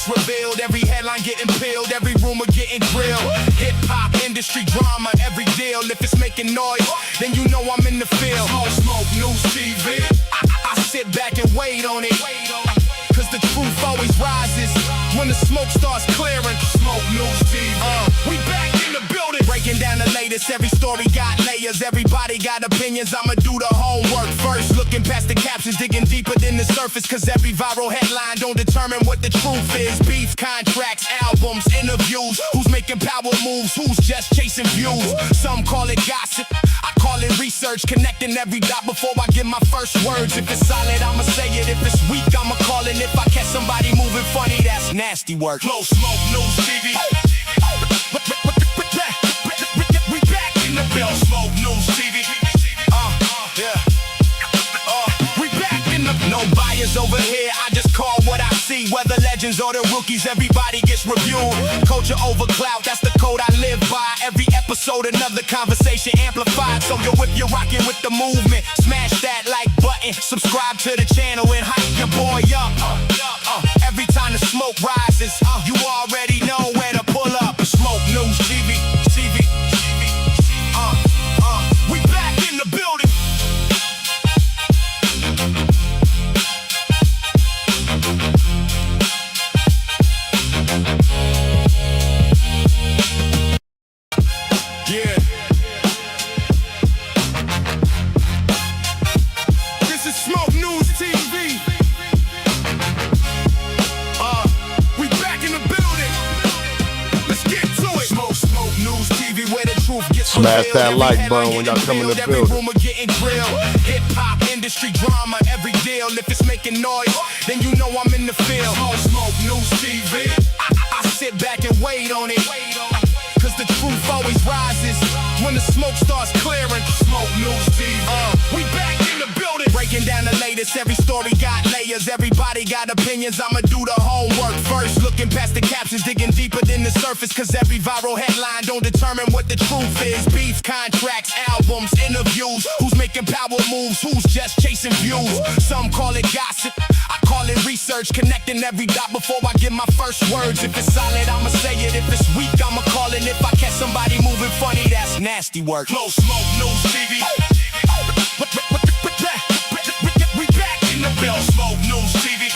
gets revealed, every headline getting peeled, every rumor getting grilled. Hip-hop industry drama, every deal. If it's making noise, then you know I'm in the field. Smoke News TV. I sit back and wait on it, cause the truth always rises when the smoke starts clearing. Smoke News TV. We back in the building, breaking down the latest. Every story got layers, everybody got opinions. I'ma do the homework first, looking past the captions, digging deeper than the surface. Cause every viral headline don't determine what the truth is. Beef, contracts, albums, interviews. Who's making power moves, who's just chasing views. Some call it gossip, I call it research. Connecting every dot before I give my first words. If it's solid, I'ma say it. If it's weak, I'ma call it. If I catch somebody moving funny, that's nasty work. Close Smoke News TV. We back in the bill. Smoke News TV. We back in the. No bias over here. I just call what I see. Whether legends or the rookies, everybody gets reviewed. Culture over clout, that's the code I live by. Every episode, another conversation amplified. So yo, if you're rocking with the movement, smash that like button, subscribe to the channel and hype your boy up. Every time the smoke rises, you already know where to pull up. Smoke News TV. We back in the building. Yeah. This is Smoke News TV. We back in the building. Let's get to it. Smoke News TV, where the truth gets Smash that like button when y'all come in the every building. rumor getting grilled. Hip-hop industry drama, every deal. If it's making noise, then you know I'm in the field. Smoke News TV. I sit back and wait on it, cause the truth always rises when the smoke starts clearing. Smoke News TV. We back in the building, breaking down the latest. Every story got layers, everybody got opinions. I'ma do the homework first, looking past the captions, digging deeper than the surface. Cause every viral headline don't determine what the truth is. Beef, contracts, albums, interviews. Who's making power moves, who's just chasing views. Some call it gossip, I call it research. Connecting every dot before I give my first words. If it's solid, I'ma say it. If it's weak, I'ma call it. If I catch somebody moving funny, that's nasty work. Close Smoke News TV. We back in the bill. Smoke News TV.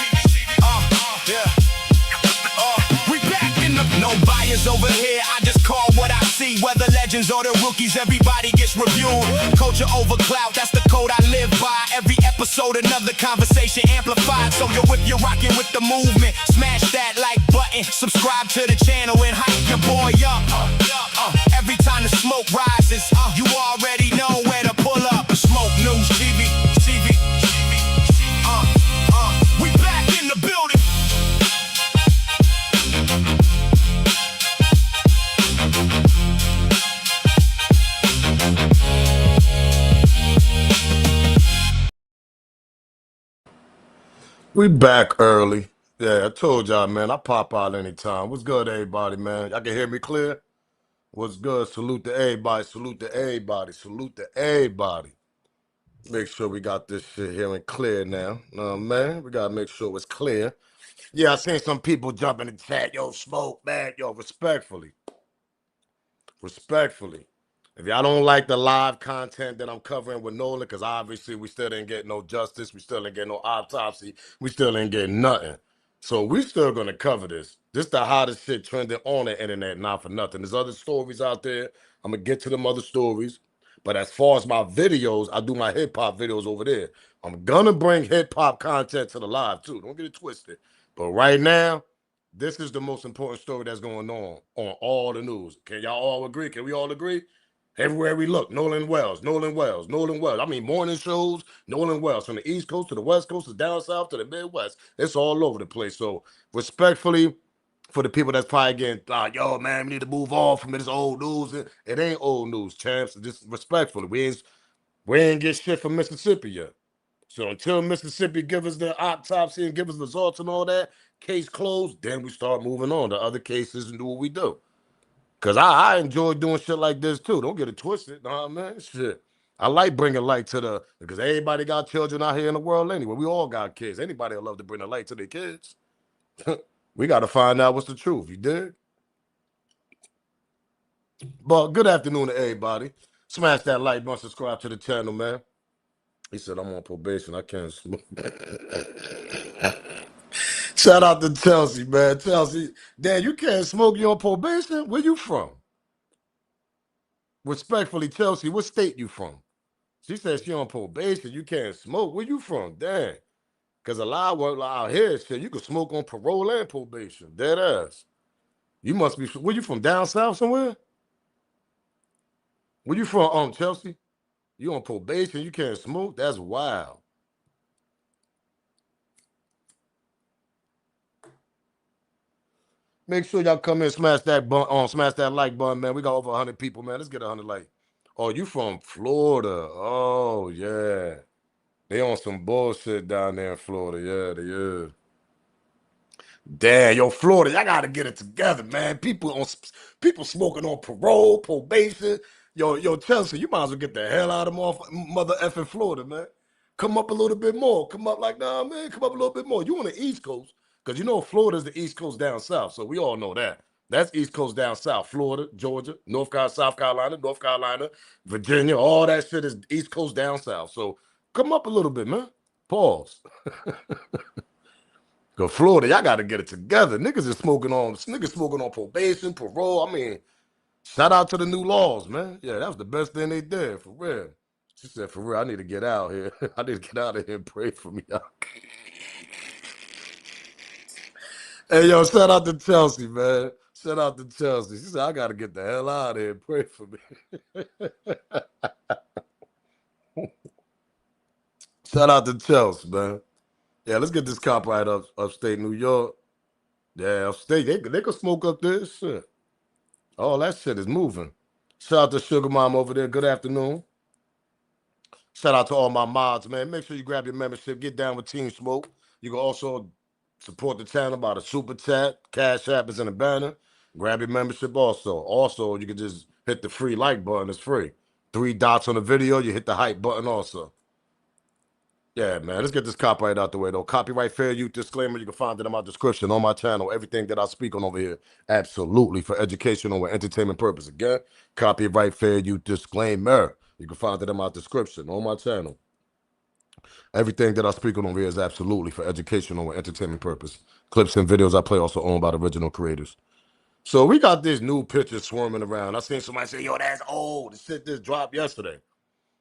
We back in the. No bias over here. I just call what I see. Whether legends or the rookies, everybody gets reviewed. Culture over clout, that's the code I live by. Every episode, another conversation amplified. So yo, if you're rocking with the movement, smash that like button, subscribe to the channel and hype your boy up. Every time the smoke rises, you already know where to pull up. Smoke News TV. We back in the building. We back early. Yeah, I told y'all, man, I pop out anytime. What's good, everybody, man? Y'all can hear me clear? What's good? Salute to everybody. Salute to everybody. Salute to everybody. Make sure we got this shit here and clear now. Man, we gotta make sure it's clear. Yeah, I seen some people jump in the chat. Yo, Smoke, man. Yo, respectfully. If y'all don't like the live content that I'm covering with Nolan, because obviously we still didn't get no justice, we still didn't get no autopsy, we still didn't get nothing. So we still gonna cover this. This the hottest shit trending on the internet, not for nothing. There's other stories out there. I'm gonna get to them other stories. But as far as my videos, I do my hip-hop videos over there. I'm gonna bring hip-hop content to the live too. Don't get it twisted. But right now, this is the most important story that's going on all the news. Can y'all all agree? Can we all agree? Everywhere we look, Nolan Wells. I mean, morning shows, Nolan Wells, from the East Coast to the West Coast to down south to the Midwest. It's all over the place. So respectfully, for the people that's probably getting, yo, man, we need to move on from this old news. It ain't old news, champs. Just respectfully, we ain't get shit from Mississippi yet. So until Mississippi give us the autopsy and give us results and all that, case closed, then we start moving on to other cases and do what we do. Because I enjoy doing shit like this too. Don't get it twisted. Nah, man, shit. I like bringing light to because everybody got children out here in the world anyway. We all got kids. Anybody would love to bring the light to their kids. We got to find out what's the truth. You dig? But good afternoon to everybody. Smash that like button, subscribe to the channel, man. He said, I'm on probation. I can't smoke. Shout out to Chelsea, man. Chelsea, Dan, you can't smoke. You on probation? Where you from? Respectfully, Chelsea, what state you from? She said she on probation. You can't smoke. Where you from? Damn. Because a lot of work out here, shit, you can smoke on parole and probation. Dead ass. You must be, where you from? Down south somewhere? Where you from, Chelsea? You on probation, you can't smoke? That's wild. Make sure y'all come in, smash that smash that like button, man. We got over 100 people, man. Let's get 100 likes. Oh, you from Florida? Oh yeah, they on some bullshit down there in Florida. Yeah, they is. Damn, yo, Florida, y'all gotta get it together, man. People smoking on parole, probation. Yo, Chelsea, you might as well get the hell out of mother effing Florida, man. Come up a little bit more. Come up like, nah, man, come up a little bit more. You on the East Coast, because you know Florida's the East Coast down south, so we all know that. That's East Coast down south. Florida, Georgia, North Carolina, South Carolina, North Carolina, Virginia, all that shit is East Coast down south. So come up a little bit, man. Pause. Cause Florida, y'all gotta get it together. Niggas smoking on probation, parole. I mean, shout out to the new laws, man. Yeah, that was the best thing they did, for real. She said, for real, I need to get out here. I need to get out of here and pray for me. Hey, yo, shout out to Chelsea, man. Shout out to Chelsea. She said, I gotta get the hell out of here and pray for me. Shout out to Chelsea, man. Yeah, let's get this cop right upstate New York. Yeah, upstate, they could smoke up there. Shit. Oh, that shit is moving. Shout out to Sugar Mom over there. Good afternoon. Shout out to all my mods, man. Make sure you grab your membership. Get down with Team Smoke. You can also support the channel by the super chat. Cash App is in the banner. Grab your membership also. Also, you can just hit the free like button. It's free. 3 dots on the video. You hit the hype button also. Yeah, man. Let's get this copyright out the way, though. Copyright fair use disclaimer. You can find it in my description on my channel. Everything that I speak on over here, absolutely for educational and entertainment purpose. Again, copyright fair use disclaimer. You can find it in my description on my channel. Everything that I speak on over here is absolutely for educational and entertainment purpose. Clips and videos I play also owned by the original creators. So we got this new picture swarming around. I seen somebody say, yo, that's old. The shit just dropped yesterday.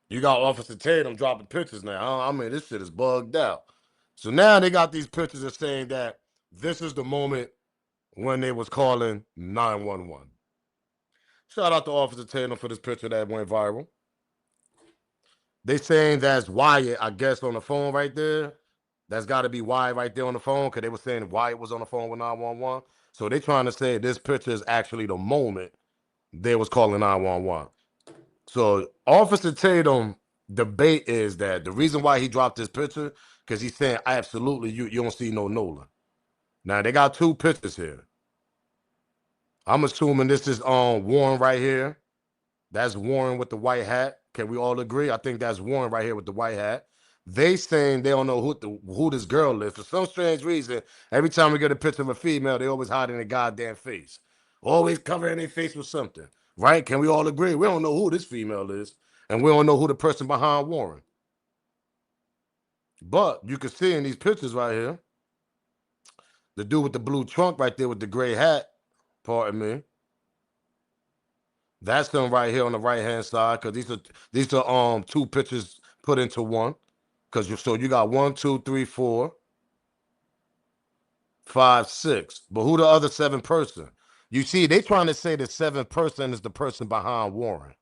You got Officer Tatum dropping pictures now. I mean, this shit is bugged out. So now they got these pictures of saying that this is the moment when they was calling 911. Shout out to Officer Tatum for this picture that went viral. They saying that's Wyatt, I guess, on the phone right there. That's got to be Wyatt right there on the phone, because they were saying Wyatt was on the phone with 911. So they trying to say this picture is actually the moment they was calling 911. So Officer Tatum debate is that the reason why he dropped this picture, because he's saying absolutely you don't see no Nolan. Now they got 2 pictures here. I'm assuming this is Warren right here. That's Warren with the white hat. Can we all agree? I think that's Warren right here with the white hat. They saying they don't know who this girl is. For some strange reason, every time we get a picture of a female, they always hide in their goddamn face. Always covering their face with something. Right? Can we all agree? We don't know who this female is. And we don't know who the person behind Warren. But you can see in these pictures right here, the dude with the blue trunk right there with the gray hat, pardon me. That's them right here on the right hand side, because these are 2 pictures put into one. Because you got 1, 2, 3, 4, 5, 6. But who the other 7 person? You see, they trying to say the 7th person is the person behind Warren.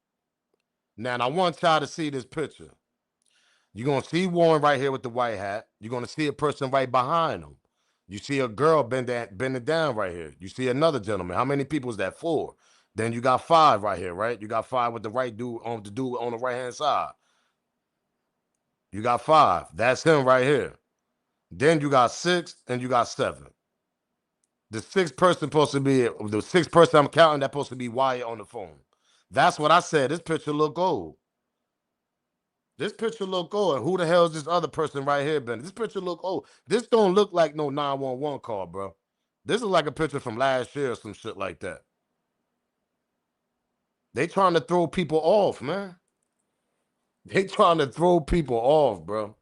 Now I want y'all to see this picture. You're gonna see Warren right here with the white hat. You're gonna see a person right behind him. You see a girl bending down right here. You see another gentleman. How many people is that? 4. Then you got 5 right here, right? You got 5 with the right dude on the right hand side. You got 5. That's him right here. Then you got 6 and you got 7. The 6th person I'm counting, that's supposed to be Wyatt on the phone. That's what I said. This picture look old. This picture look old. And who the hell is this other person right here, Ben? This picture look old. This don't look like no 911 call, bro. This is like a picture from last year or some shit like that. They trying to throw people off, man. They trying to throw people off, bro.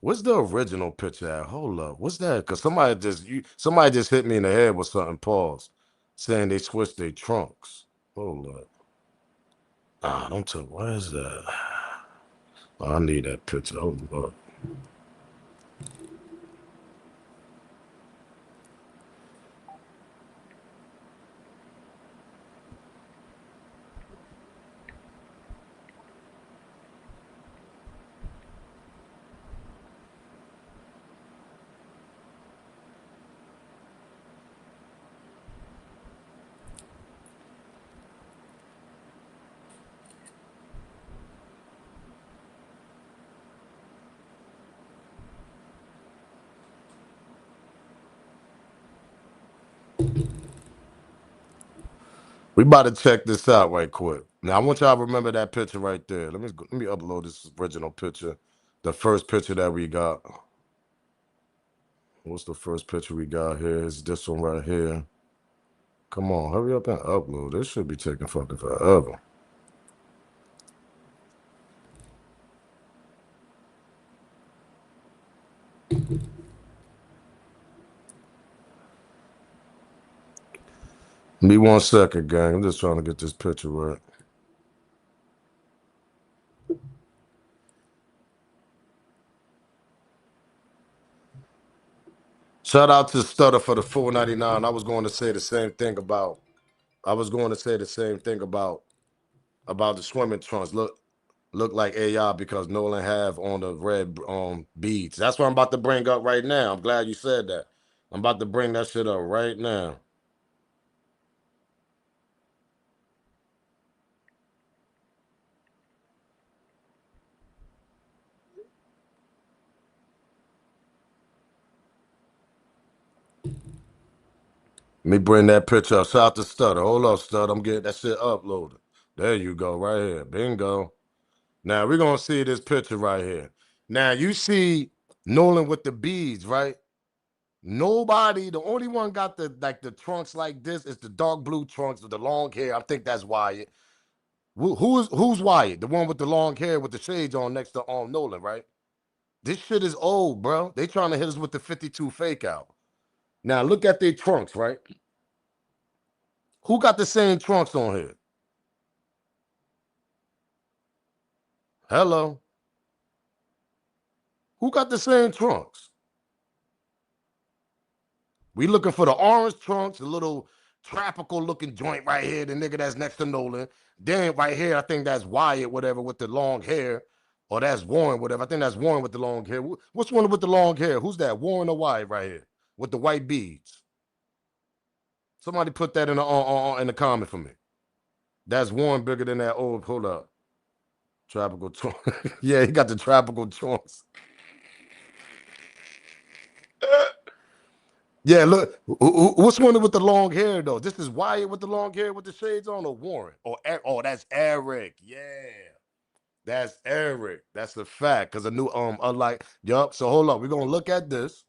What's the original picture at? Hold up. What's that? Cause somebody just hit me in the head with something, pause. Saying they switched their trunks. Hold up. Ah, don't tell what is that? Oh, I need that picture. Hold up. We about to check this out right quick. Now I want y'all to remember that picture right there. Let me upload this original picture. The first picture that we got. What's the first picture we got here? Is this one right here. Come on, hurry up and upload. This should be taking fucking forever. Me 1 second, gang. I'm just trying to get this picture right. Shout out to Stutter for the 4.99. I was going to say the same thing about. I was going to say the same thing about the swimming trunks. Look like AI because Nolan have on the red beads. That's what I'm about to bring up right now. I'm glad you said that. I'm about to bring that shit up right now. Let me bring that picture up. Shout out to Stutter. Hold up, Stutter. I'm getting that shit uploaded. There you go, right here. Bingo. Now we're gonna see this picture right here. Now you see Nolan with the beads, right? Nobody, the only one got the trunks like this is the dark blue trunks with the long hair. I think that's Wyatt. Who's Wyatt? The one with the long hair with the shades on next to Nolan, right? This shit is old, bro. They trying to hit us with the 52 fake out. Now look at their trunks, right? Who got the same trunks on here? Hello. Who got the same trunks? We looking for the orange trunks, the little tropical looking joint right here, the nigga that's next to Nolan. Then right here, I think that's Wyatt, whatever, with the long hair. Or that's Warren, whatever. I think that's Warren with the long hair. Which one with the long hair? Who's that? Warren or Wyatt right here? With the white beads. Somebody put that in the comment for me. That's Warren bigger than that old, hold up. Tropical trunks. Yeah, he got the tropical trunks. Yeah, look, what's one with the long hair though? This is Wyatt with the long hair with the shades on, or Warren? Oh, that's Eric. Yeah, that's Eric. That's a fact. Cause a new unlike yup. So hold on, we're gonna look at this.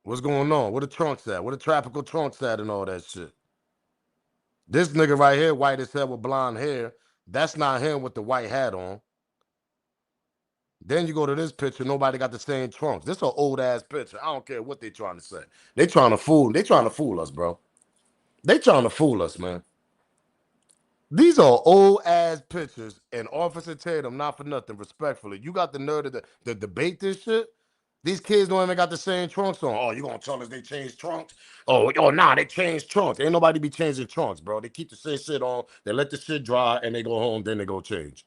What's going on? What the trunks at? What the tropical trunks at and all that shit? This nigga right here, white as hell with blonde hair. That's not him with the white hat on. Then you go to this picture, nobody got the same trunks. This an old ass picture. I don't care what they trying to say. They trying to fool us, bro. They trying to fool us, man. These are old ass pictures, and Officer Tatum, not for nothing, respectfully, you got the nerve to debate this shit. These kids don't even got the same trunks on. Oh, you gonna tell us they changed trunks? Oh, nah, they changed trunks. Ain't nobody be changing trunks, bro. They keep the same shit on. They let the shit dry, and they go home. Then they go change.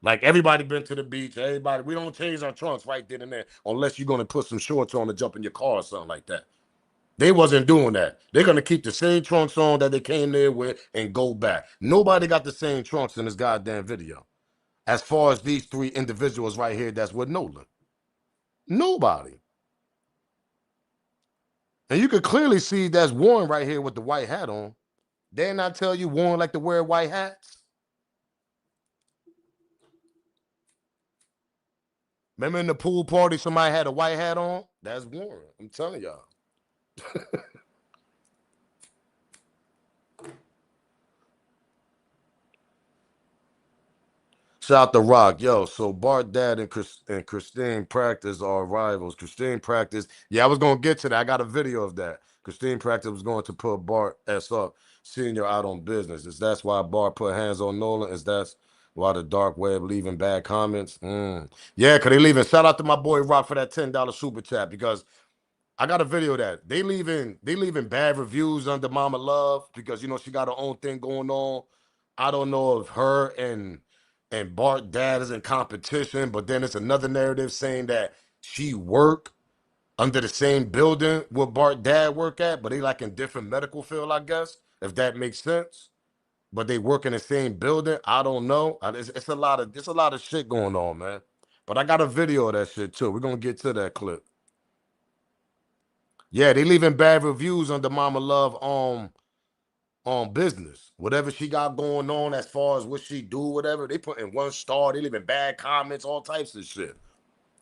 Like everybody been to the beach. Everybody, we don't change our trunks right then and there, unless you're gonna put some shorts on to jump in your car or something like that. They wasn't doing that. They're gonna keep the same trunks on that they came there with and go back. Nobody got the same trunks in this goddamn video. As far as these three individuals right here, that's with Nolan. Nobody. And you could clearly see that's Warren right here with the white hat on. Didn't I tell you Warren like to wear white hats? Remember in the pool party, somebody had a white hat on? That's Warren. I'm telling y'all. Shout out to Rock. Yo, so Bart Dad and Christine Practice are rivals. Christine Practice, yeah, I was going to get to that. I got a video of that. Christine Practice was going to put Bart S up, senior out on business. Is that's why Bart put hands on Nolan? Is that's why the dark web leaving bad comments? Yeah, because they leaving. Shout out to my boy Rock for that $10 super chat, because I got a video of that. They leaving bad reviews under Mama Love because she got her own thing going on. I don't know if her and Bart Dad is in competition, but then it's another narrative saying that she work under the same building where Bart Dad work at, but they like in different medical field, I guess, if that makes sense. But they work in the same building. I don't know. It's a lot of shit going on, man. But I got a video of that shit too. We're gonna get to that clip. Yeah, they leaving bad reviews under Mama Love on business. Whatever she got going on as far as what she do, whatever, they put in 1 star, they leaving bad comments, all types of shit.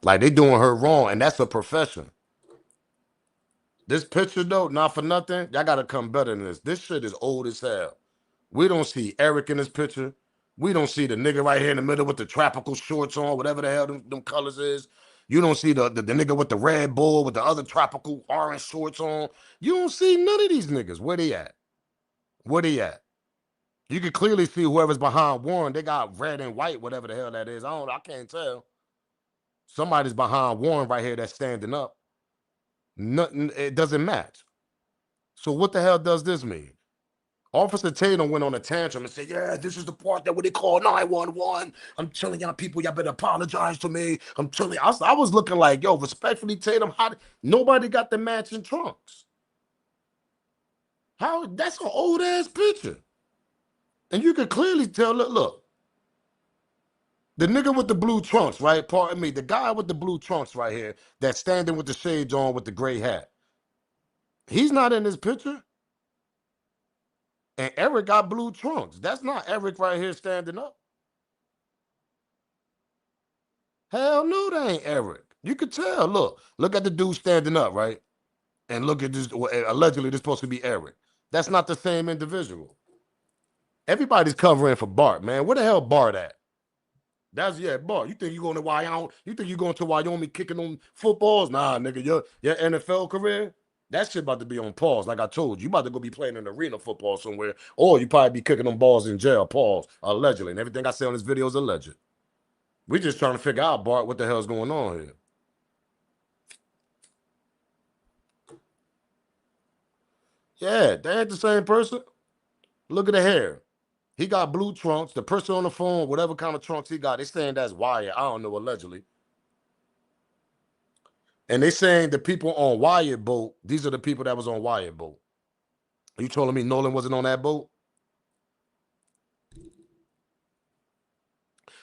Like they doing her wrong, and that's a profession. This picture though, not for nothing, y'all gotta come better than this. This shit is old as hell. We don't see Eric in this picture. We don't see the nigga right here in the middle with the tropical shorts on, whatever the hell them colors is. You don't see the nigga with the Red Bull with the other tropical orange shorts on. You don't see none of these niggas. Where they at? Where they at? You can clearly see whoever's behind Warren. They got red and white, whatever the hell that is. I can't tell. Somebody's behind Warren right here that's standing up. Nothing, it doesn't match. So what the hell does this mean? Officer Tatum went on a tantrum and said, yeah, this is the part that what they call 911. I'm telling y'all people, y'all better apologize to me. I'm telling you, I was looking like, yo, respectfully, Tatum, nobody got the matching trunks. How? That's an old ass picture. And you can clearly tell, look, the nigga with the blue trunks, right? Pardon me, the guy with the blue trunks right here that's standing with the shades on with the gray hat. He's not in this picture. And Eric got blue trunks. That's not Eric right here standing up. Hell no, that ain't Eric. You could tell. Look at the dude standing up, right? And look at this. Allegedly, this supposed to be Eric. That's not the same individual. Everybody's covering for Bart, man. Where the hell Bart at? That's Bart. You think you going to Wyoming? You think you going to Wyoming kicking on footballs? Nah, nigga, your NFL career, that shit about to be on pause. Like I told you, you about to go be playing an arena football somewhere, or you probably be kicking them balls in jail. Pause. Allegedly, and everything I say on this video is alleged. We just trying to figure out, Bart, what the hell's going on here. Yeah, they ain't the same person. Look at the hair. He got blue trunks. The person on the phone, whatever kind of trunks he got, they saying that's Wyatt. I don't know, allegedly. And they saying the people on Wyatt boat, these are the people that was on Wyatt boat. Are you telling me Nolan wasn't on that boat?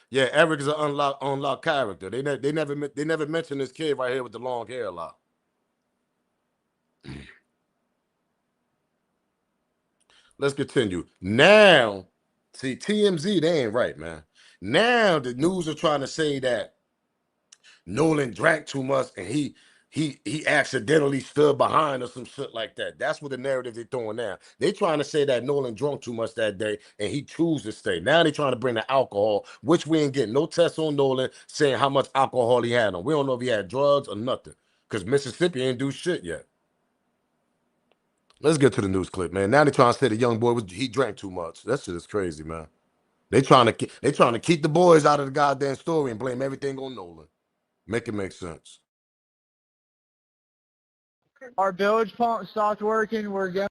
Yeah, Eric is an unlocked character. They never mentioned this kid right here with the long hair a lot. Let's continue. Now, see, TMZ, they ain't right, man. Now the news are trying to say that Nolan drank too much and he accidentally stood behind or some shit like that. That's what the narrative they're throwing now. They trying to say that Nolan drunk too much that day and he chose to stay. Now they trying to bring the alcohol, which we ain't getting no tests on Nolan saying how much alcohol he had on. We don't know if he had drugs or nothing because Mississippi ain't do shit yet. Let's get to the news clip, man. Now they trying to say the young boy he drank too much. That shit is crazy, man. They trying to keep the boys out of the goddamn story and blame everything on Nolan. Make it make sense. Our bilge pump stopped working. We're going.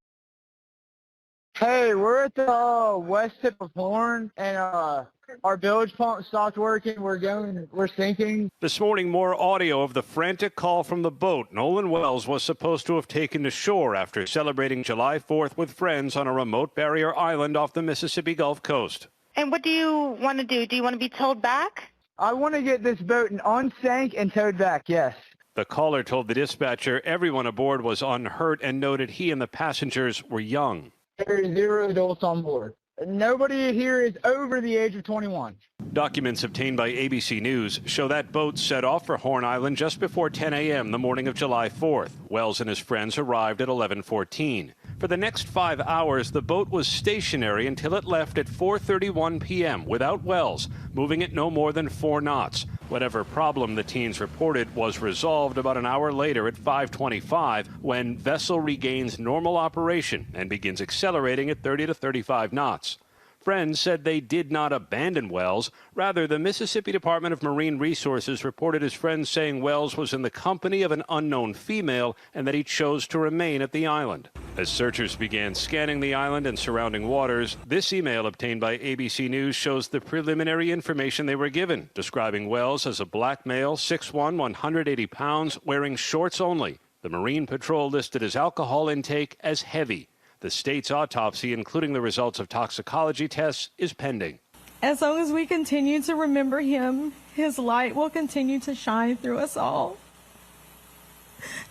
Hey, we're at the west tip of Horn, and our bilge pump stopped working. We're sinking. This morning, more audio of the frantic call from the boat Nolan Wells was supposed to have taken to shore after celebrating July 4th with friends on a remote barrier island off the Mississippi Gulf Coast. And what do you want to do? Do you want to be towed back? I want to get this boat unsank and towed back, yes. The caller told the dispatcher everyone aboard was unhurt and noted he and the passengers were young. There are 0 adults on board. Nobody here is over the age of 21. Documents obtained by ABC News show that boat set off for Horn Island just before 10 a.m. the morning of July 4th. Wells and his friends arrived at 11:14. For the next 5 hours, the boat was stationary until it left at 4:31 p.m. without Wells, moving at no more than 4 knots. Whatever problem the teens reported was resolved about an hour later at 5:25 when vessel regains normal operation and begins accelerating at 30 to 35 knots. Friends said they did not abandon Wells. Rather, the Mississippi Department of Marine Resources reported his friends saying Wells was in the company of an unknown female and that he chose to remain at the island. As searchers began scanning the island and surrounding waters, this email obtained by ABC News shows the preliminary information they were given, describing Wells as a black male, 6'1", 180 pounds, wearing shorts only. The Marine Patrol listed his alcohol intake as heavy. The state's autopsy, including the results of toxicology tests, is pending. As long as we continue to remember him, his light will continue to shine through us all.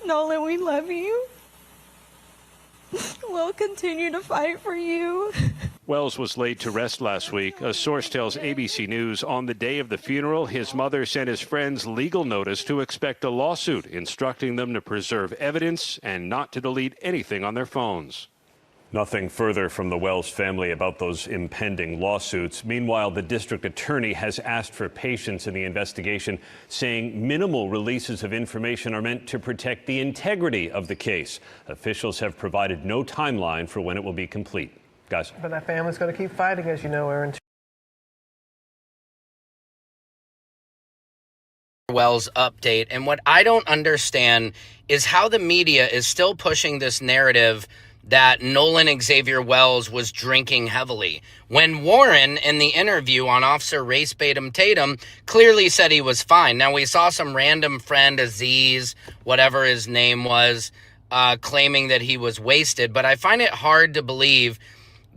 Nolan, we love you. We'll continue to fight for you. Wells was laid to rest last week. A source tells ABC News on the day of the funeral, his mother sent his friends legal notice to expect a lawsuit, instructing them to preserve evidence and not to delete anything on their phones. Nothing further from the Wells family about those impending lawsuits. Meanwhile, the district attorney has asked for patience in the investigation, saying minimal releases of information are meant to protect the integrity of the case. Officials have provided no timeline for when it will be complete. Guys. But that family's going to keep fighting, as you know, Aaron. Wells update. And what I don't understand is how the media is still pushing this narrative that Nolan Xavier Wells was drinking heavily, when Warren, in the interview on Officer Race Tatum, clearly said he was fine. Now, we saw some random friend, Aziz, whatever his name was, claiming that he was wasted, but I find it hard to believe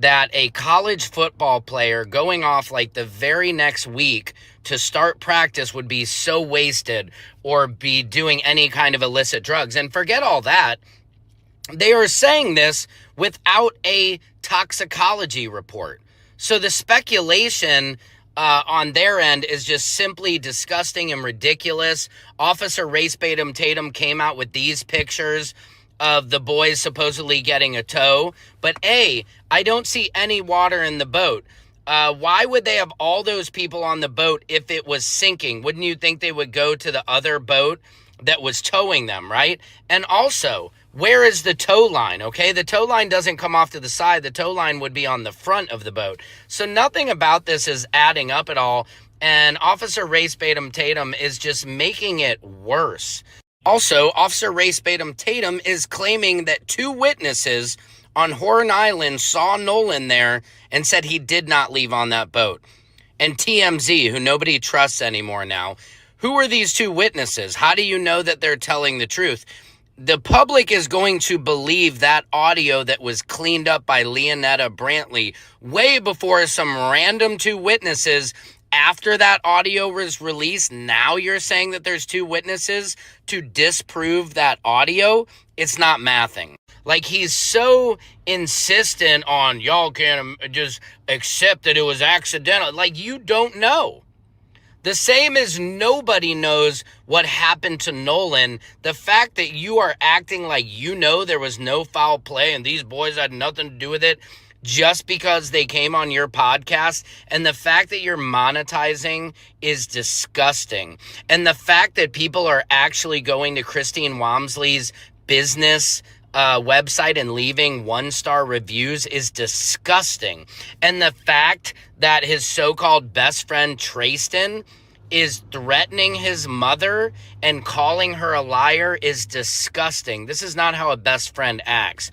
that a college football player going off like the very next week to start practice would be so wasted or be doing any kind of illicit drugs. And forget all that. They are saying this without a toxicology report. So the speculation on their end is just simply disgusting and ridiculous. Officer Race Tatum came out with these pictures of the boys supposedly getting a tow. But A, I don't see any water in the boat. Why would they have all those people on the boat if it was sinking? Wouldn't you think they would go to the other boat that was towing them, right? And also, where is the tow line, okay? The tow line doesn't come off to the side. The tow line would be on the front of the boat. So nothing about this is adding up at all. And Officer Race Tatum is just making it worse. Also, Officer Race Tatum is claiming that 2 witnesses on Horn Island saw Nolan there and said he did not leave on that boat. And TMZ, who nobody trusts anymore now. Who are these 2 witnesses? How do you know that they're telling the truth? The public is going to believe that audio that was cleaned up by Leonetta Brantley way before some random 2 witnesses. After that audio was released, now you're saying that there's 2 witnesses to disprove that audio? It's not mathing. Like, he's so insistent on, y'all can't just accept that it was accidental. Like, you don't know. The same as nobody knows what happened to Nolan. The fact that you are acting like you know there was no foul play and these boys had nothing to do with it just because they came on your podcast, and the fact that you're monetizing is disgusting. And the fact that people are actually going to Christine Walmsley's business website and leaving 1-star reviews is disgusting. And the fact that his so-called best friend Tristan is threatening his mother and calling her a liar is disgusting. This is not how a best friend acts.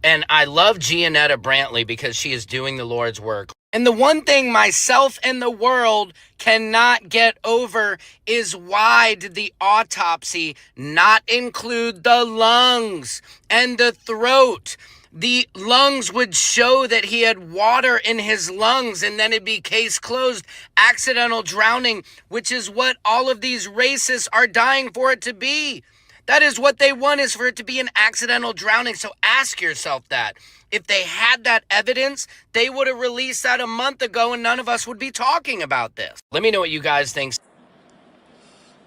And I love Gianetta Brantley because she is doing the Lord's work. And the one thing myself and the world cannot get over is, why did the autopsy not include the lungs and the throat? The lungs would show that he had water in his lungs, and then it'd be case closed, accidental drowning, which is what all of these racists are dying for it to be. That is what they want, is for it to be an accidental drowning. So ask yourself that. If they had that evidence, they would have released that a month ago and none of us would be talking about this. Let me know what you guys think.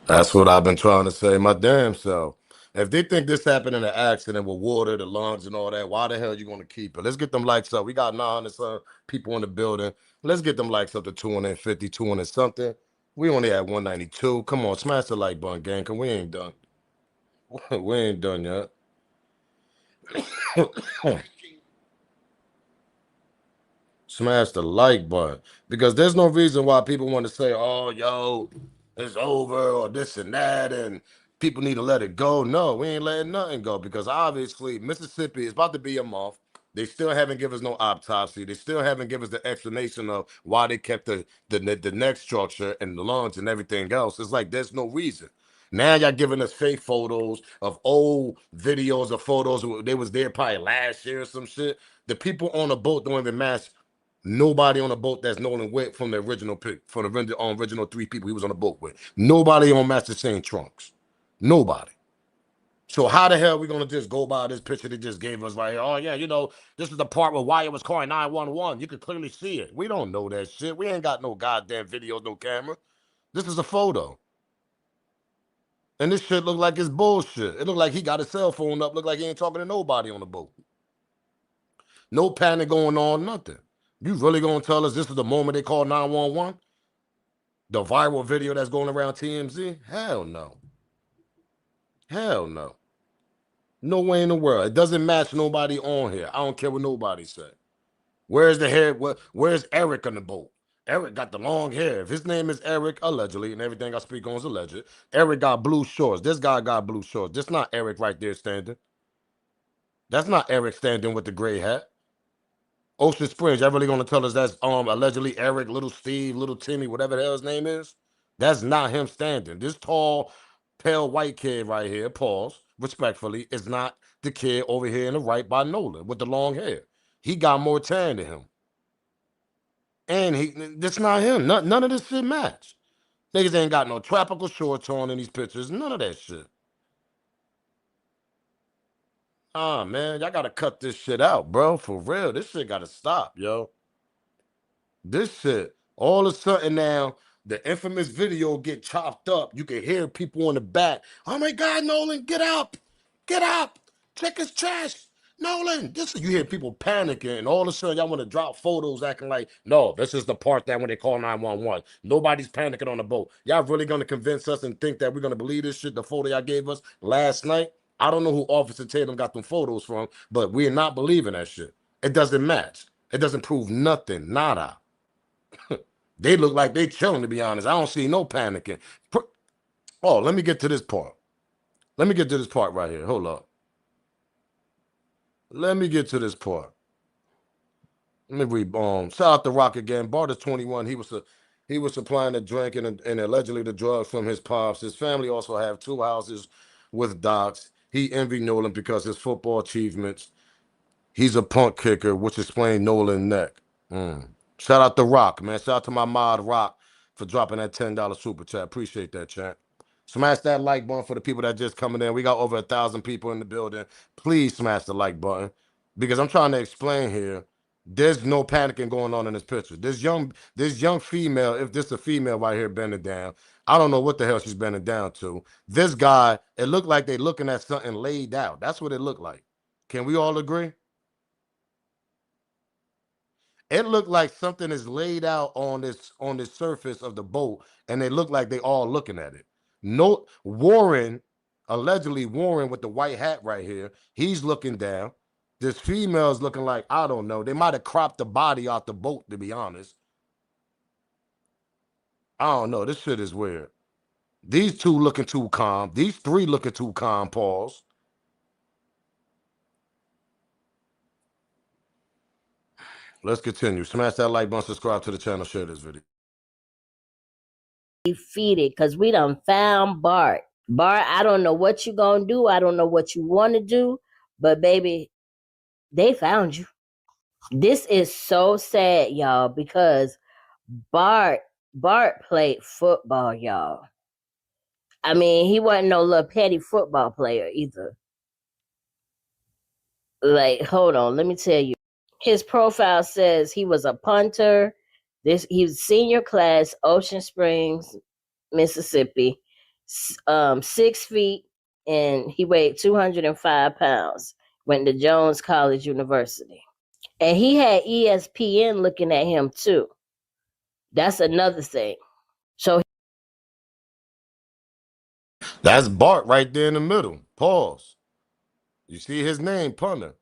That's what I've been trying to say my damn self. If they think this happened in an accident with water, the lungs, and all that, why the hell are you going to keep it? Let's get them likes up. We got 900 some people in the building. Let's get them likes up to 250, 200 something. We only at 192. Come on, smash the like button, gang, because we ain't done. We ain't done yet. Smash the like button, because there's no reason why people want to say, oh, yo, it's over, or this and that, and people need to let it go. No, we ain't letting nothing go, because obviously Mississippi is about to be a month. They still haven't given us no autopsy. They still haven't given us the explanation of why they kept the neck structure and the lungs and everything else. It's like there's no reason. Now y'all giving us fake photos of old videos of photos. They was there probably last year or some shit. The people on the boat don't even match nobody on the boat that's Nolan with from the original pick, from the original 3 people he was on the boat with. Nobody on match the same trunks. Nobody. So how the hell are we gonna just go by this picture they just gave us right here? Oh yeah, this is the part where Wyatt was calling 911. You could clearly see it. We don't know that shit. We ain't got no goddamn videos, no camera. This is a photo. And this shit look like it's bullshit. It look like he got his cell phone up, look like he ain't talking to nobody on the boat. No panic going on, nothing. You really gonna tell us this is the moment they call 911? The viral video that's going around TMZ? Hell no. Hell no. No way in the world. It doesn't match nobody on here. I don't care what nobody said. Where's the hair? Where's Eric on the boat? Eric got the long hair. If his name is Eric, allegedly, and everything I speak on is alleged, Eric got blue shorts. This guy got blue shorts. This not Eric right there standing. That's not Eric standing with the gray hat. Ocean Springs, y'all really gonna tell us that's allegedly Eric, little Steve, little Timmy, whatever the hell his name is? That's not him standing. This tall, pale white kid right here, pause, respectfully, is not the kid over here in the right by Nolan with the long hair. He got more tan than him. And that's not him. None of this shit match. Niggas ain't got no tropical shorts on in these pictures. None of that shit. Ah, man, y'all gotta cut this shit out, bro. For real. This shit gotta stop, yo. This shit, all of a sudden now, the infamous video get chopped up. You can hear people in the back. Oh my God, Nolan, get up, get up, check his trash. Nolan, you hear people panicking, and all of a sudden y'all want to drop photos acting like, no, this is the part that when they call 911. Nobody's panicking on the boat. Y'all really gonna convince us and think that we're gonna believe this shit, the photo y'all gave us last night? I don't know who Officer Tatum got them photos from, but we're not believing that shit. It doesn't match. It doesn't prove nothing, nada. They look like they chilling, to be honest. I don't see no panicking. Oh, let me get to this part. Let me get to this part right here. Hold up. Let me get to this part. Let me read. Shout out to Rock again. Bart is 21. He was supplying the drink and allegedly the drugs from his pops. His family also have 2 houses with docks. He envied Nolan because his football achievements. He's a punt kicker, which explained Nolan's neck. Shout out to Rock, man. Shout out to my mod Rock for dropping that $10 super chat. Appreciate that, chat. Smash that like button for the people that just coming in. We got over 1,000 people in the building. Please smash the like button, because I'm trying to explain here. There's no panicking going on in this picture. This young female, if this is a female right here bending down, I don't know what the hell she's bending down to. This guy, it looked like they looking at something laid out. That's what it looked like. Can we all agree? It looked like something is laid out on this surface of the boat, and they look like they all looking at it. No, Warren, allegedly Warren with the white hat right here, he's looking down. This female is looking like, I don't know. They might have cropped the body off the boat, to be honest. I don't know. This shit is weird. These 2 looking too calm. These 3 looking too calm. Pause. Let's continue. Smash that like button, subscribe to the channel, share this video. Defeated because we done found Bart. Bart, I don't know what you gonna do. I don't know what you want to do, but baby, they found you. This is so sad, y'all, because Bart played football, y'all. I mean, he wasn't no little petty football player either. Like, hold on, let me tell you. His profile says he was a punter. He was senior class, Ocean Springs, Mississippi. 6 feet, and he weighed 205 pounds. Went to Jones College University. And he had ESPN looking at him too. That's another thing. So That's Bart right there in the middle. Pause. You see his name, punter.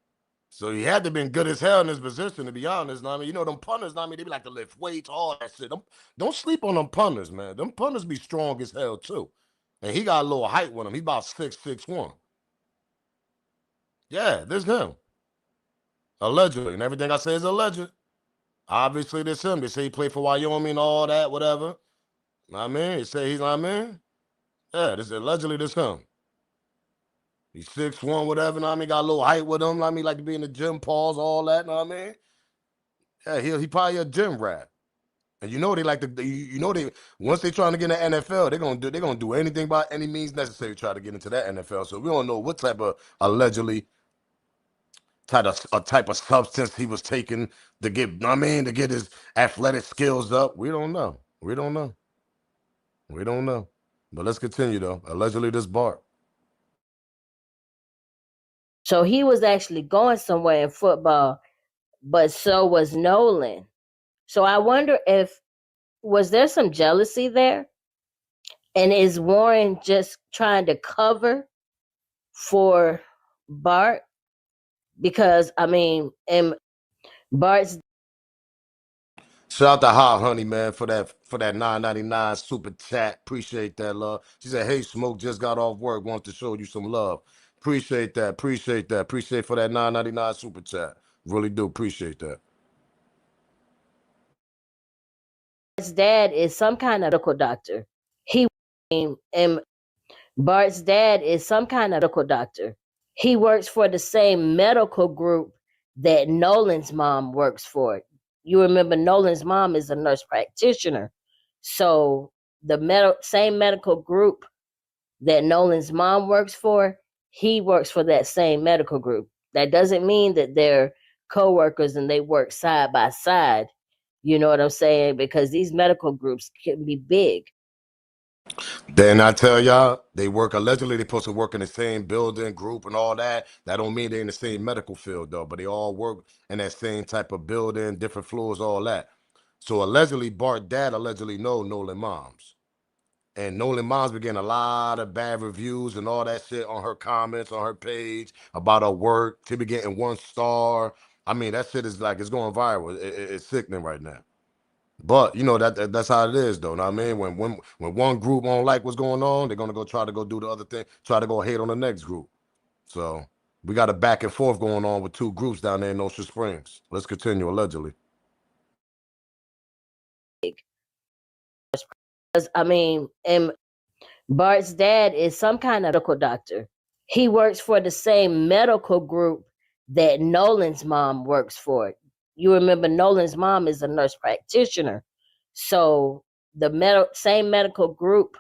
So he had to been good as hell in his position, to be honest. Know what I mean, you know, them punters, know what I mean, they be like to lift weights, all that shit. Don't sleep on them punters, man. Them punters be strong as hell too. And he got a little height with him. He about 6'1". Yeah, this him. Allegedly. And everything I say is alleged. Obviously, this him. They say he played for Wyoming, all that, whatever. Know what I mean? They say he's, know what I mean? Yeah, this allegedly this him. He's 6'1", whatever, know what I mean? Got a little height with him, know what I mean? Like to be in the gym, pause, all that, know what I mean? Yeah, he probably a gym rat. And you know they like to, you know they once they trying to get in the NFL, they're gonna do anything by any means necessary to try to get into that NFL. So we don't know what type of allegedly type of substance he was taking to get, I mean, to get his athletic skills up. We don't know. We don't know. We don't know. But let's continue though. Allegedly this Bart. so he was actually going somewhere in football, but so was Nolan. So I wonder if was there some jealousy there? And is Warren just trying to cover for Bart? Because I mean, and Bart's Shout out to Hot Honey, man, for that $9.99 super chat. Appreciate that, love. She said, "Hey, Smoke just got off work. Wants to show you some love." Appreciate that. Appreciate that. Appreciate for that $9.99 super chat. Really do appreciate that. dad is some kind of medical doctor. He and Bart's dad is some kind of medical doctor. He works for the same medical group that Nolan's mom works for. You remember Nolan's mom is a nurse practitioner. So the same medical group that Nolan's mom works for, he works for that same medical group. That doesn't mean that they're co-workers and they work side by side. You know what I'm saying? Because these medical groups can be big. Then I tell y'all, they work allegedly. They supposed to work in the same building, group, and all that. That don't mean they're in the same medical field though. But they all work in that same type of building, different floors, all that. So allegedly, Bart dad allegedly know Nolan moms. And Nolan Mom's been getting a lot of bad reviews and all that shit on her comments on her page about her work. She be getting 1 star. I mean, that shit is like, it's going viral. It's sickening right now. But you know that's how it is, though. Know what I mean, when one group don't like what's going on, they're gonna go try to go do the other thing, try to go hate on the next group. So we got a back and forth going on with two groups down there in Ocean Springs. Let's continue. Allegedly. I mean, and Bart's dad is some kind of medical doctor. He works for the same medical group that Nolan's mom works for. You remember Nolan's mom is a nurse practitioner. So the same medical group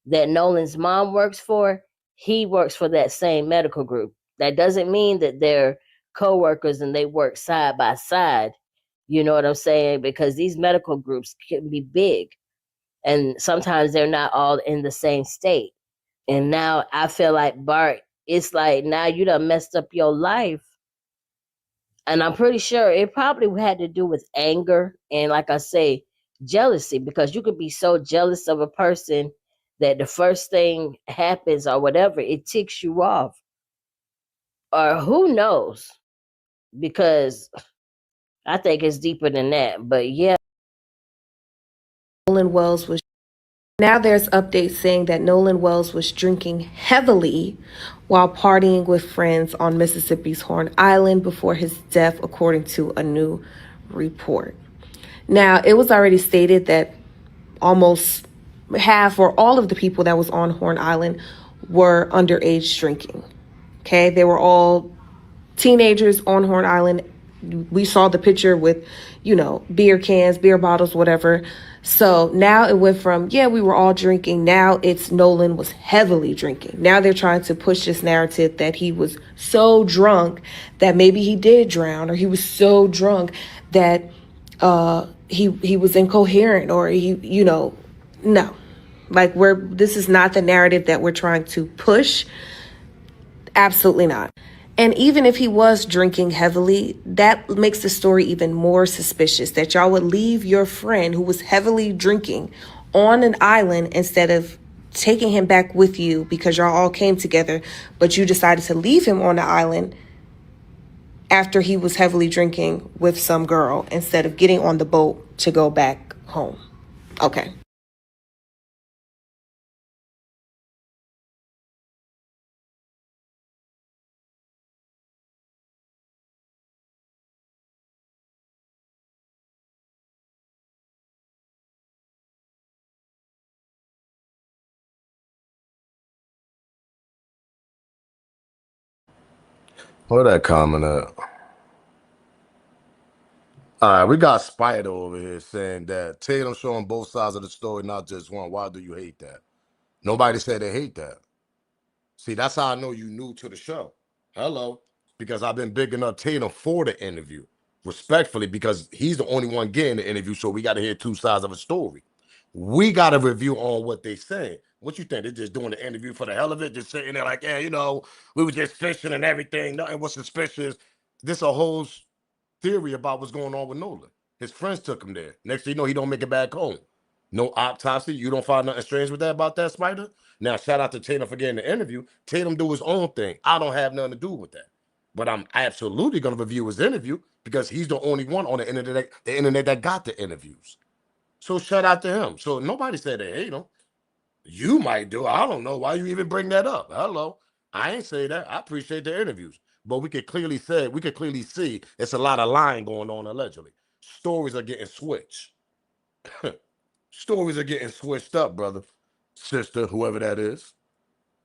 that Nolan's mom works for, he works for that same medical group. That doesn't mean that they're co-workers and they work side by side. You know what I'm saying? Because these medical groups can be big. And sometimes they're not all in the same state. And now I feel like Bart, it's like now you done messed up your life. And I'm pretty sure it probably had to do with anger and, like I say, jealousy, because you could be so jealous of a person that the first thing happens or whatever, it ticks you off. Or who knows? Because I think it's deeper than that. But yeah. Nolan Wells was Now there's updates saying that Nolan Wells was drinking heavily while partying with friends on Mississippi's Horn Island before his death, according to a new report. Now, it was already stated that almost half or all of the people that was on Horn Island were underage drinking. Okay, they were all teenagers on Horn Island we saw the picture with, beer cans, beer bottles, whatever. So now it went from, yeah, we were all drinking. Now it's Nolan was heavily drinking. Now they're trying to push this narrative that he was so drunk that maybe he did drown, or he was so drunk that he was incoherent, or no. Like, this is not the narrative that we're trying to push. Absolutely not. And even if he was drinking heavily, that makes the story even more suspicious, that y'all would leave your friend who was heavily drinking on an island instead of taking him back with you because y'all all came together, but you decided to leave him on the island after he was heavily drinking with some girl instead of getting on the boat to go back home. Okay. Where that comment at? All right, we got Spider over here saying that Tatum showing both sides of the story, not just one. Why do you hate that? Nobody said they hate that. See, that's how I know you new to the show. Hello. Because I've been bigging up Tatum for the interview, respectfully, because he's the only one getting the interview, so we got to hear two sides of a story. We got to review on what they saying. What you think? They're just doing the interview for the hell of it, just sitting there like, yeah, we were just fishing and everything. Nothing was suspicious. This a whole theory about what's going on with Nolan. His friends took him there. Next thing you know, he don't make it back home. No autopsy. You don't find nothing strange with that about that, Spider? Now, shout out to Tatum for getting the interview. Tatum do his own thing. I don't have nothing to do with that. But I'm absolutely going to review his interview because he's the only one on the internet that got the interviews. So shout out to him. So nobody said they hate him. You might do. I don't know why you even bring that up. Hello. I ain't say that. I appreciate the interviews. But we could clearly see it's a lot of lying going on allegedly. Stories are getting switched. Stories are getting switched up, brother, sister, whoever that is.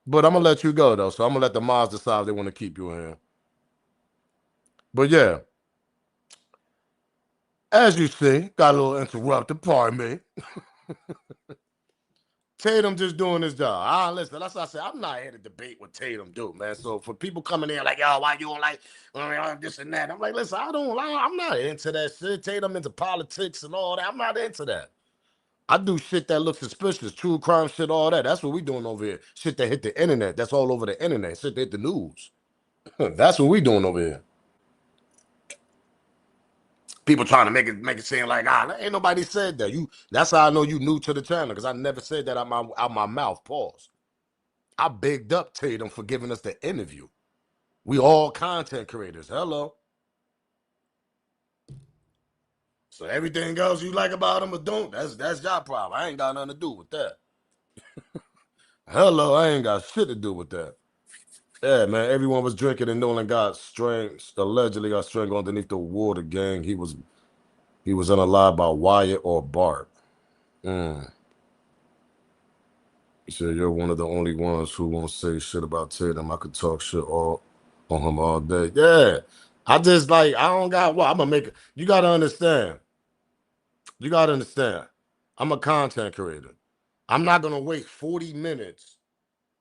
But I'm gonna let you go though. So I'm gonna let the mods decide if they want to keep you in here. But yeah, as you see, got a little interrupted, pardon me. Tatum just doing his job. Listen, that's what I said. I'm not here to debate what Tatum do, man. So for people coming in like, yo, why you don't like this and that? I'm like, listen, I'm not into that shit. Tatum into politics and all that. I'm not into that. I do shit that looks suspicious, true crime shit, all that. That's what we doing over here. Shit that hit the internet. That's all over the internet. Shit that hit the news. That's what we doing over here. People trying to make it seem like ain't nobody said that. That's how I know you new to the channel, because I never said that out my mouth. Pause. I bigged up Tatum for giving us the interview. We all content creators. Hello. So everything else you like about him or don't, that's your problem. I ain't got nothing to do with that. Hello, I ain't got shit to do with that. Yeah, man, everyone was drinking and Nolan allegedly got strangled underneath the water, gang. He was unalive by Wyatt or Bart. He said, you're one of the only ones who won't say shit about Tatum. I could talk shit on him all day. Yeah. I just I don't got I'm gonna make it. You gotta understand. I'm a content creator. I'm not gonna waste 40 minutes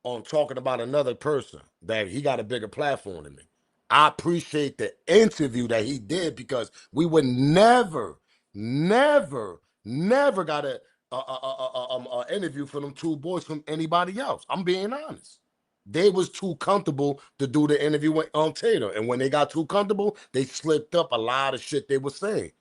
on talking about another person that he got a bigger platform than me. I appreciate the interview that he did, because we would never got a interview for them two boys from anybody else. I'm being honest. They was too comfortable to do the interview with Taylor, and when they got too comfortable, they slipped up a lot of shit they were saying.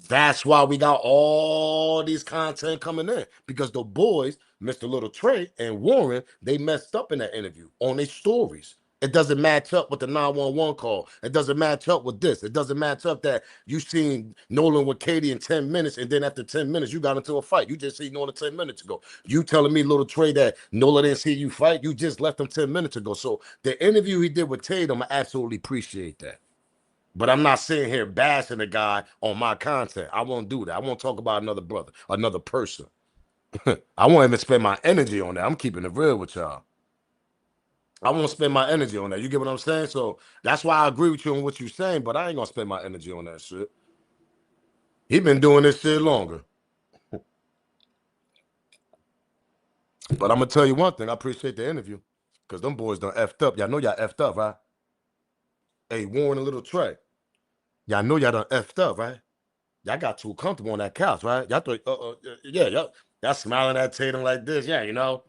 That's why we got all these content coming in, because the boys, Mr. Little Trey and Warren, they messed up in that interview on their stories. It doesn't match up with the 911 call. It doesn't match up with this. It doesn't match up that you seen Nolan with Katie in 10 minutes, and then after 10 minutes, you got into a fight. You just seen Nolan 10 minutes ago. You telling me, Little Trey, that Nolan didn't see you fight? You just left him 10 minutes ago. So the interview he did with Tatum, I absolutely appreciate that. But I'm not sitting here bashing the guy on my content. I won't do that. I won't talk about another brother, another person. I won't even spend my energy on that. I'm keeping it real with y'all. I won't spend my energy on that. You get what I'm saying? So that's why I agree with you on what you're saying, but I ain't gonna spend my energy on that shit. He been doing this shit longer. But I'm gonna tell you one thing. I appreciate the interview. Cause them boys done effed up. Y'all know y'all effed up, right? Hey, Warren and Little Trey. Y'all know y'all done effed up, right? Y'all got too comfortable on that couch, right? Y'all thought, yeah, y'all smiling at Tatum like this. Yeah, you know,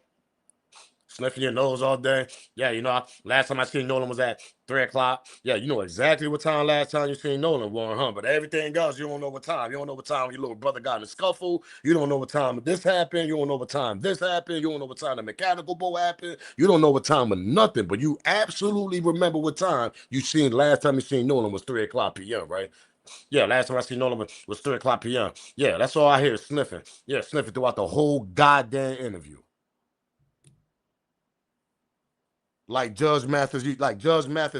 sniffing your nose all day. Yeah, you know, last time I seen Nolan was at 3 o'clock. Yeah, you know exactly what time last time you seen Nolan, Warren, huh? But everything else, you don't know what time. You don't know what time your little brother got in a scuffle. You don't know what time this happened. You don't know what time this happened. You don't know what time the mechanical bull happened. You don't know what time of nothing, but you absolutely remember what time you seen last time you seen Nolan was 3 o'clock p.m., right? Yeah, last time I seen Nolan was 3 o'clock p.m. Yeah, that's all I hear is sniffing. Yeah, sniffing throughout the whole goddamn interview. Like Judge Mathis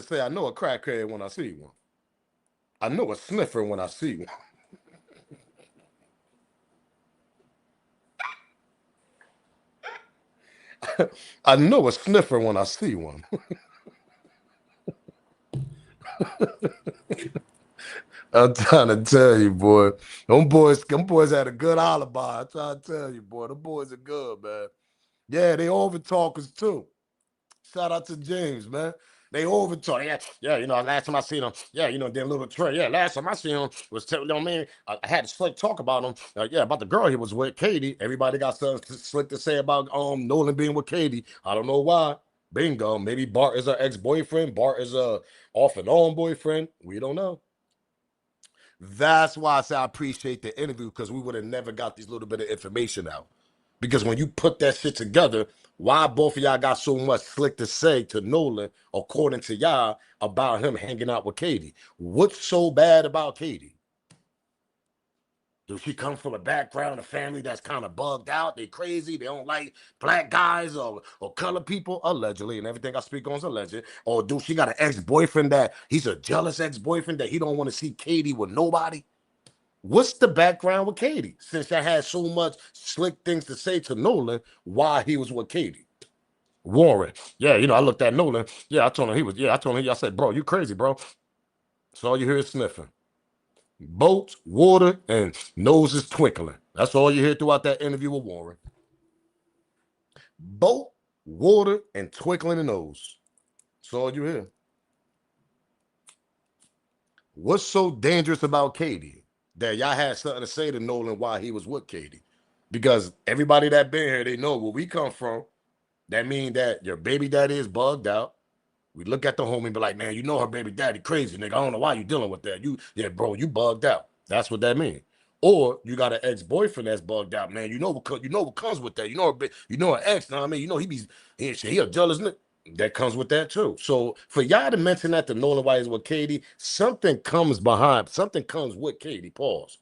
say, I know a crackhead when I see one. I know a sniffer when I see one. I know a sniffer when I see one. I'm trying to tell you, boy. Them boys had a good alibi. I'm trying to tell you, boy. Them boys are good, man. Yeah, they over talkers too. Shout out to James, man. They overtalk. Yeah, you know, last time I seen him, yeah, you know, then Little Trey. Yeah, last time I seen him was telling, you know, man, I had to slick talk about him. Yeah, about the girl he was with, Katie. Everybody got something slick to say about Nolan being with Katie. I don't know why. Bingo. Maybe Bart is her ex-boyfriend. Bart is a off and on boyfriend. We don't know. That's why I say I appreciate the interview, because we would have never got these little bit of information out. Because when you put that shit together, why both of y'all got so much slick to say to Nolan, according to y'all, about him hanging out with Katie? What's so bad about Katie? Does she come from a background, a family that's kind of bugged out? They crazy. They don't like black guys or color people, allegedly, and everything I speak on is alleged. Or do she got an ex-boyfriend that he's a jealous ex-boyfriend that he don't want to see Katie with nobody? What's the background with Katie? Since I had so much slick things to say to Nolan, why he was with Katie. Warren. Yeah, you know, I looked at Nolan. Yeah, I told him I said, bro, you crazy, bro. So all you hear is sniffing. Boats, water, and noses twinkling. That's all you hear throughout that interview with Warren. Boat, water, and twinkling the nose. That's all you hear. What's so dangerous about Katie that y'all had something to say to Nolan while he was with Katie? Because everybody that been here, they know where we come from. That mean that your baby daddy is bugged out. We look at the homie and be like, man, you know her baby daddy crazy, nigga. I don't know why you dealing with that. Yeah, bro, you bugged out. That's what that means. Or you got an ex-boyfriend that's bugged out, man. You know what comes with that. You know her ex. Know what I mean, you know he a jealous nigga. That comes with that too. So for y'all to mention that to Nolan while he's with Katie, something comes with Katie. Pause.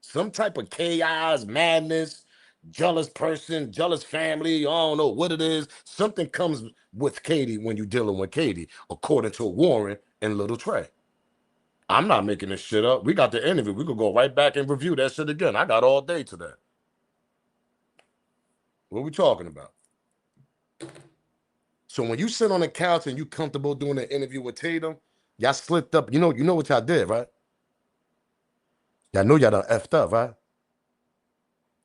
Some type of chaos, madness, jealous person, jealous family. I don't know what it is. Something comes with Katie when you're dealing with Katie, according to Warren and Little Trey. I'm not making this shit up. We got the interview. We could go right back and review that shit again. I got all day today. What we talking about? So when you sit on the couch and you comfortable doing an interview with Tatum, y'all slipped up. You know what y'all did, right? Y'all know y'all done effed up, right?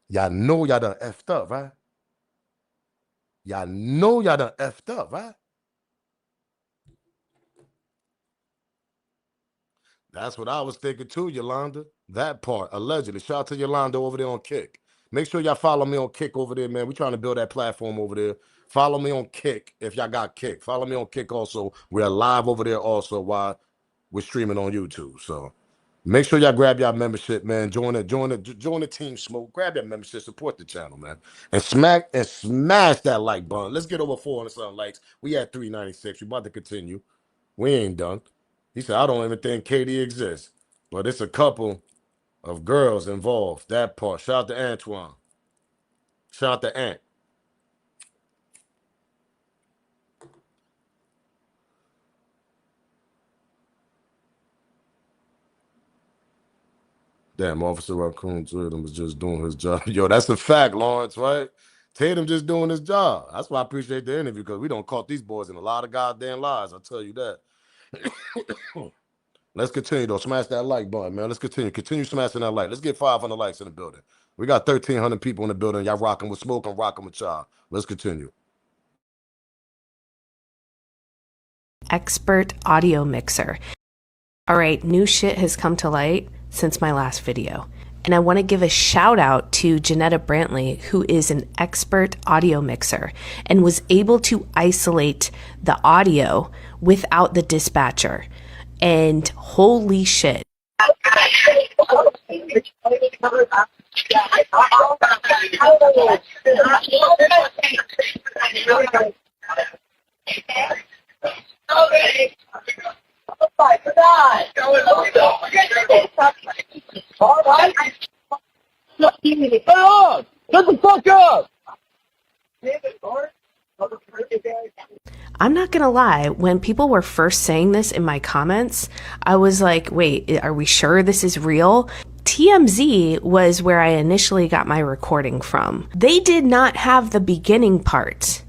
Y'all know y'all done effed up, right? Y'all know y'all done effed up, right? That's what I was thinking too, Yolanda. That part, allegedly. Shout out to Yolanda over there on Kick. Make sure y'all follow me on Kick over there, man. We trying to build that platform over there. Follow me on Kick if y'all got Kick. Follow me on Kick also. We're live over there also while we're streaming on YouTube. So make sure y'all grab y'all membership, man. Join the Team Smoke. Grab your membership. Support the channel, man. And smash that like button. Let's get over 400 something likes. We at 396. We about to continue. We ain't done. He said, I don't even think Katie exists. But it's a couple of girls involved. That part. Shout out to Antoine. Shout out to Ant. Damn, Officer Raccoon Jordan was just doing his job. Yo, that's a fact, Lawrence, right? Tatum just doing his job. That's why I appreciate the interview, because we don't caught these boys in a lot of goddamn lies. I'll tell you that. Let's continue though. Smash that like button, man. Let's continue. Continue smashing that like. Let's get 500 likes in the building. We got 1,300 people in the building. Y'all rocking with Smoke. I'm rocking with y'all. Let's continue. Expert audio mixer. All right, new shit has come to light since my last video. And I want to give a shout out to Janetta Brantley, who is an expert audio mixer and was able to isolate the audio without the dispatcher. And holy shit. Shut the fuck up! I'm not gonna lie, when people were first saying this in my comments, I was like, wait, are we sure this is real? TMZ was where I initially got my recording from. They did not have the beginning part.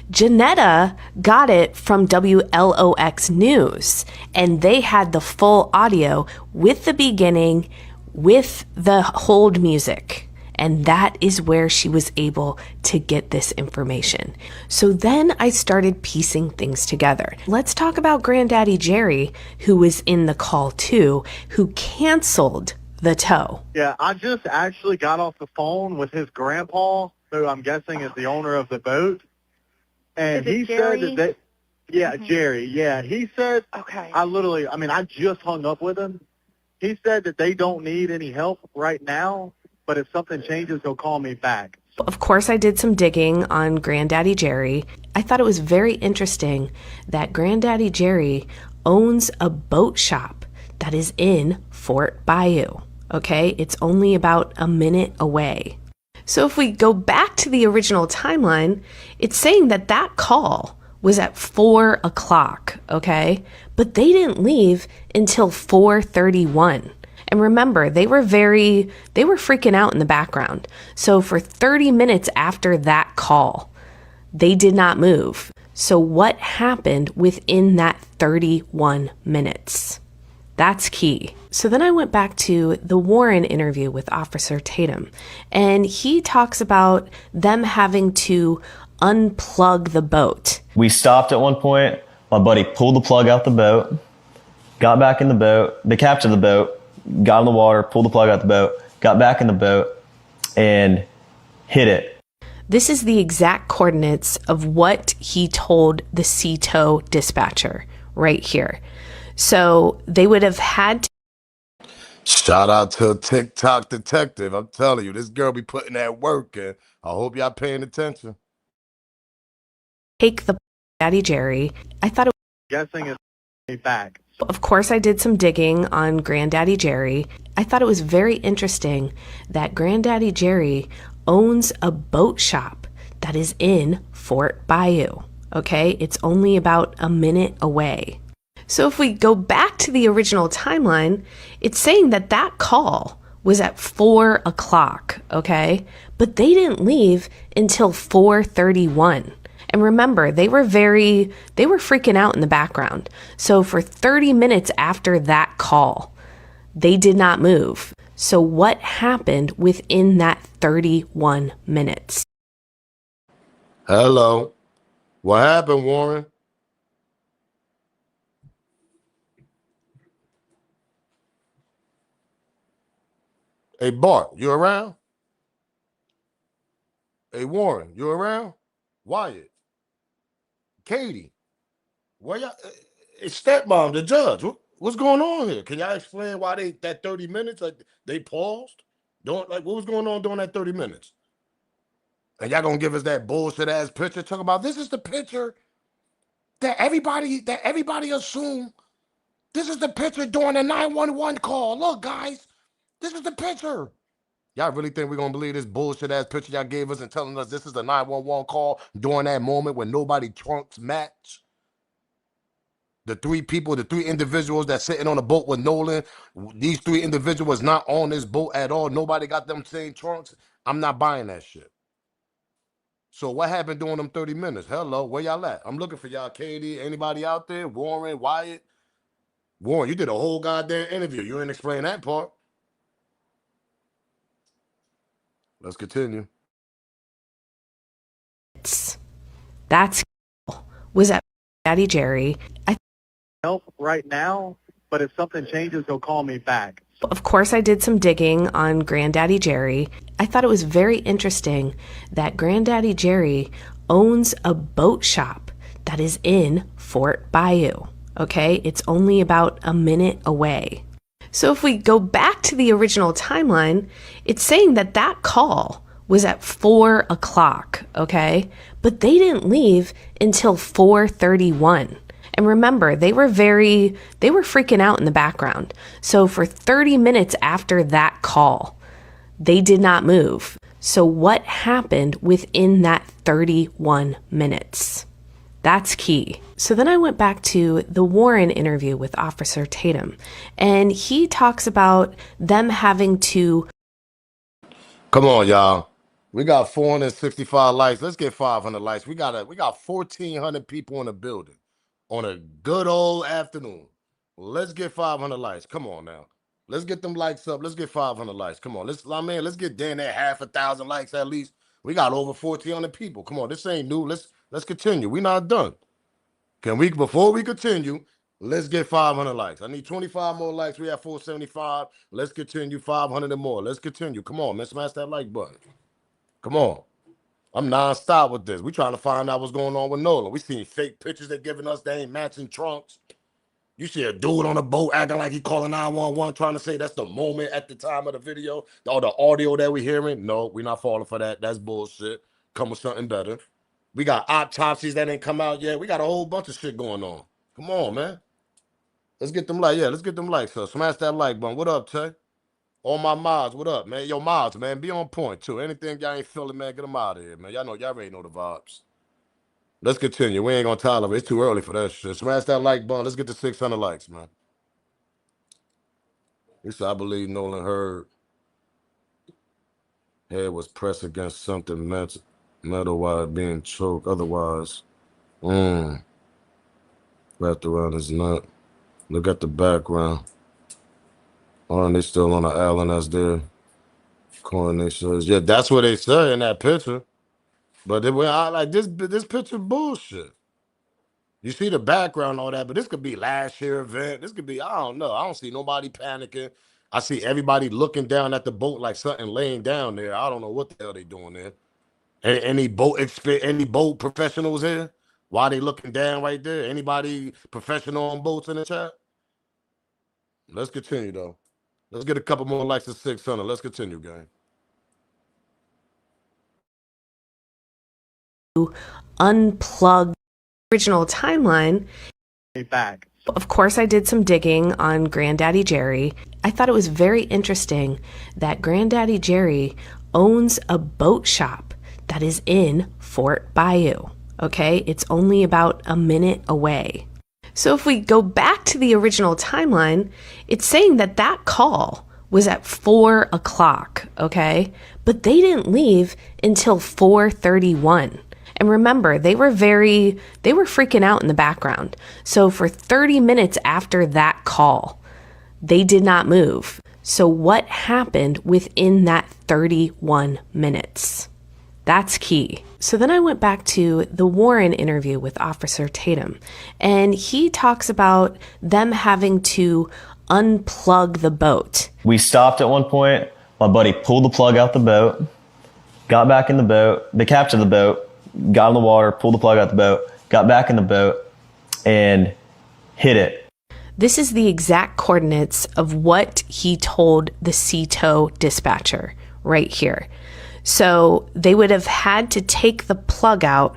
Janetta got it from WLOX News, and they had the full audio with the beginning, with the hold music. And that is where she was able to get this information. So then I started piecing things together. Let's talk about Granddaddy Jerry, who was in the call too, who canceled the tow. Yeah, I just actually got off the phone with his grandpa, who I'm guessing is the owner of the boat. And he said that Jerry, yeah. He said, Okay. I just hung up with him. He said that they don't need any help right now, but if something changes, he'll call me back. Of course, I did some digging on Granddaddy Jerry. I thought it was very interesting that Granddaddy Jerry owns a boat shop that is in Fort Bayou. Okay, it's only about a minute away. So if we go back to the original timeline, it's saying that that call was at 4 o'clock, okay? But they didn't leave until 4:31. And remember, they were freaking out in the background. So for 30 minutes after that call, they did not move. So what happened within that 31 minutes? That's key. So then I went back to the Warren interview with Officer Tatum, and he talks about them having to unplug the boat. We stopped at one point. My buddy pulled the plug out the boat, got back in the boat. They captured the boat, got in the water, pulled the plug out the boat, got back in the boat, and hit it. This is the exact coordinates of what he told the CTOW dispatcher right here. So they would have had to. Shout out to a TikTok detective. I'm telling you, this girl be putting that work in. I hope y'all paying attention. Take the Daddy Jerry. I thought it was Guessing it's me back. Of course, I did some digging on Granddaddy Jerry. I thought it was very interesting that Granddaddy Jerry owns a boat shop that is in Fort Bayou. Okay, it's only about a minute away. So if we go back to the original timeline, it's saying that that call was at 4 o'clock, okay? But they didn't leave until 4:31. And remember, they were freaking out in the background. So for 30 minutes after that call, they did not move. So what happened within that 31 minutes? Hello. What happened, Warren? Hey, Bart, you around? Hey, Warren, you around? Wyatt? Katie? Where y'all? It's stepmom, the judge. What's going on here? Can y'all explain why that 30 minutes, like they paused? What was going on during that 30 minutes? And y'all gonna give us that bullshit ass picture talking about this is the picture that everybody assumed. This is the picture during the 911 call. Look, guys, this is the picture. Y'all really think we're gonna believe this bullshit ass picture y'all gave us and telling us this is the 911 call during that moment when nobody trunks match? The three individuals that sitting on a boat with Nolan, these three individuals not on this boat at all. Nobody got them same trunks. I'm not buying that shit. So what happened during them 30 minutes? Hello, where y'all at? I'm looking for y'all, Katie. Anybody out there? Warren, Wyatt? Warren, you did a whole goddamn interview. You didn't explain that part. Let's continue. That's was at Daddy Jerry. Help right now, but if something changes, he'll call me back. Of course, I did some digging on Granddaddy Jerry. I thought it was very interesting that Granddaddy Jerry owns a boat shop that is in Fort Bayou. Okay, it's only about a minute away. So if we go back to the original timeline, it's saying that that call was at 4 o'clock, okay? But they didn't leave until 4:31. And remember, they were freaking out in the background. So for 30 minutes after that call, they did not move. So what happened within that 31 minutes? That's key. So then I went back to the Warren interview with Officer Tatum, and he talks about them having to... Come on, y'all. We got 465 likes. Let's get 500 likes. We got 1,400 people in the building on a good old afternoon. Let's get 500 likes. Come on now. Let's get them likes up. Let's get 500 likes. Come on. Let's get down there half a thousand likes at least. We got over 1,400 people. Come on. This ain't new. Let's continue. We're not done. Before we continue, let's get 500 likes. I need 25 more likes. We have 475. Let's continue. 500 and more. Let's continue. Come on, man. Smash that like button. Come on. I'm nonstop with this. We trying to find out what's going on with Nolan. We seen fake pictures they're giving us. They ain't matching trunks. You see a dude on a boat acting like he calling 911, trying to say that's the moment at the time of the video or the audio that we hearing. No, we're not falling for that. That's bullshit. Come with something better. We got autopsies that ain't come out yet. We got a whole bunch of shit going on. Come on, man. Let's get them likes. Yeah, let's get them likes. So smash that like button. What up, Tay? All my mods, what up, man? Yo, mods, man, be on point, too. Anything y'all ain't feeling, man, get them out of here, man. Y'all already know the vibes. Let's continue. We ain't gonna tolerate. It's too early for that shit. Smash that like button. Let's get to 600 likes, man. This, I believe Nolan heard head was pressed against something metal while being choked. Otherwise, wrapped around his nut. Look at the background. Aren't they still on the island that's there? Coronation. Yeah, that's what they say in that picture. But I like this picture bullshit. You see the background, all that, but this could be last year event. This could be, I don't know. I don't see nobody panicking. I see everybody looking down at the boat like something laying down there. I don't know what the hell they doing there. Any boat professionals here? Why they looking down right there? Anybody professional on boats in the chat? Let's continue though. Let's get a couple more likes to 600. Let's continue, gang. Unplug original timeline. Back. Of course, I did some digging on Granddaddy Jerry. I thought it was very interesting that Granddaddy Jerry owns a boat shop that is in Fort Bayou. Okay, it's only about a minute away. So if we go back to the original timeline, it's saying that that call was at 4 o'clock, okay? But they didn't leave until 4:31. And remember, they were freaking out in the background. So for 30 minutes after that call, they did not move. So what happened within that 31 minutes? That's key. So then I went back to the Warren interview with Officer Tatum, and he talks about them having to unplug the boat. We stopped at one point. My buddy pulled the plug out the boat, got back in the boat. They captured the boat, got in the water, pulled the plug out the boat, got back in the boat, and hit it. This is the exact coordinates of what he told the CTOW dispatcher right here. So they would have had to take the plug out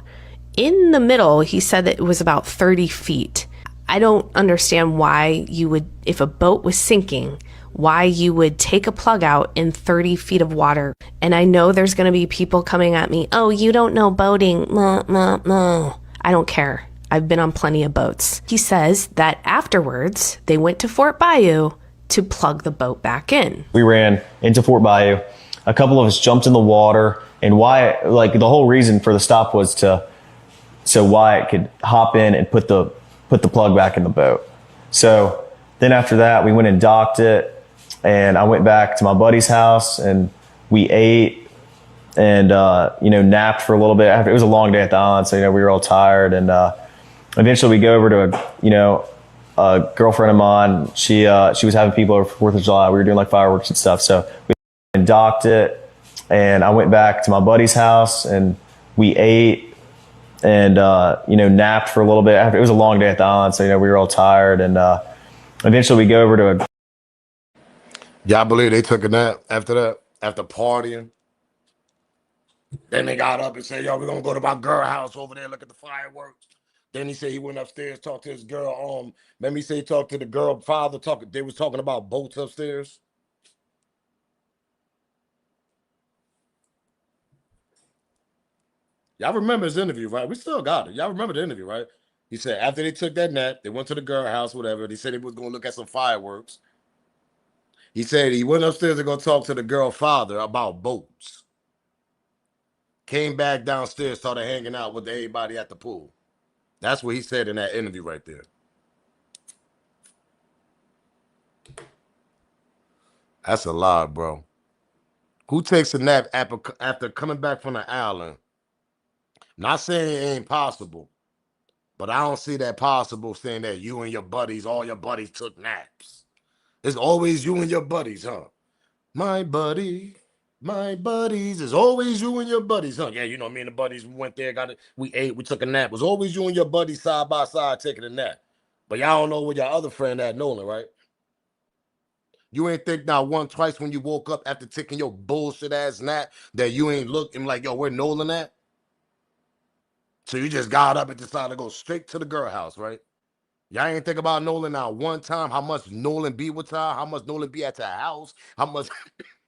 in the middle. He said that it was about 30 feet. I don't understand why you would, if a boat was sinking, why you would take a plug out in 30 feet of water. And I know there's going to be people coming at me, oh, you don't know boating. No. I don't care. I've been on plenty of boats. He says that afterwards, they went to Fort Bayou to plug the boat back in. We ran into Fort Bayou. A couple of us jumped in the water And Wyatt, like the whole reason for the stop was so Wyatt could hop in and put the plug back in the boat. So then after that, we went and docked it, and I went back to my buddy's house and we ate and napped for a little bit. It was a long day at the island, so we were all tired, and eventually we go over to a girlfriend of mine. She was having people over for 4th of July. We were doing like fireworks and stuff. So we went and docked it, and I went back to my buddy's house and we ate and napped for a little bit. It was a long day at the island, so we were all tired, and eventually we go over to a. Y'all believe they took a nap after that? After partying? Then they got up and said, yo, we're gonna go to my girl house over there, look at the fireworks. Then he said he went upstairs, talked to his girl. Remember he said he talked to the girl father, they was talking about boats upstairs. Y'all remember his interview, right? We still got it. Y'all remember the interview, right? He said after they took that nap, they went to the girl house, whatever. They said he was gonna look at some fireworks. He said he went upstairs to go talk to the girl father about boats. Came back downstairs, started hanging out with everybody at the pool. That's what he said in that interview right there. That's a lie, bro. Who takes a nap after coming back from the island? Not saying it ain't possible, but I don't see that possible saying that you and your buddies, all your buddies took naps. It's always you and your buddies, huh? My buddies. It's always you and your buddies, huh? Yeah, me and the buddies, we went there, we ate, we took a nap. It was always you and your buddies side by side taking a nap. But y'all don't know where your other friend at, Nolan, right? You ain't think now twice when you woke up after taking your bullshit ass nap that you ain't looking like, yo, where Nolan at? So you just got up and decided to go straight to the girl house, right? Y'all ain't think about Nolan now one time, how much Nolan be with y'all, how much Nolan be at your house, how much,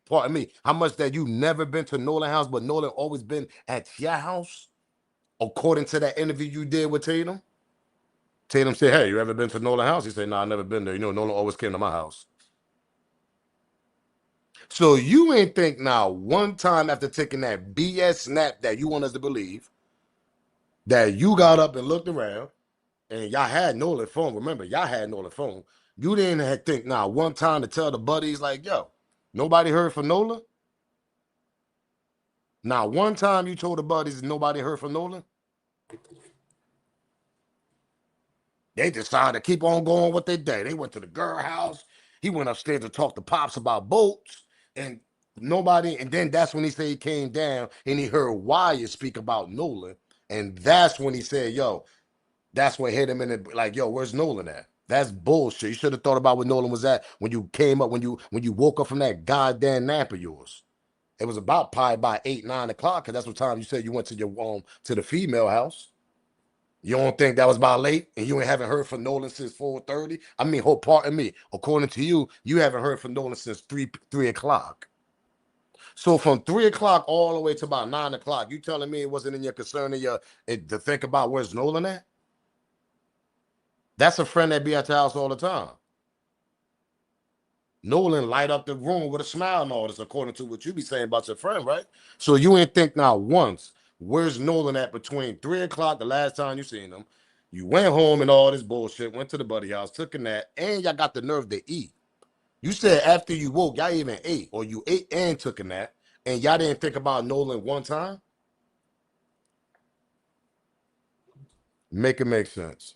pardon me, how much that you never been to Nolan house, but Nolan always been at your house, according to that interview you did with Tatum. Tatum said, hey, you ever been to Nolan house? He said, nah, I never been there. Nolan always came to my house. So you ain't think now one time after taking that BS nap that you want us to believe that you got up and looked around and y'all had Nolan's phone. Remember, y'all had Nolan's phone. You didn't think now one time to tell the buddies like, yo, nobody heard from Nolan? Now one time you told the buddies nobody heard from Nolan? They decided to keep on going with their day. They went to the girl house. He went upstairs to talk to Pops about boats. And then that's when he said he came down and he heard Wyatt speak about Nolan. And that's when he said, yo, that's what hit him in the, like, yo, where's Nolan at? That's bullshit. You should have thought about where Nolan was at when you came up, when you woke up from that goddamn nap of yours. It was about probably by 8, 9 o'clock, because that's what time you said you went to your to the female house. You don't think that was about late and you haven't heard from Nolan since 4:30? I mean, pardon me. According to you, you haven't heard from Nolan since 3 o'clock. So from 3 o'clock all the way to about 9 o'clock, you telling me it wasn't in your concern to think about where's Nolan at? That's a friend that be at your house all the time. Nolan light up the room with a smile and all this, according to what you be saying about your friend, right? So you ain't think now once, where's Nolan at between 3 o'clock, the last time you seen him? You went home and all this bullshit, went to the buddy house, took a nap, and y'all got the nerve to eat. You said after you woke, y'all even ate, or you ate and took a nap, and y'all didn't think about Nolan one time? Make it make sense.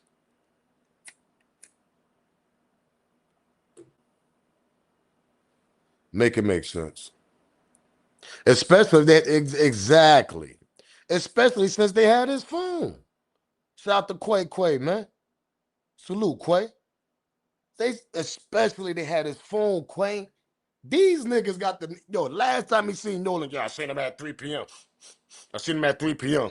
Make it make sense. Especially that, exactly. Especially since they had his phone. Shout out to Quay, man. Salute, Quay. They had his phone, Quay. These niggas got last time he seen Nolan, I seen him at 3 p.m. I seen him at 3 p.m.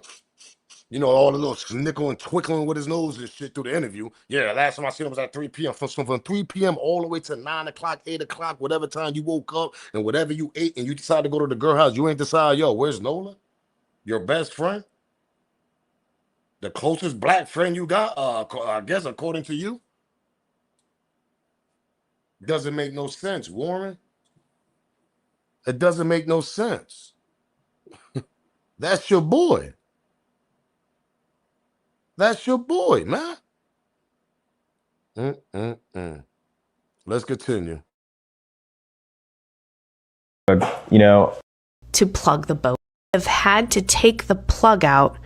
All the little snickle and twinkling with his nose and shit through the interview. Yeah, last time I seen him was at 3 p.m. From 3 p.m. all the way to 9 o'clock, 8 o'clock, whatever time you woke up and whatever you ate and you decided to go to the girl house, you ain't decide, yo, where's Nolan? Your best friend? The closest black friend you got, I guess according to you? Doesn't make no sense, Warren. It doesn't make no sense. That's your boy. That's your boy, man. Let's continue. You know, to plug the boat. Have had to take the plug out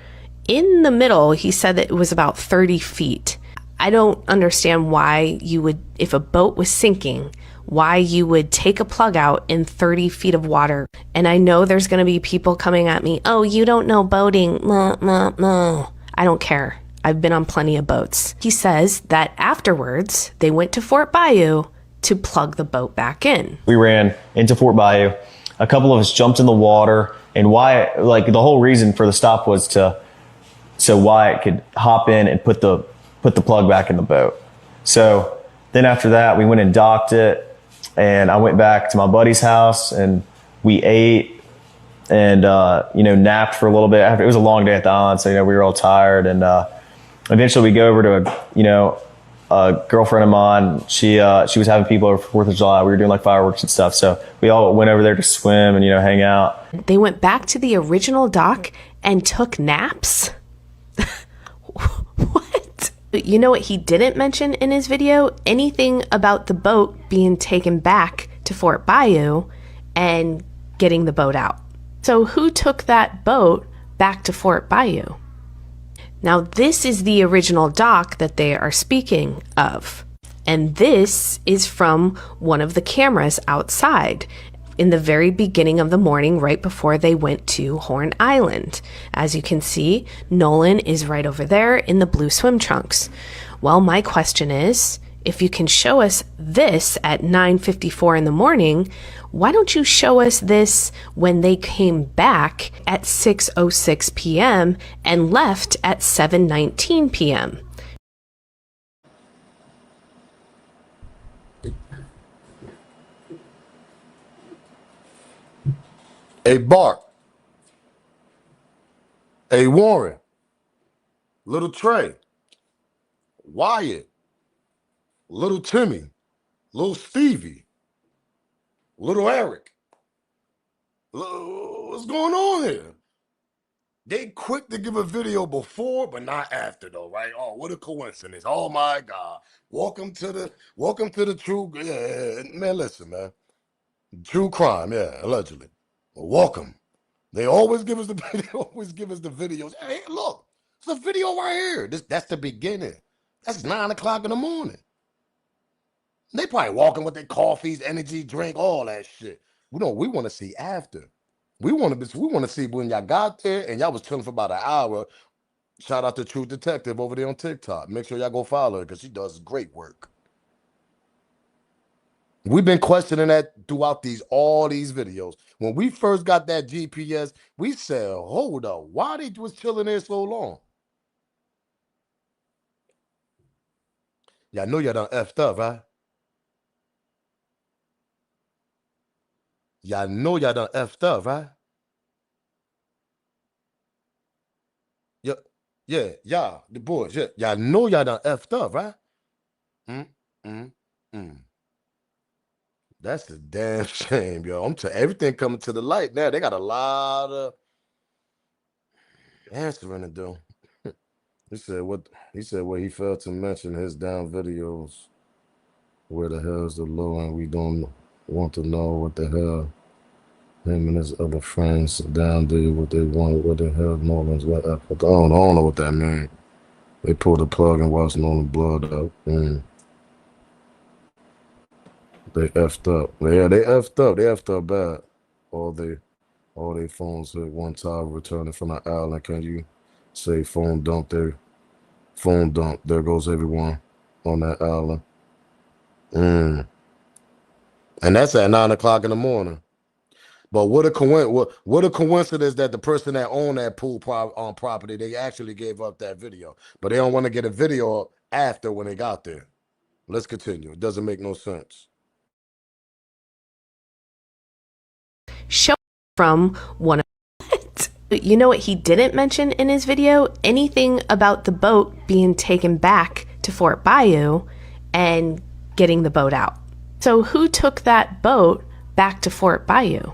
in the middle. He said that it was about 30 feet. I don't understand why you would, if a boat was sinking, why you would take a plug out in 30 feet of water. And I know there's going to be people coming at me, oh, you don't know boating. No. I don't care. I've been on plenty of boats. He says that afterwards, they went to Fort Bayou to plug the boat back in. We ran into Fort Bayou. A couple of us jumped in the water, and Wyatt, like the whole reason for the stop was so Wyatt could hop in and put the plug back in the boat. So then after that, we went and docked it, and I went back to my buddy's house, and we ate and napped for a little bit. After it was a long day at the island, so we were all tired, and eventually we go over to a girlfriend of mine. She was having people over for 4th of July. We were doing like fireworks and stuff, so we all went over there to swim and hang out. They went back to the original dock and took naps. What? You know what he didn't mention in his video? Anything about the boat being taken back to Fort Bayou and getting the boat out. So who took that boat back to Fort Bayou? Now, this is the original dock that they are speaking of. And this is from one of the cameras outside in the very beginning of the morning, right before they went to Horn Island. As you can see, Nolan is right over there in the blue swim trunks. Well, my question is, if you can show us this at 9:54 in the morning, why don't you show us this when they came back at 6:06 p.m. and left at 7:19 p.m.? Hey, Bart. Hey, Warren. Little Trey. Wyatt. Little Timmy. Little Stevie. Little Eric. What's going on here? They quick to give a video before, but not after, though, right? Oh, what a coincidence. Oh my God. Welcome to the true, yeah, man, listen, man. True crime, yeah, allegedly. Well, welcome. They always give us the videos. Hey, look, it's a video right here. That's the beginning. That's 9 o'clock in the morning. They probably walking with their coffees, energy drink, all that shit. We want to see after. We want to see when y'all got there and y'all was chilling for about an hour. Shout out to True Detective over there on TikTok. Make sure y'all go follow her because she does great work. We've been questioning that throughout all these videos. When we first got that GPS, we said, hold up, why they was chilling there so long? Y'all know y'all done effed up, right? Y'all know y'all done effed up, right? Yeah, the boys, yeah. Y'all know y'all done effed up, right? That's a damn shame, yo. Everything coming to the light now. They got a lot of answering to do. He said what he failed to mention his down videos. Where the hell is the low, and we don't want to know what the hell him and his other friends down there, what they want, what the hell Nolan's what up. I don't know what that means. They pulled the plug and watched Nolan blood up. They effed up. Yeah, they effed up. They effed up bad. All their phones at one time returning from the island. Can you say phone dump there? Phone dump. There goes everyone on that island. And that's at 9 o'clock in the morning. But what a coincidence that the person that owned that pool property, they actually gave up that video. But they don't want to get a video after when they got there. Let's continue. It doesn't make no sense. Show from one of you know what he didn't mention in his video? Anything about the boat being taken back to Fort Bayou and getting the boat out. So who took that boat back to Fort Bayou?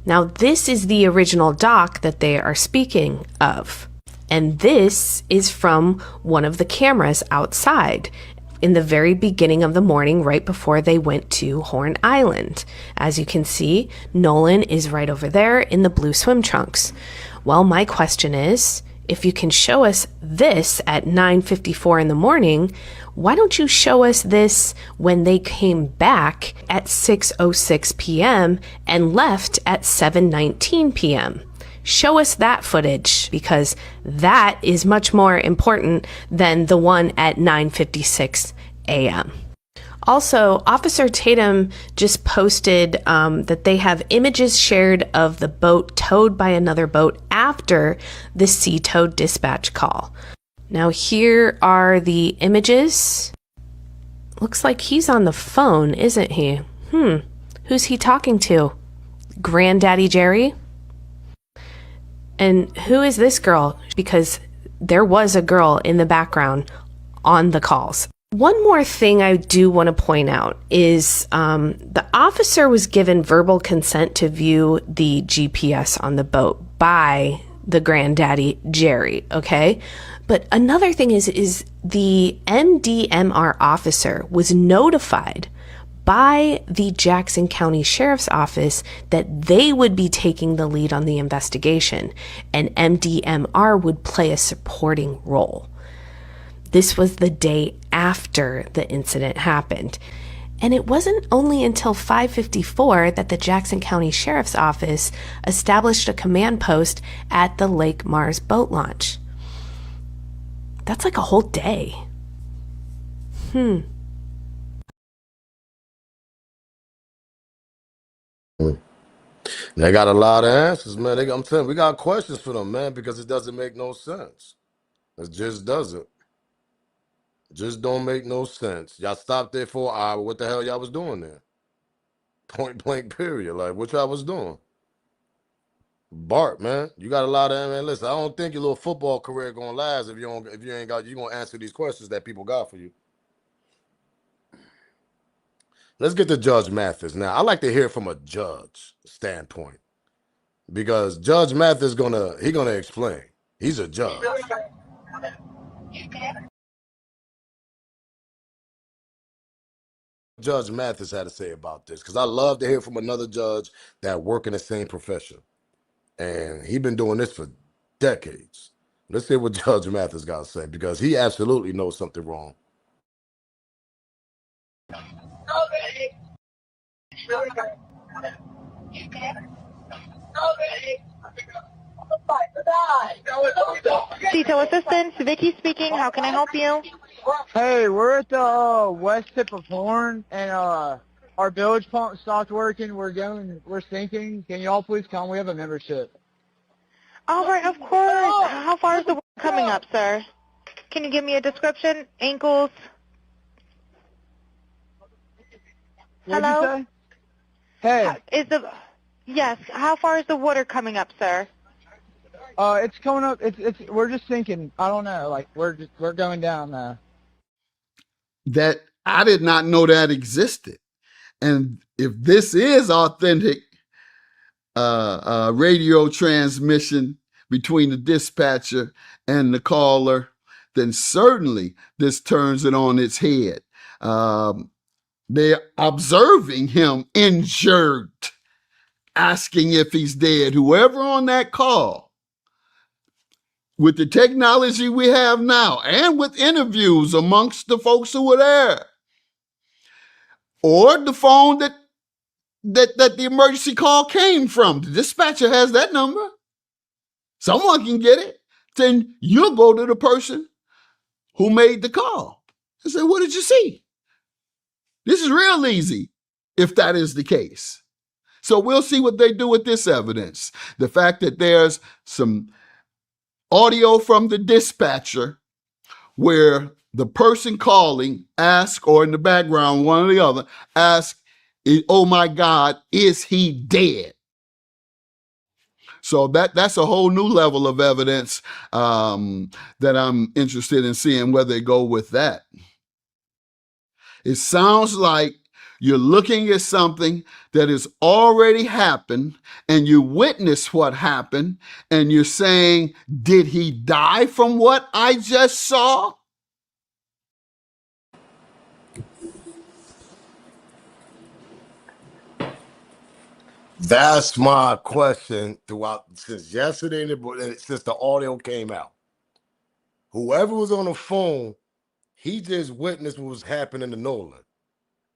Now, this is the original dock that they are speaking of. And this is from one of the cameras outside in the very beginning of the morning, right before they went to Horn Island. As you can see, Nolan is right over there in the blue swim trunks. Well, my question is, if you can show us this at 9:54 in the morning, why don't you show us this when they came back at 6:06 p.m. and left at 7:19 p.m.? Show us that footage, because that is much more important than the one at 9:56 a.m. Also, Officer Tatum just posted that they have images shared of the boat towed by another boat after the sea tow dispatch call. Now, here are the images. Looks like he's on the phone, isn't he? Who's he talking to? Granddaddy Jerry? And who is this girl? Because there was a girl in the background on the calls. One more thing I do want to point out is the officer was given verbal consent to view the GPS on the boat by the granddaddy Jerry, okay? But another thing is the MDMR officer was notified by the Jackson County Sheriff's Office that they would be taking the lead on the investigation, and MDMR would play a supporting role. This was the day after the incident happened. And it wasn't only until 5:54 that the Jackson County Sheriff's Office established a command post at the Lake Mars boat launch. That's like a whole day. They got a lot of answers, man. I'm telling you, we got questions for them, man, because it doesn't make no sense. It just doesn't. Just don't make no sense. Y'all stopped there for an hour. What the hell y'all was doing there? Point blank period. Like, what y'all was doing? Bart, man, you got a lot of, man. Listen, I don't think your little football career gonna last if you ain't got, you gonna answer these questions that people got for you. Let's get to Judge Mathis now. I like to hear from a judge standpoint, because Judge Mathis gonna explain. He's a judge. Judge Mathis had to say about this, because I love to hear from another judge that work in the same profession, and he been doing this for decades. Let's hear what Judge Mathis got to say, because he absolutely knows something wrong. Detail assistance, Vicky speaking. How can I help you? Hey, we're at the west tip of Horn, and our bilge pump stopped working. We're sinking. Can y'all please come? We have a membership. All right, of course. How far is the water coming up, sir? Can you give me a description? Ankles? What'd Hello? you say? Hey. Yes. How far is the water coming up, sir? It's coming up. We're just sinking. I don't know. Like we're going down now. That I did not know that existed. And if this is authentic radio transmission between the dispatcher and the caller, then certainly this turns it on its head. They're observing him injured, asking if he's dead. Whoever on that call, with the technology we have now and with interviews amongst the folks who were there, or the phone that the emergency call came from, the dispatcher has that number. Someone can get it. Then you'll go to the person who made the call and say, what did you see? This is real easy if that is the case. So we'll see what they do with this evidence. The fact that there's some audio from the dispatcher where the person calling asks, or in the background, one or the other, asks, oh my God, is he dead? So that's a whole new level of evidence that I'm interested in seeing where they go with that. It sounds like you're looking at something that has already happened and you witness what happened and you're saying, did he die from what I just saw? That's my question throughout since yesterday, since the audio came out. Whoever was on the phone, he just witnessed what was happening to Nolan.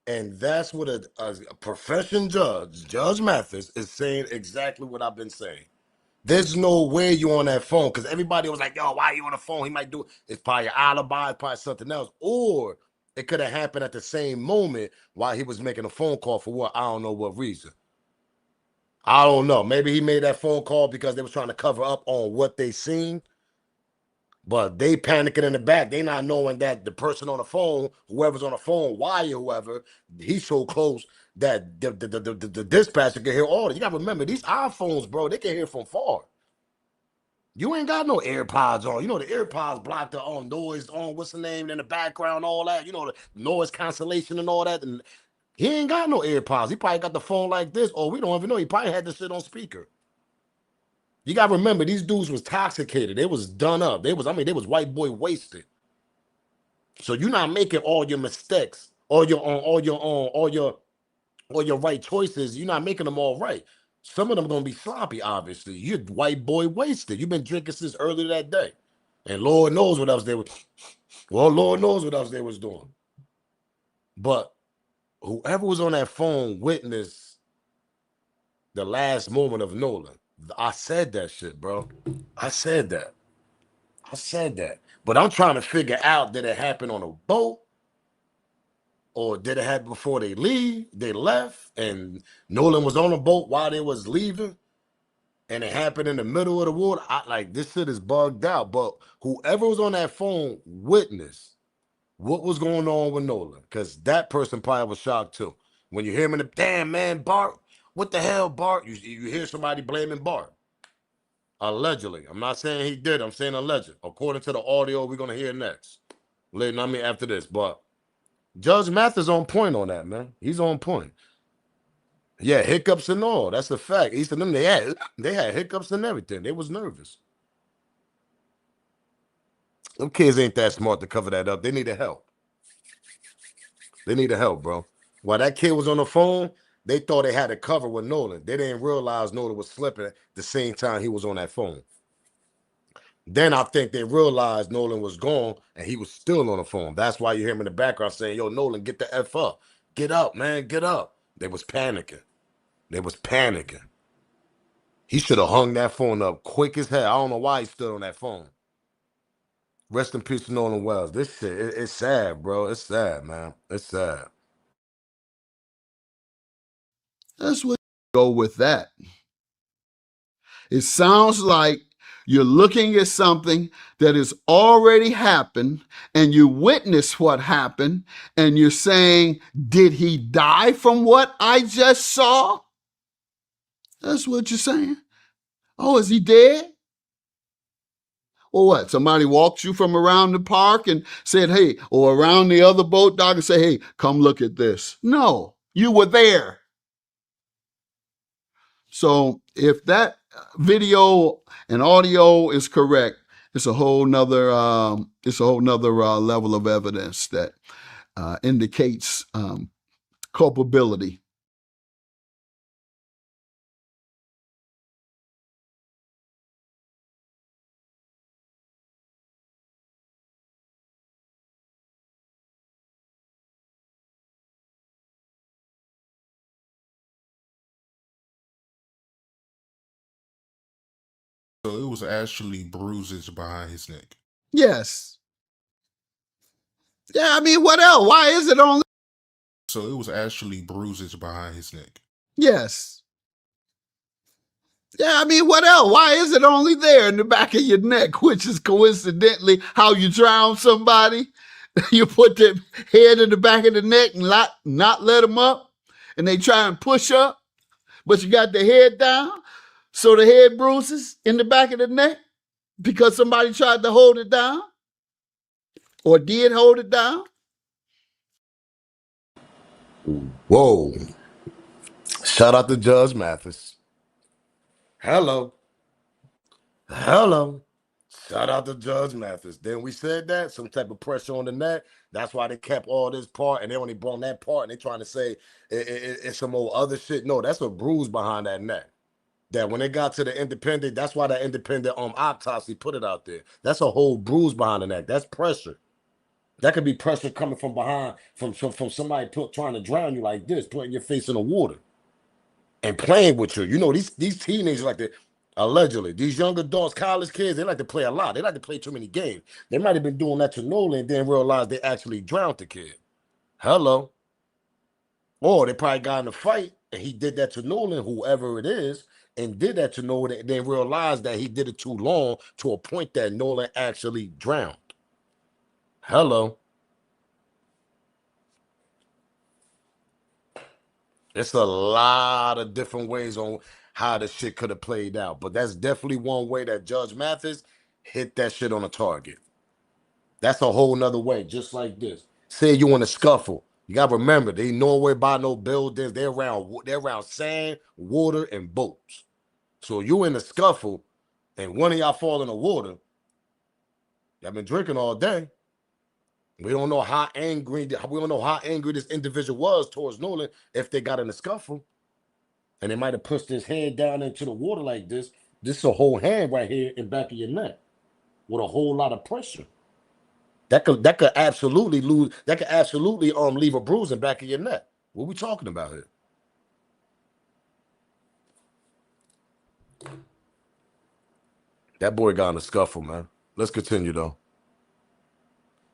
And that's what a profession judge, Judge Mathis, is saying exactly what I've been saying. There's no way you're on that phone because everybody was like, yo, why are you on the phone? He might do it. It's probably an alibi, it's probably something else. Or it could have happened at the same moment while he was making a phone call for what? I don't know what reason. I don't know. Maybe he made that phone call because they was trying to cover up on what they seen. But they panicking in the back. They not knowing that the person on the phone, whoever's on the phone, why whoever, he's so close that the dispatcher can hear all. You got to remember, these iPhones, bro, they can hear from far. You ain't got no AirPods on. You know, the AirPods block the noise on, what's the name, in the background, all that. You know, the noise cancellation and all that. And he ain't got no AirPods. He probably got the phone like this, or we don't even know. He probably had this shit on speaker. You got to remember, these dudes was intoxicated. They was done up. They was white boy wasted. So you're not making all your mistakes, all your right choices. You're not making them all right. Some of them gonna be sloppy, obviously. You're white boy wasted. You've been drinking since earlier that day. And Lord knows what else they was, well, Lord knows what else they was doing. But whoever was on that phone witnessed the last moment of Nolan. I said that shit, bro. I said that. But I'm trying to figure out, did it happen on a boat? Or did it happen before they left, and Nolan was on a boat while they was leaving, and it happened in the middle of the water? This shit is bugged out. But whoever was on that phone witnessed what was going on with Nolan, because that person probably was shocked too. When you hear him in the damn man, Bart, what the hell, Bart? You hear somebody blaming Bart. Allegedly. I'm not saying he did, I'm saying alleged. According to the audio we're gonna hear next. Later, I mean after this, but Judge Mathis on point on that, man. He's on point. Yeah, hiccups and all. That's a fact. Each of them, they had hiccups and everything. They was nervous. Them kids ain't that smart to cover that up. They needed help. They needed help, bro. While that kid was on the phone, they thought they had to cover with Nolan. They didn't realize Nolan was slipping at the same time he was on that phone. Then I think they realized Nolan was gone and he was still on the phone. That's why you hear him in the background saying, yo, Nolan, get the F up. Get up, man, get up. They was panicking. He should have hung that phone up quick as hell. I don't know why he stood on that phone. Rest in peace to Nolan Wells. This shit, it's sad, bro. It's sad, man. It's sad. That's what go with that. It sounds like you're looking at something that has already happened and you witness what happened and you're saying, did he die from what I just saw? That's what you're saying. Oh, is he dead? Or what? Somebody walked you from around the park and said, hey, or around the other boat dock and say, hey, come look at this. No, you were there. So if that video and audio is correct, it's a whole nother level of evidence that indicates culpability. So it was actually bruises behind his neck. Yes. Yeah, I mean, what else? Why is it only? So it was actually bruises behind his neck. Yes. Yeah, I mean, what else? Why is it only there in the back of your neck, which is coincidentally how you drown somebody? You put the head in the back of the neck and not let them up, and they try and push up, but you got the head down, so the head bruises in the back of the neck because somebody tried to hold it down or did hold it down. Whoa. Shout out to Judge Mathis. Hello. Hello. Shout out to Judge Mathis. Then we said that, some type of pressure on the net. That's why they kept all this part and they only brought that part and they trying to say it's some old other shit. No, that's a bruise behind that neck. That when it got to the independent, that's why that independent autopsy put it out there. That's a whole bruise behind the neck. That's pressure. That could be pressure coming from behind, from somebody trying to drown you like this, putting your face in the water and playing with you. You know, these teenagers like to, allegedly, these young adults, college kids, they like to play a lot. They like to play too many games. They might have been doing that to Nolan and then realize they actually drowned the kid. Hello. Or they probably got in a fight and he did that to Nolan, whoever it is, and did that to Nolan and then realized that he did it too long to a point that Nolan actually drowned. Hello. It's a lot of different ways on how the shit could have played out. But that's definitely one way that Judge Mathis hit that shit on a target. That's a whole nother way, just like this. Say you in a scuffle. You gotta remember, they nowhere by no buildings. They're around sand, water, and boats. So you in a scuffle, and one of y'all fall in the water. Y'all been drinking all day. We don't know how angry. We don't know how angry this individual was towards Nolan if they got in a scuffle, and they might have pushed his head down into the water like this. This is a whole hand right here in back of your neck with a whole lot of pressure. That could absolutely lose. That could absolutely leave a bruise in back of your neck. What we talking about here? That boy got in a scuffle, man. Let's continue though.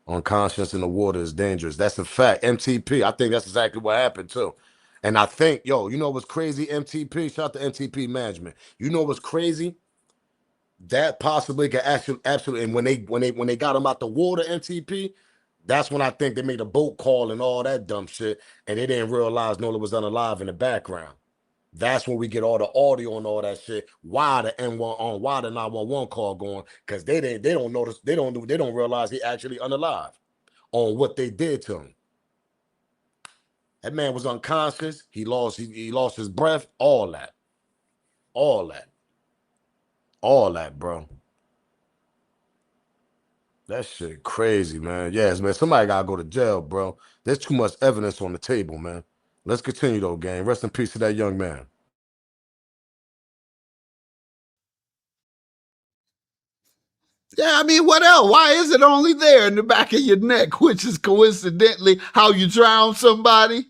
Unconscious in the water is dangerous. That's a fact. MTP. I think that's exactly what happened too. And I think, yo, you know what's crazy? MTP. Shout out to MTP management. You know what's crazy? That possibly could absolutely. And when they got him out the water, MTP, that's when I think they made a boat call and all that dumb shit, and they didn't realize Nolan was unalive in the background. That's when we get all the audio and all that shit. Why the N1 on? Why the 911 call going? Because they don't notice. They don't realize he actually unalive on what they did to him. That man was unconscious. He lost his breath. All that, bro. That shit crazy, man. Yes, man. Somebody gotta go to jail, bro. There's too much evidence on the table, man. Let's continue though, gang. Rest in peace to that young man. Yeah, I mean, what else? Why is it only there in the back of your neck, which is coincidentally how you drown somebody?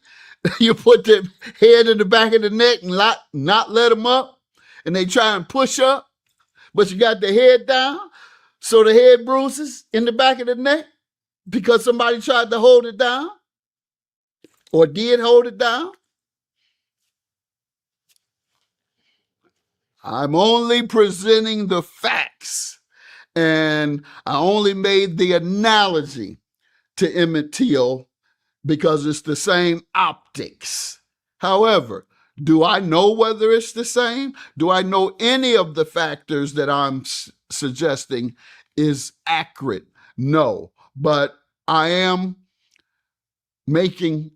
You put the head in the back of the neck and not let them up, and they try and push up, but you got the head down, so the head bruises in the back of the neck because somebody tried to hold it down or did hold it down. I'm only presenting the facts, and I only made the analogy to Emmett Till because it's the same optics. However, do I know whether it's the same? Do I know any of the factors that I'm suggesting is accurate? No, but I am making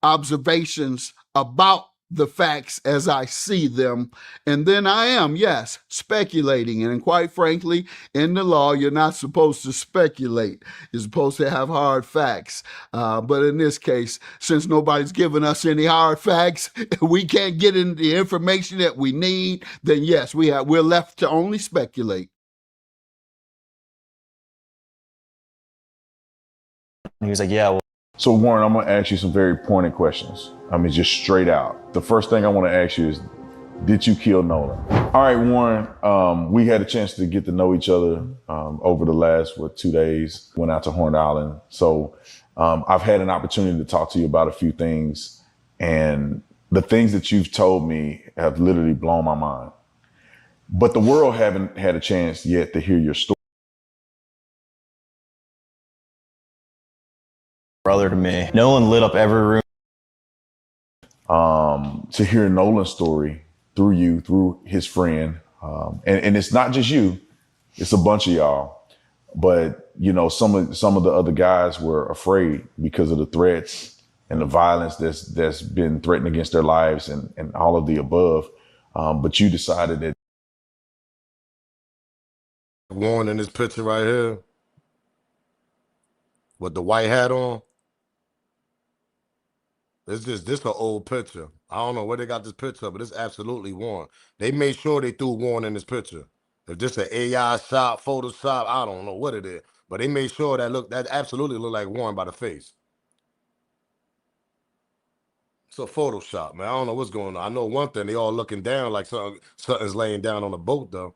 observations about the facts as I see them. And then I am, yes, speculating. And quite frankly, in the law, you're not supposed to speculate. You're supposed to have hard facts. But in this case, since nobody's given us any hard facts, we can't get into the information that we need, then yes, we're left to only speculate. He was like, yeah, well. So Warren, I'm gonna ask you some very pointed questions. I mean, just straight out. The first thing I want to ask you is, did you kill Nolan? All right, Warren, we had a chance to get to know each other over the last, 2 days. Went out to Horn Island. So I've had an opportunity to talk to you about a few things. And the things that you've told me have literally blown my mind. But the world haven't had a chance yet to hear your story. Brother to me. Nolan lit up every room. To hear Nolan's story through you, through his friend. And it's not just you, it's a bunch of y'all. But, you know, some of the other guys were afraid because of the threats and the violence that's been threatened against their lives and all of the above. But you decided that Warren in this picture right here with the white hat on. This an old picture. I don't know where they got this picture, but it's absolutely Warren. They made sure they threw Warren in this picture. If this an AI shot, Photoshop, I don't know what it is, but they made sure that absolutely looked like Warren by the face. It's a Photoshop, man. I don't know what's going on. I know one thing, they all looking down like something's laying down on a boat, though.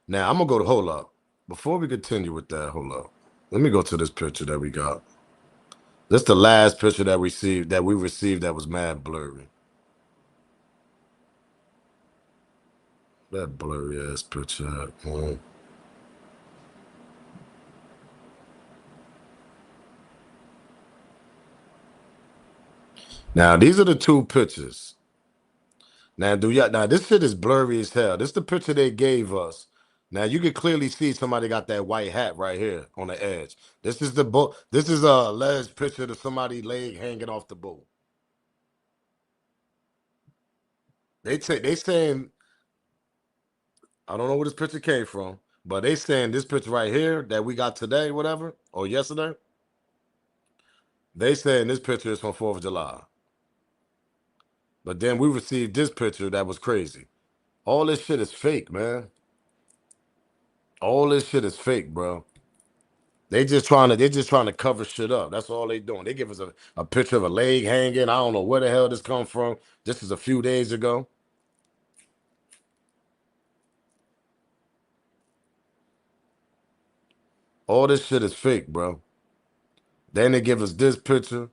Now, I'm going to go to, hold up. Before we continue with that, hold up. Let me go to this picture that we got. This the last picture that we received that was mad blurry. That blurry ass picture. Man. Now, these are the two pictures. Now, this shit is blurry as hell. This is the picture they gave us. Now, you can clearly see somebody got that white hat right here on the edge. This is the boat. This is a alleged picture of somebody's leg hanging off the boat. They saying, I don't know where this picture came from, but they saying this picture right here that we got today, whatever, or yesterday, they saying this picture is from 4th of July. But then we received this picture that was crazy. All this shit is fake, man. All this shit is fake, bro. They just trying to cover shit up. That's all they doing. They give us a picture of a leg hanging. I don't know where the hell this come from. This is a few days ago. All this shit is fake, bro. Then they give us this picture.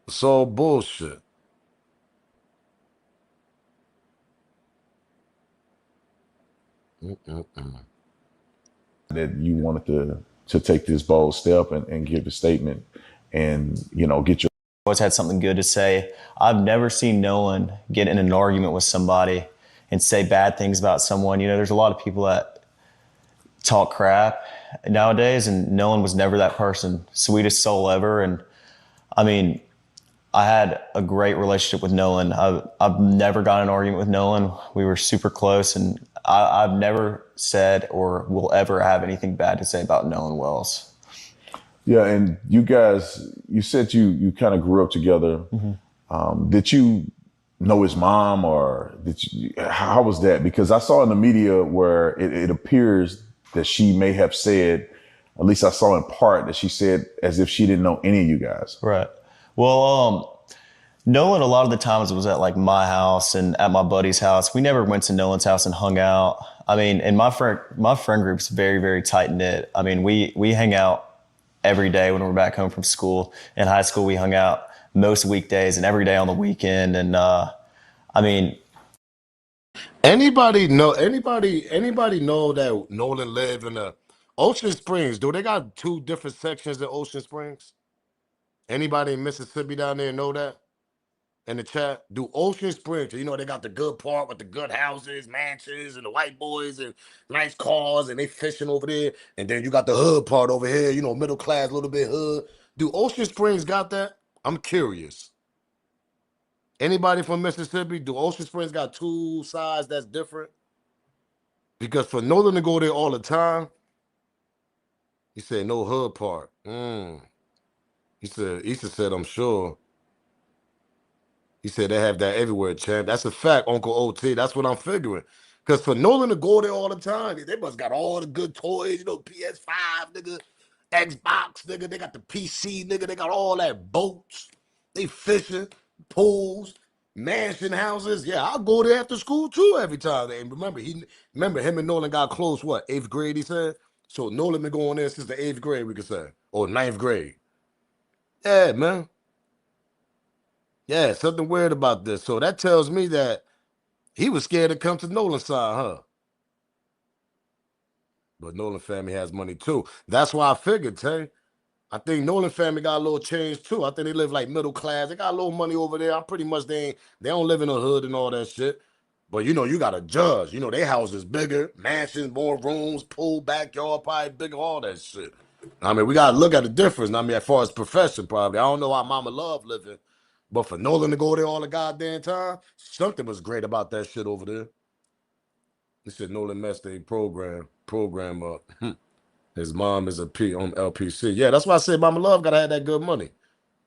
It's all bullshit. that you wanted to take this bold step and give a statement and, get your Always had something good to say. I've never seen Nolan get in an argument with somebody and say bad things about someone. There's a lot of people that talk crap nowadays, and Nolan was never that person. Sweetest soul ever. And I mean, I had a great relationship with Nolan. I've never got in an argument with Nolan. We were super close, and I've never said or will ever have anything bad to say about Nolan Wells. Yeah, and you guys, you said you kind of grew up together. Mm-hmm. Did you know his mom, or how was that? Because I saw in the media where it appears that she may have said, at least I saw in part, that she said as if she didn't know any of you guys. Right. Well, Nolan, a lot of the times was at like my house and at my buddy's house. We never went to Nolan's house and hung out. I mean, and my friend group's very, very tight knit. I mean, we hang out every day when we're back home from school. In high school, we hung out most weekdays and every day on the weekend. And I mean, anybody know that Nolan lived in Ocean Springs? Do they got two different sections in Ocean Springs? Anybody in Mississippi down there know that? In the chat, do Ocean Springs, they got the good part with the good houses, mansions, and the white boys and nice cars, and they fishing over there. And then you got the hood part over here, middle class, a little bit hood. Do Ocean Springs got that? I'm curious. Anybody from Mississippi, do Ocean Springs got two sides that's different? Because for Nolan to go there all the time, he said no hood part. He said, I'm sure. He said they have that everywhere, champ. That's a fact, Uncle OT. That's what I'm figuring. Because for Nolan to go there all the time, they must got all the good toys, PS5, nigga, Xbox, nigga. They got the PC, nigga. They got all that boats. They fishing, pools, mansion houses. Yeah, I'll go there after school too every time. And remember, him and Nolan got close, what, 8th grade, he said? So Nolan been going there since the 8th grade, we could say. Or 9th grade. Yeah, man. Yeah, something weird about this. So that tells me that he was scared to come to Nolan's side, huh? But Nolan family has money too. That's why I figured, Tay. I think Nolan family got a little change too. I think they live like middle class. They got a little money over there. I'm pretty much they don't live in a hood and all that shit. But you know, you got to judge. You know, their house is bigger, mansions, more rooms, pool, backyard, probably bigger, all that shit. I mean, we got to look at the difference. I mean, as far as profession, probably. I don't know how Mama Love living, but for Nolan to go there all the goddamn time, something was great about that shit over there. This shit Nolan messed a program up. His mom is a P on LPC. Yeah, that's why I said Mama Love gotta have that good money.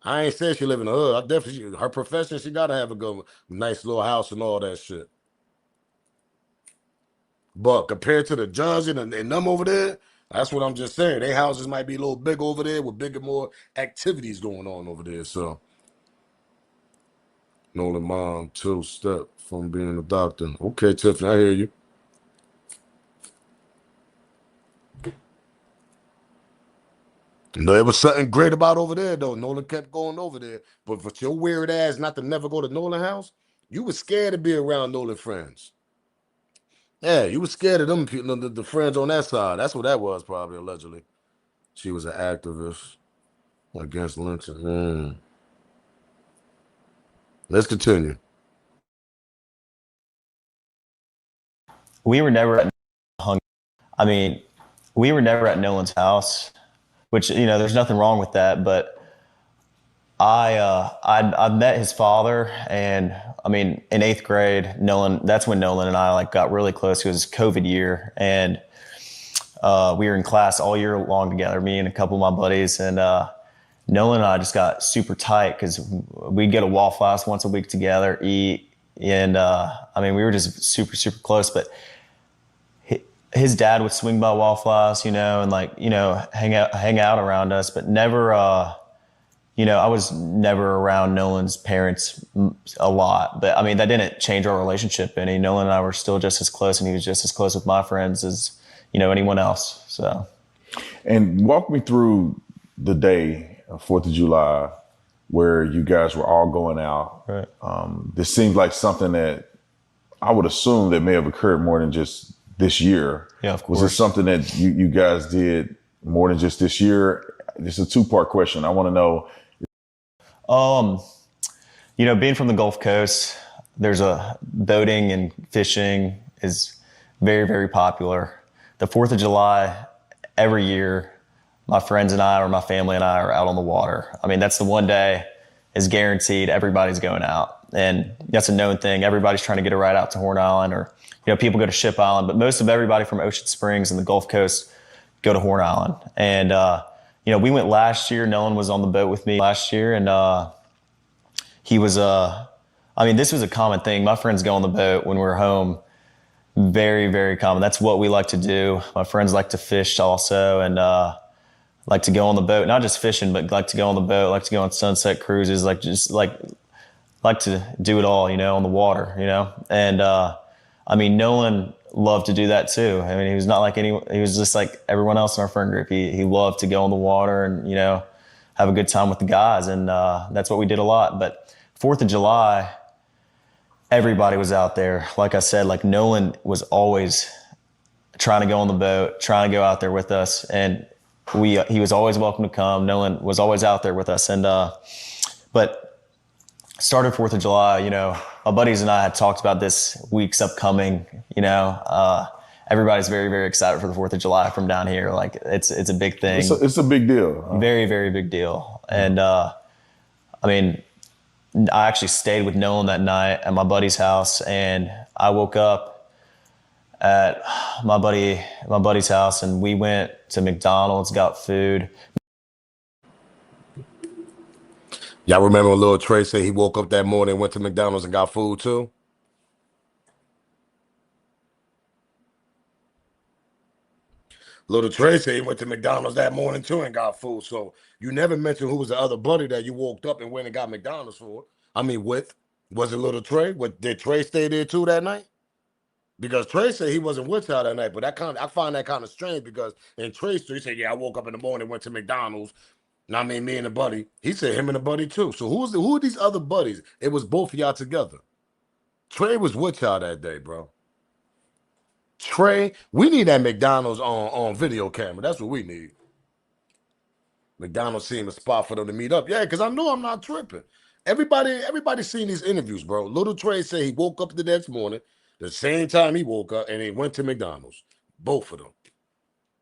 I ain't said she live in the hood. I definitely her profession, she gotta have a good, nice little house and all that shit. But compared to the judge and them over there, that's what I'm just saying. Their houses might be a little big over there with bigger, more activities going on over there. So Nolan mom, 2-step from being a doctor. Okay, Tiffany, I hear you. No, it was something great about over there, though. Nolan kept going over there. But for your weird ass not to never go to Nolan house, you was scared to be around Nolan friends. Yeah, you was scared of them people, the friends on that side. That's what that was, probably, allegedly. She was an activist against lynching. Let's continue. We were never at I mean, we were never at Nolan's house, which, you know, there's nothing wrong with that. But I met his father, and I mean, in 8th grade, Nolan. That's when Nolan and I like got really close. It was COVID year, and we were in class all year long together. Me and a couple of my buddies, and Nolan and I just got super tight because we'd get a Waffle House once a week together, eat, and I mean, we were just super close. But his dad would swing by Waffle House, you know, and like, you know, hang out around us, but never, you know, I was never around Nolan's parents a lot, but I mean, that didn't change our relationship any. Nolan and I were still just as close, and he was just as close with my friends as, you know, anyone else. So. And walk me through the day of 4th of July where you guys were all going out. Right. This seems like something that I would assume that may have occurred more than just this year. Yeah, of course. Was it something that you guys did more than just this year? This is a 2-part question. I want to know. You know, being from the Gulf Coast, there's a boating and fishing is very popular. The 4th of July, every year, my friends and I, or my family and I, are out on the water. I mean, that's the one day is guaranteed everybody's going out. And that's a known thing. Everybody's trying to get a ride out to Horn Island, or, you know, people go to Ship Island, but most of everybody from Ocean Springs and the Gulf Coast go to Horn Island. And, you know, we went last year. Nolan was on the boat with me last year, and he was, I mean, this was a common thing. My friends go on the boat when we're home. Very common. That's what we like to do. My friends like to fish also, and like to go on the boat, not just fishing, but like to go on the boat, like to go on sunset cruises, like to do it all, you know, on the water, you know. And I mean, Nolan loved to do that too. I mean, he was not like he was just like everyone else in our friend group. He loved to go on the water and, you know, have a good time with the guys, and that's what we did a lot. But 4th of July, everybody was out there. Like I said, like Nolan was always trying to go on the boat, trying to go out there with us, and he was always welcome to come. Nolan was always out there with us, and but started 4th of July, you know, my buddies and I had talked about this week's upcoming, you know, everybody's very excited for the 4th of July from down here. Like it's a big thing. It's a big deal. Huh? Very big deal. And I mean, I actually stayed with Nolan that night at my buddy's house, and I woke up at my buddy's house, and we went to McDonald's, got food. Y'all remember when Lil Trey said he woke up that morning, went to McDonald's and got food too? Lil Trey said he went to McDonald's that morning too and got food. So you never mentioned who was the other buddy that you woke up and went and got McDonald's for. I mean, with. Was it Lil Trey? Did Trey stay there too that night? Because Trey said he wasn't with y'all that night, but I find that kind of strange because in Trey's story, he said, yeah, I woke up in the morning, went to McDonald's. And I mean, me and the buddy. He said him and the buddy too. So who are these other buddies? It was both of y'all together. Trey was with y'all that day, bro. Trey, we need that McDonald's on video camera. That's what we need. McDonald's seemed a spot for them to meet up. Yeah, because I know I'm not tripping. Everybody seen these interviews, bro. Little Trey said he woke up the next morning, the same time he woke up and they went to McDonald's. Both of them.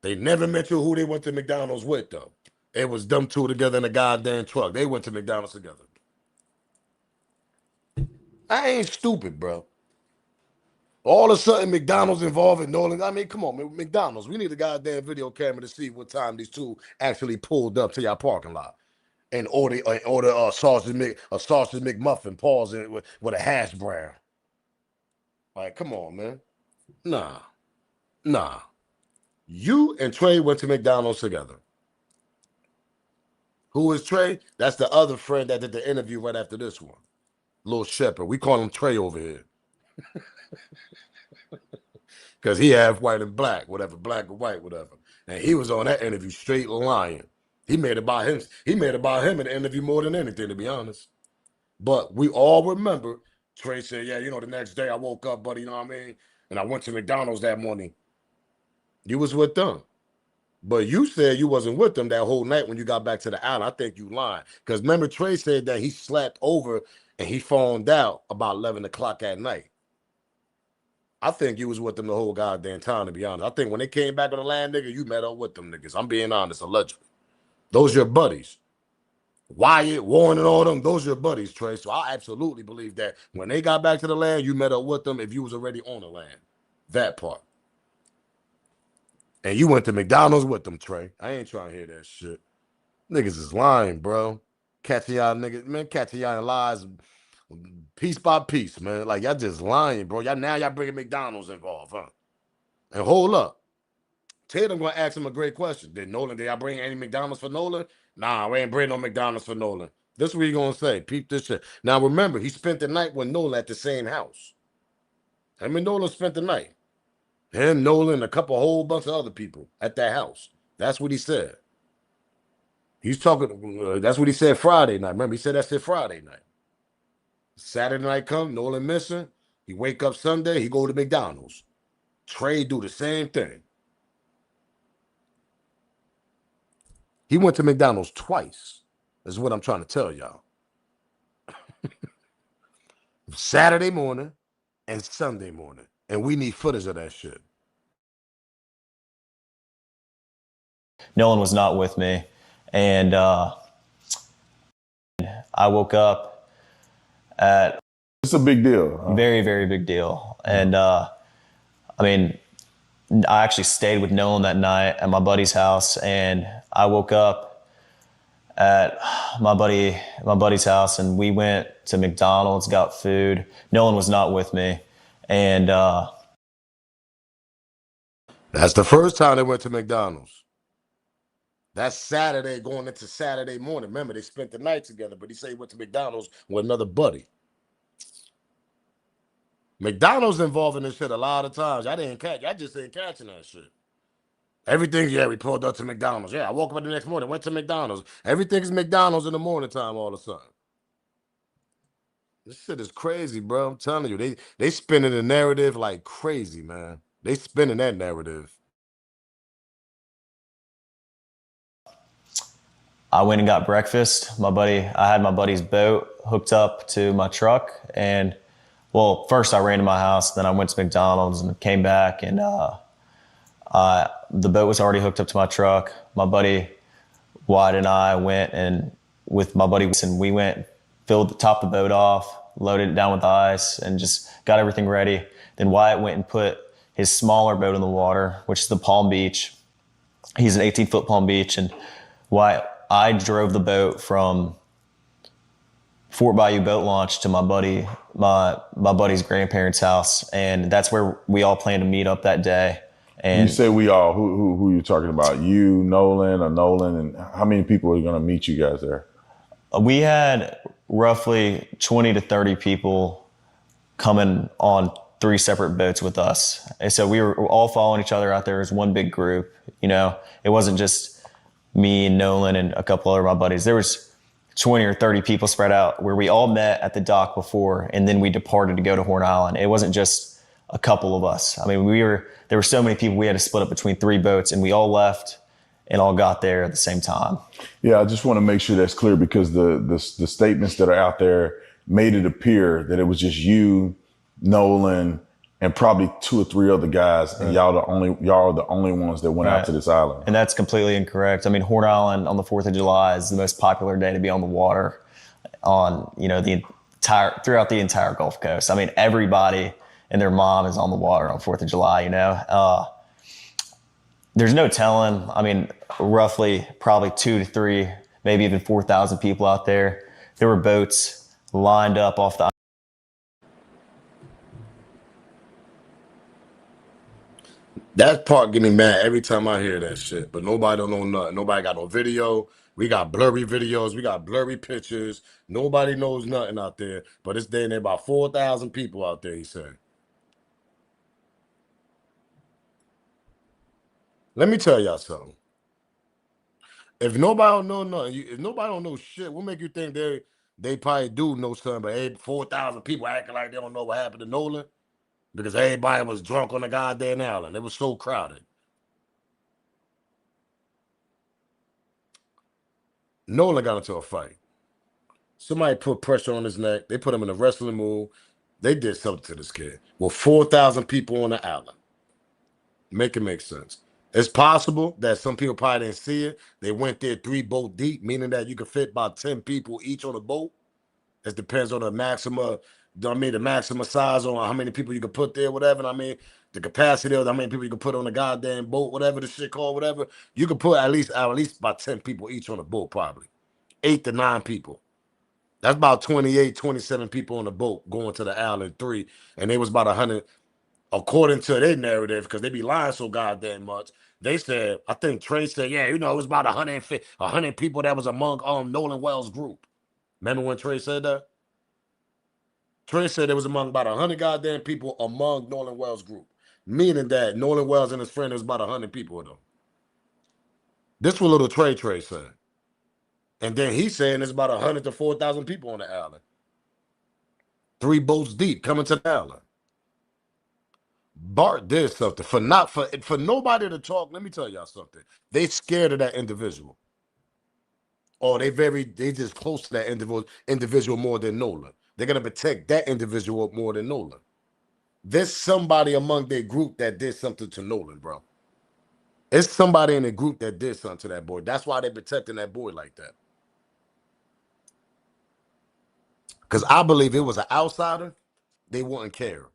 They never mentioned who they went to McDonald's with, though. It was them two together in a goddamn truck. They went to McDonald's together. I ain't stupid, bro. All of a sudden, McDonald's involved in Nolan. I mean, come on, McDonald's. We need a goddamn video camera to see what time these two actually pulled up to your parking lot and order a sausage McMuffin, pause it with a hash brown. Like, come on, man. Nah. You and Trey went to McDonald's together. Who is Trey? That's the other friend that did the interview right after this one. Little Shepherd. We call him Trey over here. Because he half white and black, whatever, black or white, whatever. And he was on that interview straight lying. He made it about him. He made it about him in the interview more than anything, to be honest. But we all remember Trey said, yeah, the next day I woke up, buddy, you know what I mean? And I went to McDonald's that morning. You was with them. But you said you wasn't with them that whole night when you got back to the island. I think you lying. Because remember, Trey said that he slept over and he phoned out about 11 o'clock at night. I think you was with them the whole goddamn time, to be honest. I think when they came back on the land, nigga, you met up with them niggas. I'm being honest, allegedly. Those your buddies. Wyatt, Warren, and all them, those your buddies, Trey. So I absolutely believe that when they got back to the land, you met up with them if you was already on the land. That part. And you went to McDonald's with them, Trey. I ain't trying to hear that shit. Niggas is lying, bro. Catching y'all niggas, man, catching y'all in lies piece by piece, man. Like, y'all just lying, bro. Y'all bringing McDonald's involved, huh? And hold up. Tatum gonna ask him a great question. Did y'all bring any McDonald's for Nolan? Nah, we ain't bring no McDonald's for Nolan. This is what he gonna say. Peep this shit. Now remember, he spent the night with Nolan at the same house. Him and Nolan spent the night. Him, Nolan, a whole bunch of other people at that house. That's what he said. He's talking, that's what he said Friday night. Remember, he said that shit Friday night. Saturday night come, Nolan missing. He wake up Sunday, he go to McDonald's. Trey do the same thing. He went to McDonald's twice. Is what I'm trying to tell y'all. Saturday morning and Sunday morning. And we need footage of that shit. Nolan was not with me. And I woke up at... It's a big deal. Huh? Very, very big deal. And I actually stayed with Nolan that night at my buddy's house, and I woke up at my buddy's house, and we went to McDonald's, got food. Nolan was not with me. And that's the first time they went to McDonald's. That's Saturday going into Saturday morning. Remember, they spent the night together, but he said he went to McDonald's with another buddy. McDonald's involved in this shit a lot of times. I just ain't catching that shit. Everything, we pulled up to McDonald's. Yeah, I woke up the next morning, went to McDonald's. Everything is McDonald's in the morning time all of a sudden. This shit is crazy, bro. I'm telling you, they spinning the narrative like crazy, man. They spinning that narrative. I went and got breakfast. I had my buddy's boat hooked up to my truck, and first I ran to my house, then I went to McDonald's and came back, and the boat was already hooked up to my truck. My buddy Wyatt and I went, and with my buddy, and we went, topped the boat off, loaded it down with ice, and just got everything ready. Then Wyatt went and put his smaller boat in the water, which is the Palm Beach. He's an 18-foot Palm Beach, and I drove the boat from Fort Bayou boat launch to my buddy's grandparents' house, and that's where we all planned to meet up that day. And you say we all, who are you talking about? You, Nolan, and how many people are going to meet you guys there? We had roughly 20 to 30 people coming on 3 separate boats with us. And so we were all following each other out there as one big group. It wasn't just me and Nolan and a couple other of my buddies. There was 20 or 30 people spread out where we all met at the dock before, and then we departed to go to Horn Island. It wasn't just a couple of us. There were so many people, we had to split up between 3 boats, and we all left and all got there at the same time. Yeah, I just want to make sure that's clear, because the statements that are out there made it appear that it was just you, Nolan, and probably 2 or 3 other guys, and y'all are the only ones that went out to this island. And that's completely incorrect. I mean, Horn Island on the 4th of July is the most popular day to be on the water on, throughout the entire Gulf Coast. I mean, everybody and their mom is on the water on 4th of July, There's no telling. I mean, roughly probably 2 to 3, maybe even 4,000 people out there. There were boats lined up off the. That part get me mad every time I hear that shit. But nobody don't know nothing. Nobody got no video. We got blurry videos. We got blurry pictures. Nobody knows nothing out there. But it's there about 4,000 people out there, he said. Let me tell y'all something. If nobody don't know nothing, if nobody don't know shit, what make you think they probably do know something? But 4,000 people acting like they don't know what happened to Nolan? Because everybody was drunk on the goddamn island. It was so crowded. Nolan got into a fight. Somebody put pressure on his neck. They put him in a wrestling move. They did something to this kid. Well, 4,000 people on the island. Make it make sense. It's possible that some people probably didn't see it. They went there 3 boat deep, meaning that you could fit about 10 people each on a boat. It depends on the maximum, the maximum size on how many people you can put there, whatever. The capacity of how many people you can put on a goddamn boat, whatever the shit called, whatever. You could put at least about 10 people each on a boat, probably. 8 to 9 people. That's about 28, 27 people on the boat going to the island 3. And they was about 100, according to their narrative, because they be lying so goddamn much. They said, I think Trey said, yeah, it was about 100 people that was among Nolan Wells' group. Remember when Trey said that? Trey said it was among about 100 goddamn people among Nolan Wells' group. Meaning that Nolan Wells and his friend, was about 100 people with them. This was little Trey said. And then he's saying there's about 100 to 4,000 people on the island. 3 boats deep coming to the island. Bart did something for nobody to talk. Let me tell y'all something. They scared of that individual. Or they just close to that individual more than Nolan. They're gonna protect that individual more than Nolan. There's somebody among their group that did something to Nolan, bro. It's somebody in the group that did something to that boy. That's why they're protecting that boy like that. Because I believe if it was an outsider, they wouldn't care.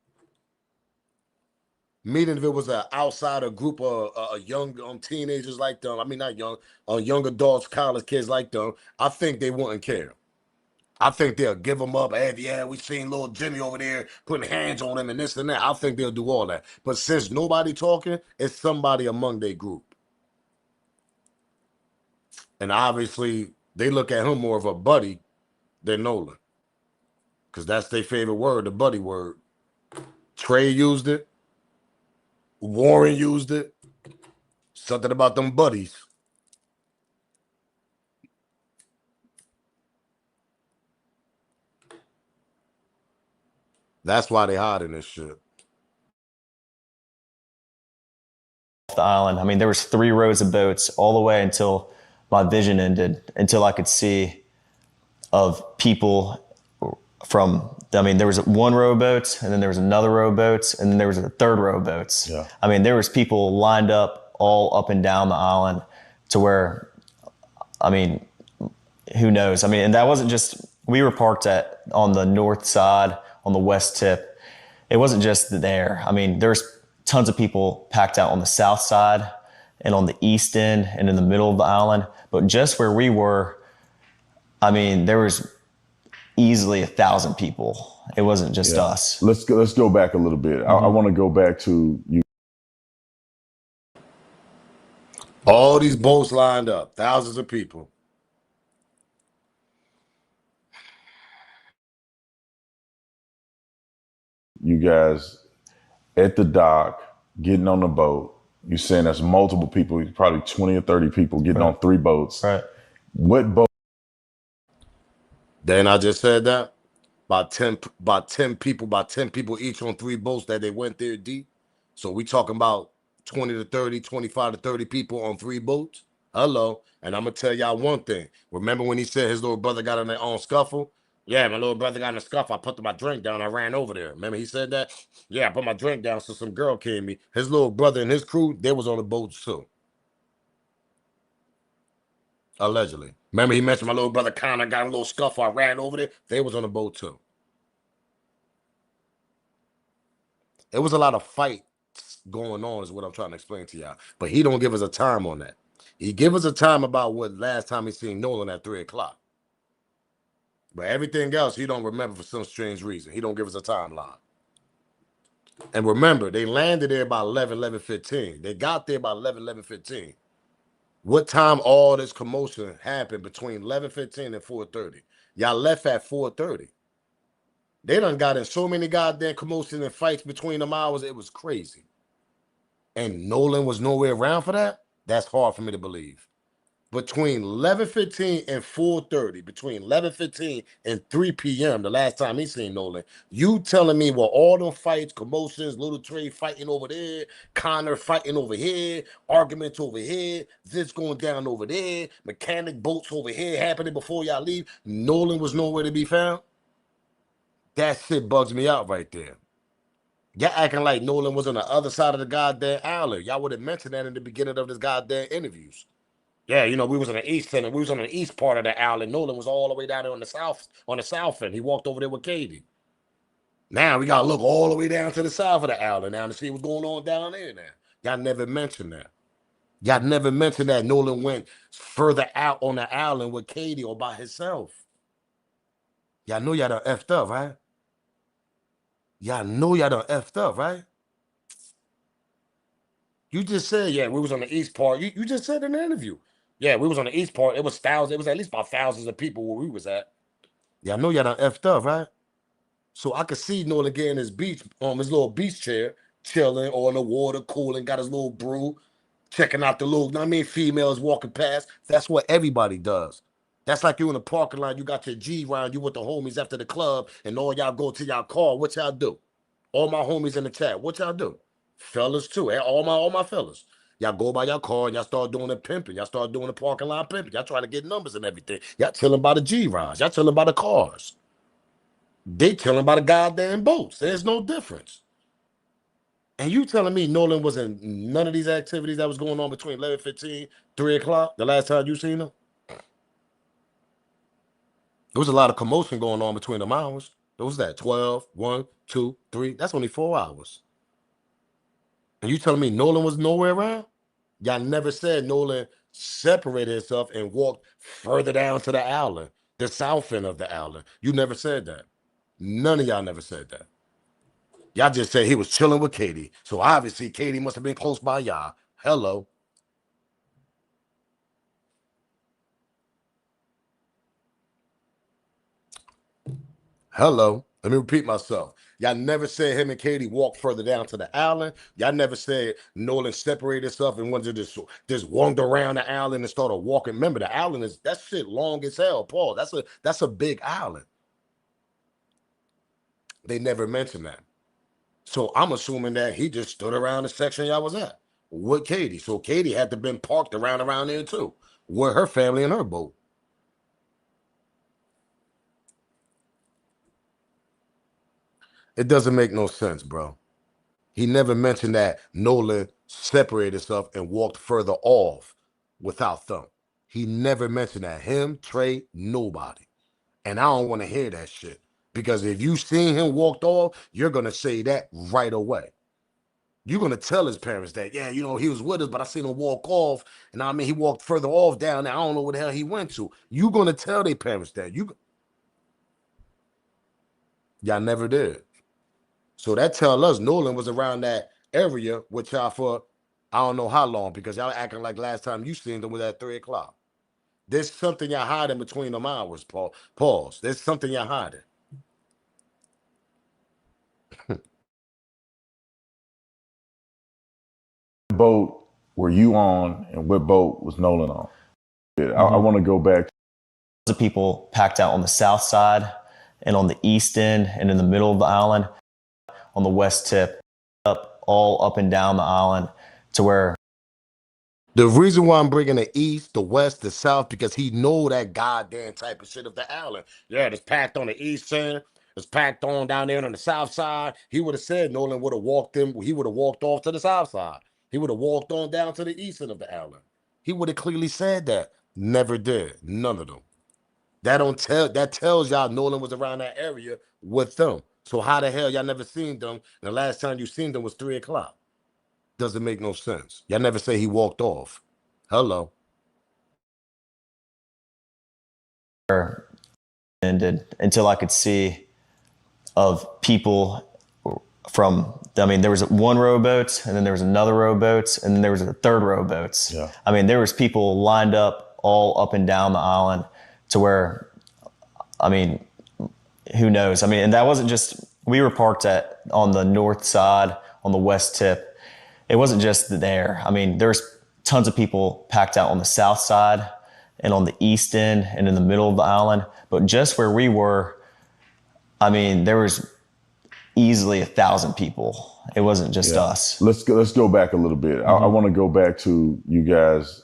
Meaning if it was an outsider group of young teenagers like them, I mean not young, young adults, college kids like them, I think they wouldn't care. I think they'll give them up. Hey, yeah, we seen little Jimmy over there putting hands on him and this and that. I think they'll do all that. But since nobody talking, it's somebody among their group. And obviously, they look at him more of a buddy than Nolan. Because that's their favorite word, the buddy word. Trey used it. Warren used it. Something about them buddies. That's why they hiding this shit. The island. I mean, there was 3 rows of boats all the way until my vision ended, until I could see of people there was 1 row of boats, and then there was another row of boats, and then there was a 3rd row of boats. Yeah. I mean, there was people lined up all up and down the island to where, I mean, who knows? I mean, and that wasn't just, we were parked on the north side, on the west tip. It wasn't just there. I mean, there's tons of people packed out on the south side and on the east end and in the middle of the island. But just where we were, I mean, there was easily 1,000 people. It wasn't just us. Let's go back a little bit. I want to go back to you. All these boats lined up, thousands of people. You guys at the dock, getting on the boat. You're saying there's multiple people, probably 20 or 30 people getting on 3 boats. Right. What boat? Then I just said that. About 10 people each on 3 boats that they went there deep. So we talking about 20 to 30, 25 to 30 people on 3 boats. Hello. And I'm going to tell y'all one thing. Remember when he said his little brother got in their own scuffle? Yeah, my little brother got in a scuff. I put my drink down. I ran over there. Remember he said that? Yeah, I put my drink down. So some girl came me. His little brother and his crew, they was on the boats too. Allegedly. Remember he mentioned my little brother Connor got a little scuff. I ran over there. They was on the boat too. It was a lot of fights going on is what I'm trying to explain to y'all. But he don't give us a time on that. He give us a time about what last time he seen Nolan at 3 o'clock. But everything else, he don't remember for some strange reason. He don't give us a timeline. And remember, they landed there by 11:15. They got there by 11:15. What time all this commotion happened between 11:15 and 4:30? Y'all left at 4:30. They done got in so many goddamn commotions and fights between them hours. It was crazy. And Nolan was nowhere around for that? That's hard for me to believe. Between 11:15 and 4:30, between 11:15 and 3 p.m., the last time he seen Nolan, you telling me what all them fights, commotions, Little Trey fighting over there, Connor fighting over here, arguments over here, this going down over there, mechanic boats over here happening before y'all leave, Nolan was nowhere to be found? That shit bugs me out right there. Y'all acting like Nolan was on the other side of the goddamn island. Y'all would have mentioned that in the beginning of this goddamn interviews. Yeah, you know, we was on the east end, we was on the east part of the island. Nolan was all the way down there on the south end. He walked over there with Katie. Now we gotta look all the way down to the south of the island now to see what's going on down there now. Y'all never mentioned that. Y'all never mentioned that Nolan went further out on the island with Katie or by himself. Y'all know y'all done effed up, right? Y'all know y'all done effed up, right? You just said, yeah, we was on the east part. You just said in the interview. Yeah, we was on the east part. It was thousands. It was at least about thousands of people where we was at. Y'all know y'all done effed up, right? So I could see Nolan getting his beach on his little beach chair, chilling or in the water, cooling, got his little brew, checking out the little, I mean, females walking past. That's what everybody does. That's like you in the parking lot, you got your G round, you with the homies after the club, and all y'all go to y'all car. What y'all do? All my homies in the chat, what y'all do? Fellas too, all my fellas. Y'all go by your car and y'all start doing the pimping. Y'all start doing the parking lot pimping. Y'all trying to get numbers and everything. Y'all chilling by the G rounds. Y'all chilling by the cars. They telling about the goddamn boats. There's no difference. And you telling me Nolan was in none of these activities that was going on between 11:15, 3 o'clock, the last time you seen him? There was a lot of commotion going on between them hours. What was that? 12, 1, 2, 3. That's only 4 hours. And you telling me Nolan was nowhere around? Y'all never said Nolan separated himself and walked further down to the island, the south end of the island. You never said that. None of y'all never said that. Y'all just said he was chilling with Katie. So obviously Katie must have been close by y'all. Hello. Hello. Let me repeat myself. Y'all never said him and Katie walked further down to the island. Y'all never said Nolan separated himself and wanted to just wander around the island and started walking. Remember, the island is that shit long as hell, Paul. That's a big island. They never mentioned that. So I'm assuming that he just stood around the section y'all was at with Katie. So Katie had to been parked around there too, with her family and her boat. It doesn't make no sense, bro. He never mentioned that Nolan separated himself and walked further off without Thumb. He never mentioned that. Him, Trey, nobody. And I don't want to hear that shit. Because if you seen him walked off, you're going to say that right away. You're going to tell his parents that, yeah, you know, he was with us, but I seen him walk off. And I mean, he walked further off down there. I don't know where the hell he went to. You're going to tell their parents that. Y'all never did. So that tell us Nolan was around that area with y'all for I don't know how long because y'all acting like last time you seen them was at 3 o'clock. There's something y'all hiding between them hours, Paul. Pause. There's something y'all hiding. Boat were you on and what boat was Nolan on? I want to go back. The people packed out on the south side and on the east end and in the middle of the island on the west tip, all up and down the island to where The reason why I'm bringing the East, the West, the South, because he know that goddamn type of shit of the island. Yeah, it's packed on the East End. It's packed on down there on the South Side. He would have said Nolan would have walked him. He would have walked off to the South Side. He would have walked on down to the East End of the island. He would have clearly said that. Never did. None of them. That tells y'all Nolan was around that area with them. So how the hell y'all never seen them? And the last time you seen them was 3 o'clock. Doesn't make no sense. Y'all never say he walked off. Hello. Ended until I could see of people from, I mean, there was one row of boats, and then there was another row of boats, and then there was a third row of boats. Yeah. I mean, there was people lined up all up and down the island to where, I mean, who knows? I mean, and that wasn't just, we were parked on the north side, on the west tip. It wasn't just there. I mean, there's tons of people packed out on the south side and on the east end and in the middle of the island. But just where we were, I mean, there was easily 1,000 people. It wasn't just us. Let's go back a little bit. I want to go back to you guys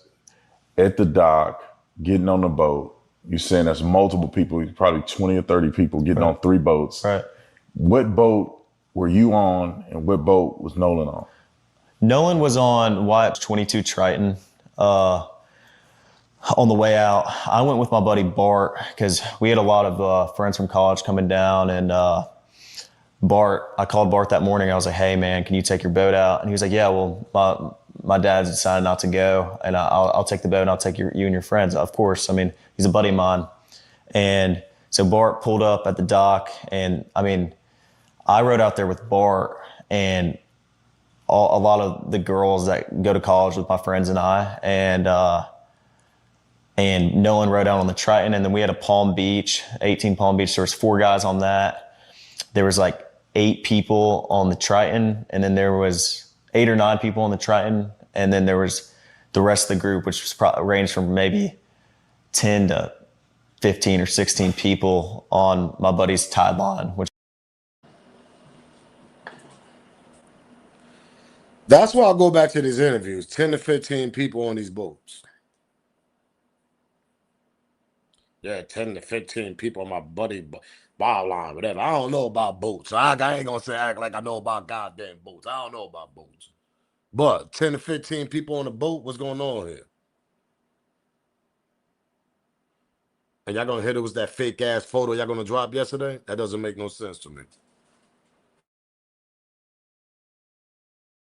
at the dock, getting on the boat. You're saying there's multiple people, probably 20 or 30 people getting on 3 boats. Right. What boat were you on, and what boat was Nolan on? Nolan was on Wyatt's 22 Triton. On the way out, I went with my buddy Bart because we had a lot of friends from college coming down, and I called Bart that morning. I was like, "Hey man, can you take your boat out?" And he was like, "Yeah, well, my dad's decided not to go, and I'll take the boat and I'll take you and your friends." Of course, I mean, he's a buddy of mine. And so Bart pulled up at the dock, and I mean, I rode out there with Bart and a lot of the girls that go to college with my friends and I, and Nolan rode out on the Triton, and then we had a Palm Beach, 18 Palm Beach. There was 4 guys on that. There was like 8 people on the Triton, and then there was 8 or 9 people on the Triton, and then there was the rest of the group, which was ranged from maybe 10 to 15 or 16 people on my buddy's tide line. That's why I go back to these interviews. 10 to 15 people on these boats. Yeah, 10 to 15 people on my buddy bar line, whatever. I don't know about boats. So I ain't gonna say act like I know about goddamn boats. I don't know about boats. But 10 to 15 people on the boat, what's going on here? And y'all gonna hit it was that fake ass photo y'all gonna drop yesterday? That doesn't make no sense to me.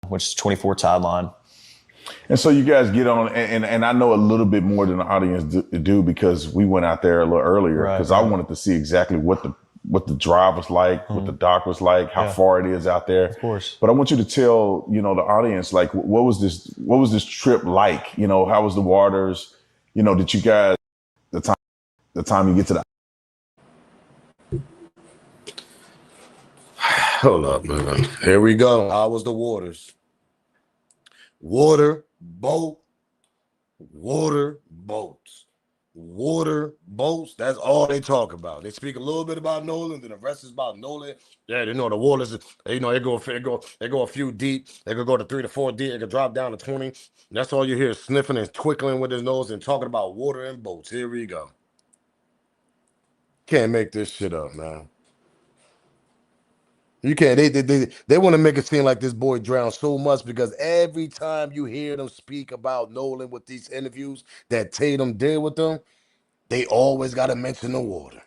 Which is 24 tide line. And so you guys get on, and I know a little bit more than the audience do because we went out there a little earlier because I wanted to see exactly what the drive was like, what the dock was like, how far it is out there. Of course. But I want you to tell, the audience, like, what was this trip like? How was the waters? Did you guys, the time you get to the... Hold up, man. Here we go. How was the waters? Water, boat, water, boats. Water, boats, that's all they talk about. They speak a little bit about Nolan, then the rest is about Nolan. Yeah, the waters, they go a few deep. They could go to 3 to 4 deep. They could drop down to 20. That's all you hear, sniffing and twinkling with his nose and talking about water and boats. Here we go. Can't make this shit up, man. You can't. They want to make it seem like this boy drowned so much because every time you hear them speak about Nolan with these interviews that Tatum did with them, they always got to mention the water.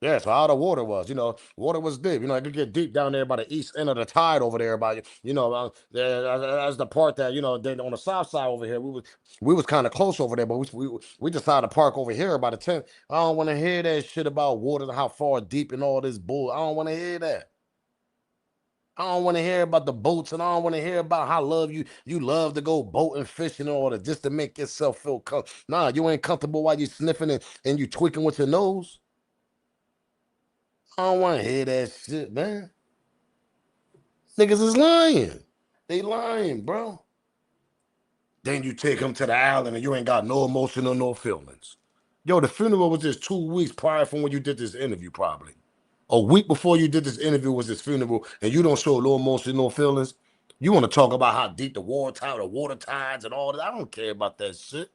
Yeah, so how the water was, water was deep. It could get deep down there by the east end of the tide over there by, that's the part that, then on the south side over here, we was kind of close over there, but we decided to park over here by the 10th. I don't want to hear that shit about water and how far deep and all this bull. I don't want to hear that. I don't want to hear about the boats, and I don't want to hear about how you love to go boating, fishing, and all that just to make yourself feel comfortable. Nah, you ain't comfortable while you sniffing and you tweaking with your nose. I don't want to hear that shit, man. Niggas is lying. They lying, bro. Then you take them to the island and you ain't got no emotion or no feelings. Yo, the funeral was just 2 weeks prior from when you did this interview, probably. A week before you did this interview was his funeral, and you don't show no emotion, no feelings. You want to talk about how deep the water tides and all that? I don't care about that shit.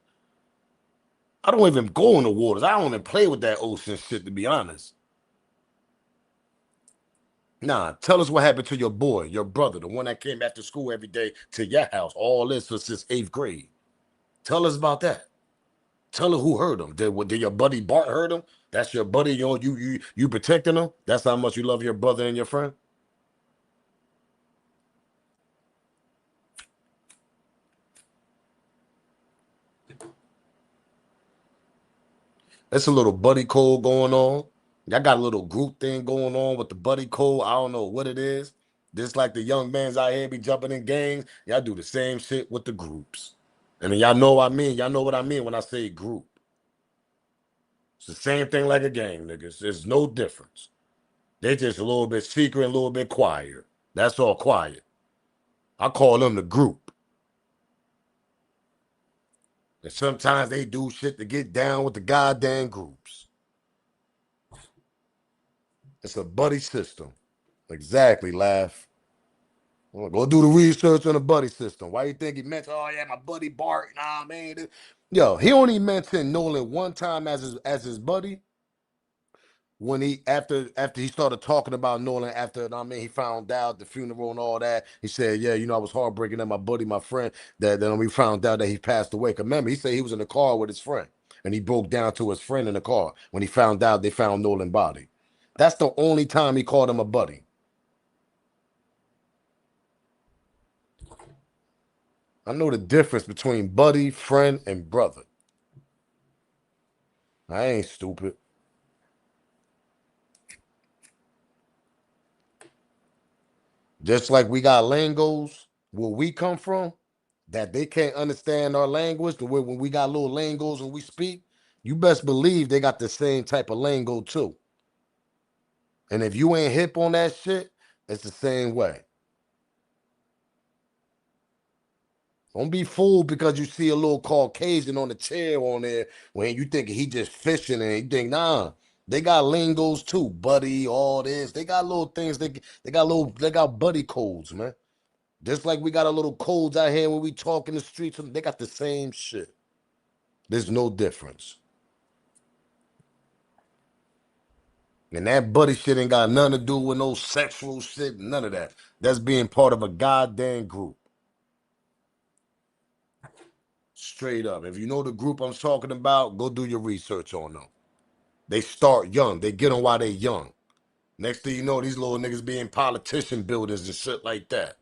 I don't even go in the waters. I don't even play with that ocean shit, to be honest. Nah, tell us what happened to your boy, your brother, the one that came after school every day to your house. All this was since 8th grade. Tell us about that. Tell her who hurt him. Did your buddy Bart hurt him? That's your buddy. You protecting him. That's how much you love your brother and your friend. It's a little buddy code going on. Y'all got a little group thing going on with the buddy code. I don't know what it is. Just like the young mans out here be jumping in gangs, y'all do the same shit with the groups. And then y'all know what I mean. Y'all know what I mean when I say group. It's the same thing like a gang, niggas. There's no difference. They just a little bit secret and a little bit quiet. That's all quiet. I call them the group. And sometimes they do shit to get down with the goddamn groups. It's a buddy system. Exactly, laugh. Well, go do the research on the buddy system. Why you think he mentioned, oh yeah, my buddy Bart, nah man. Yo, he only mentioned Nolan one time as his buddy. When he after he started talking about Nolan after he found out the funeral and all that, he said, yeah, I was heartbreaking that my buddy, my friend, that then we found out that he passed away. 'Cause remember, he said he was in the car with his friend and he broke down to his friend in the car when he found out they found Nolan's body. That's the only time he called him a buddy. I know the difference between buddy, friend, and brother. I ain't stupid. Just like we got lingos where we come from, that they can't understand our language, the way when we got little lingos and we speak, you best believe they got the same type of lingo too. And if you ain't hip on that shit, it's the same way. Don't be fooled because you see a little Caucasian on the chair on there when you think he just fishing and you think, nah, they got lingos too, buddy, all this. They got little things, they got buddy codes, man. Just like we got a little codes out here when we talk in the streets, they got the same shit. There's no difference. And that buddy shit ain't got nothing to do with no sexual shit, none of that. That's being part of a goddamn group. Straight up. If you know the group I'm talking about, go do your research on them. They start young. They get them while they young. Next thing you know, these little niggas be in politician buildings and shit like that.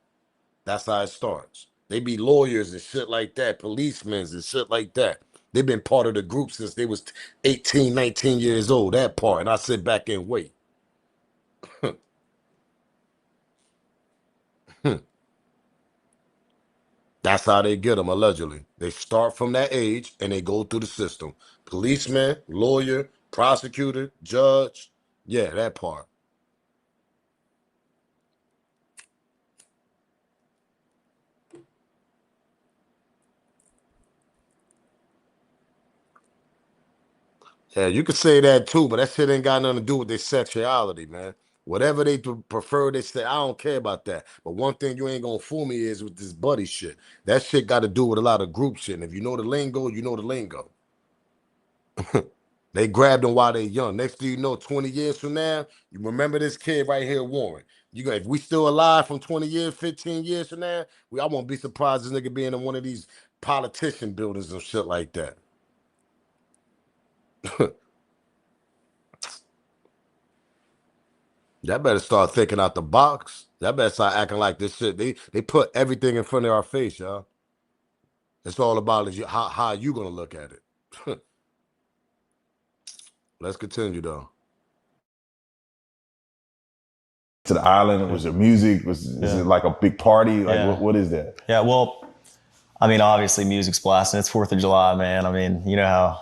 That's how it starts. They be lawyers and shit like that, policemen and shit like that. They've been part of the group since they was 18, 19 years old, that part. And I sit back and wait. That's how they get them, allegedly. They start from that age and they go through the system. Policeman, lawyer, prosecutor, judge. Yeah, that part. Yeah, you could say that too, but that shit ain't got nothing to do with their sexuality, man. Whatever they prefer, they say, I don't care about that. But one thing you ain't gonna fool me is with this buddy shit. That shit got to do with a lot of group shit. And if you know the lingo, you know the lingo. They grabbed them while they young. Next thing you know, 20 years from now, you remember this kid right here, Warren. If we still alive from 20 years, 15 years from now, I won't be surprised this nigga being in one of these politician buildings and shit like that. Y'all better start thinking out the box. Y'all better start acting like this shit. They put everything in front of our face, y'all. It's all about how you gonna look at it. Let's continue though. To the island, was there music? Is it like a big party? Like what is that? Yeah, well, I mean, obviously music's blasting. It's 4th of July, man. I mean, you know how,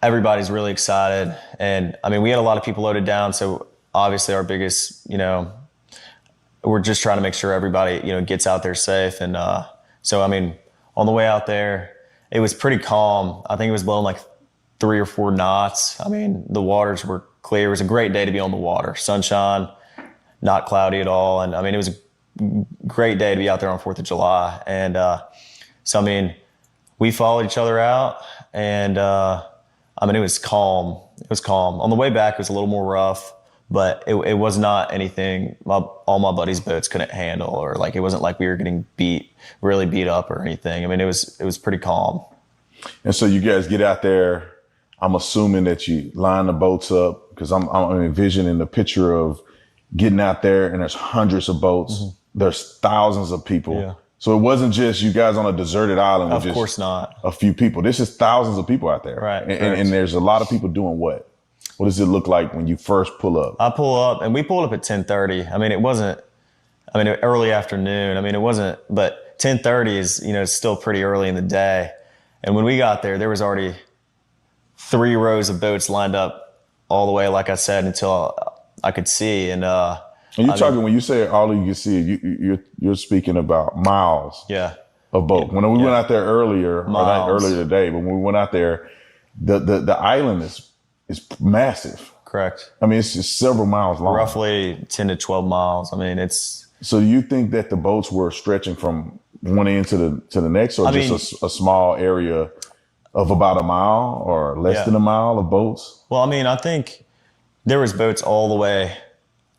everybody's really excited. And I mean, we had a lot of people loaded down. So obviously our biggest, we're just trying to make sure everybody, gets out there safe. And so, I mean, on the way out there, it was pretty calm. I think it was blowing like 3 or 4 knots. I mean, the waters were clear. It was a great day to be on the water. Sunshine, not cloudy at all. And I mean, it was great day to be out there on 4th of July. And so, I mean, we followed each other out, and I mean, it was calm. It was calm. On the way back, it was a little more rough, but it was not anything all my buddies' boats couldn't handle, or like it wasn't like we were getting really beat up or anything. I mean, it was pretty calm. And so you guys get out there. I'm assuming that you line the boats up, because I'm envisioning the picture of getting out there and there's hundreds of boats. Mm-hmm. There's thousands of people. Yeah. So it wasn't just you guys on a deserted island with of course not a few people. This is thousands of people out there. Right. And there's a lot of people doing what? What does it look like when you first pull up? I pull up, and we pulled up at 10:30. I mean, it wasn't, early afternoon. I mean, it wasn't, but 10:30 is, still pretty early in the day. And when we got there was already 3 rows of boats lined up all the way, like I said, until I could see. And you're talking, when you say all you can see, you're speaking about miles. Yeah. Of boat. Yeah. When we went out there earlier, not earlier today, but when we went out there, the island is massive. Correct. I mean, it's just several miles long. Roughly 10 to 12 miles. I mean, it's. So you think that the boats were stretching from one end to the next, or just a small area of about a mile or less than a mile of boats? Well, I mean, I think there was boats all the way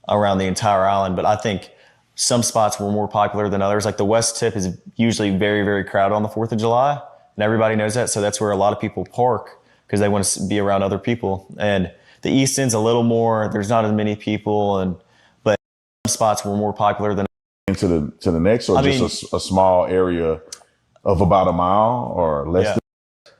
around the entire island, but I think some spots were more popular than others. Like the West Tip is usually very, very crowded on the 4th of July, and everybody knows that. So that's where a lot of people park because they want to be around other people. And the East End's a little more, there's not as many people, but some spots were more popular than to the next, or a small area of about a mile or less than.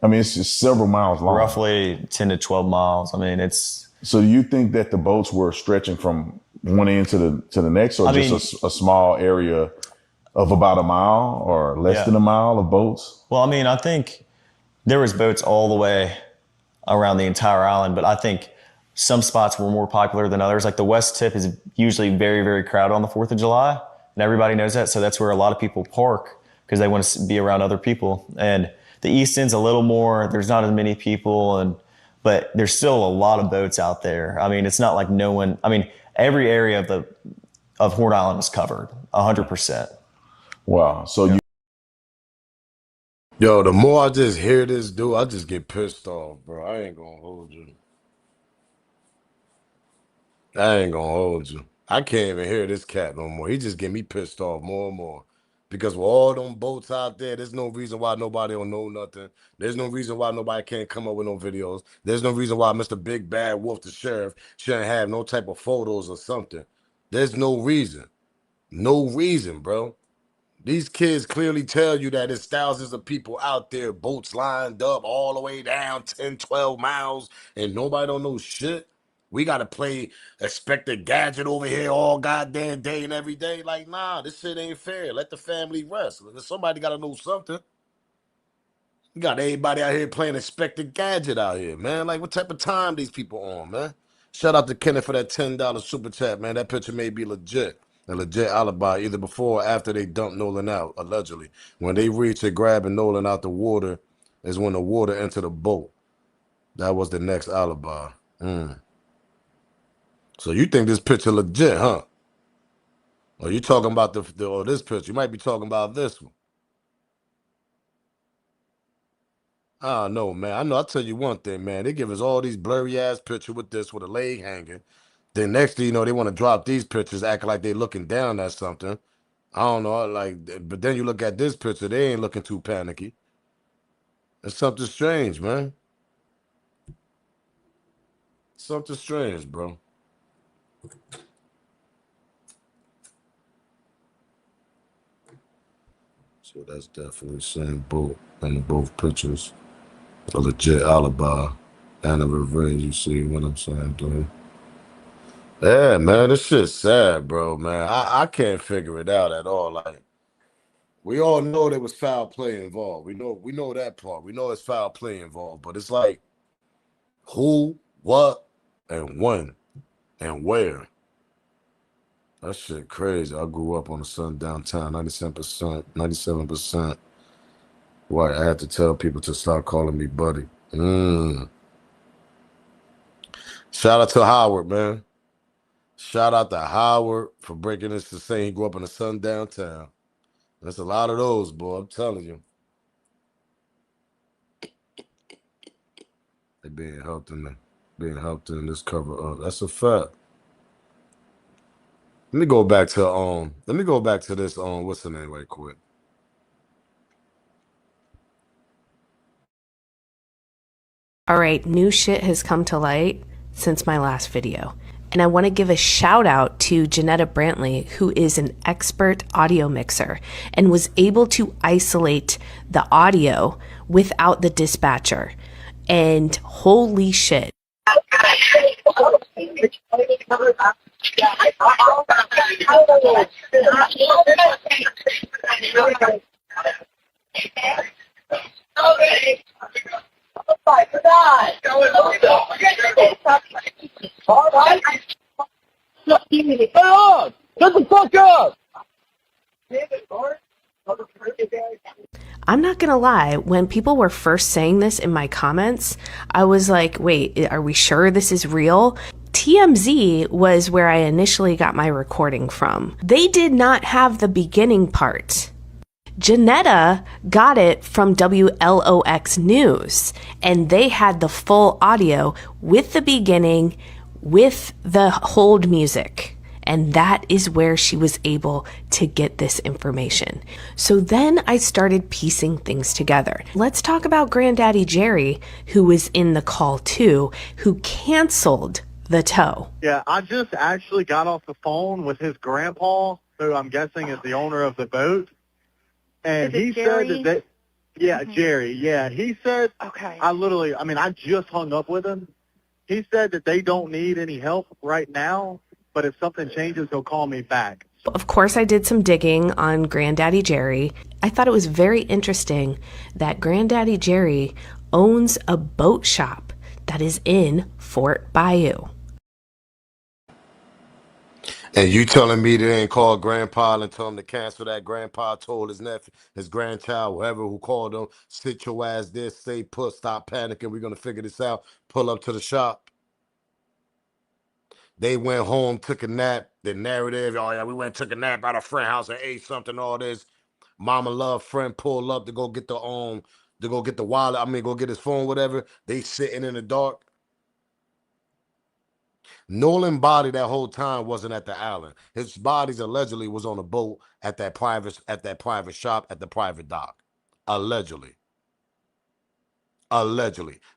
I mean, it's just several miles long. Roughly 10 to 12 miles. I mean, it's. So you think that the boats were stretching from one end to the next, or a small area of about a mile or less than a mile of boats? Well, I mean, I think there was boats all the way around the entire island, but I think some spots were more popular than others. Like the West Tip is usually very, very crowded on the 4th of July, and everybody knows that. So that's where a lot of people park because they want to be around other people. And the East End's a little more, there's not as many people, but there's still a lot of boats out there. I mean, it's not like no one, every area of Horn Island is covered 100%. Wow. So Yo, the more I just hear this dude, I just get pissed off, bro. I ain't gonna hold you. I can't even hear this cat no more. He just get me pissed off more and more. Because with all them boats out there, there's no reason why nobody don't know nothing. There's no reason why nobody can't come up with no videos. There's no reason why Mr. Big Bad Wolf, the sheriff, shouldn't have no type of photos or something. There's no reason. No reason, bro. These kids clearly tell you that there's thousands of people out there, boats lined up all the way down 10, 12 miles, and nobody don't know shit. We got to play Expected Gadget over here all goddamn day and every day. Like, nah, this shit ain't fair. Let the family rest. Somebody got to know something. You got everybody out here playing Expected Gadget out here, man. Like, what type of time these people on, man? Shout out to Kenneth for that $10 super chat, man. That picture may be legit. A legit alibi, either before or after they dumped Nolan out, allegedly. When they reached it, grabbing Nolan out the water is when the water entered the boat. That was the next alibi. So you think this picture legit, huh? Or you talking about this picture? You might be talking about this one. I don't know, man. I know. I'll tell you one thing, man. They give us all these blurry ass pictures with a leg hanging. Then next thing you know, they want to drop these pictures, acting like they looking down at something. I don't know, but then you look at this picture, they ain't looking too panicky. It's something strange, man. Something strange, bro. So that's definitely the same boat in both pictures. A legit alibi and a revenge, you see what I'm saying, dude? Yeah, man, this shit's sad, bro, man. I can't figure it out at all. Like, we all know there was foul play involved. We know that part. We know it's foul play involved, but it's like who, what, and when, and where. That shit crazy. I grew up on the sun downtown, 97%. Right, I had to tell people to stop calling me buddy. Shout out to Howard, man. Shout out to Howard for breaking this to say he grew up in the sun downtown. There's a lot of those, boy. I'm telling you. They being helped in this cover up. That's a fact. Let me go back to this what's the name right quick. All right, new shit has come to light since my last video. And I want to give a shout out to Janetta Brantley, who is an expert audio mixer and was able to isolate the audio without the dispatcher. And holy shit. Shut the fuck up! I'm not gonna lie, when people were first saying this in my comments, I was like, wait, are we sure this is real? TMZ was where I initially got my recording from. They did not have the beginning part. Janetta got it from WLOX News, and they had the full audio with the beginning, with the hold music. And that is where she was able to get this information. So then I started piecing things together. Let's talk about Granddaddy Jerry, who was in the call too, who canceled the tow. Yeah, I just actually got off the phone with his grandpa, who I'm guessing is the owner of the boat. And he said that Jerry, yeah. He said, Okay. I just hung up with him. He said that they don't need any help right now, but if something changes, he'll call me back. Of course, I did some digging on Granddaddy Jerry. I thought it was very interesting that Granddaddy Jerry owns a boat shop that is in Fort Bayou. And you telling me they ain't called Grandpa and told him to cancel that? Grandpa told his nephew, his grandchild, whoever who called him, sit your ass there, stay put, stop panicking. We're going to figure this out. Pull up to the shop. They went home, took a nap. The narrative, oh yeah, we went took a nap at a friend house and ate something, all this. Mama love friend pulled up to go get the wallet. Go get his phone, whatever. They sitting in the dark. Nolan body that whole time wasn't at the island. His bodies allegedly was on a boat at that private shop at the private dock. Allegedly.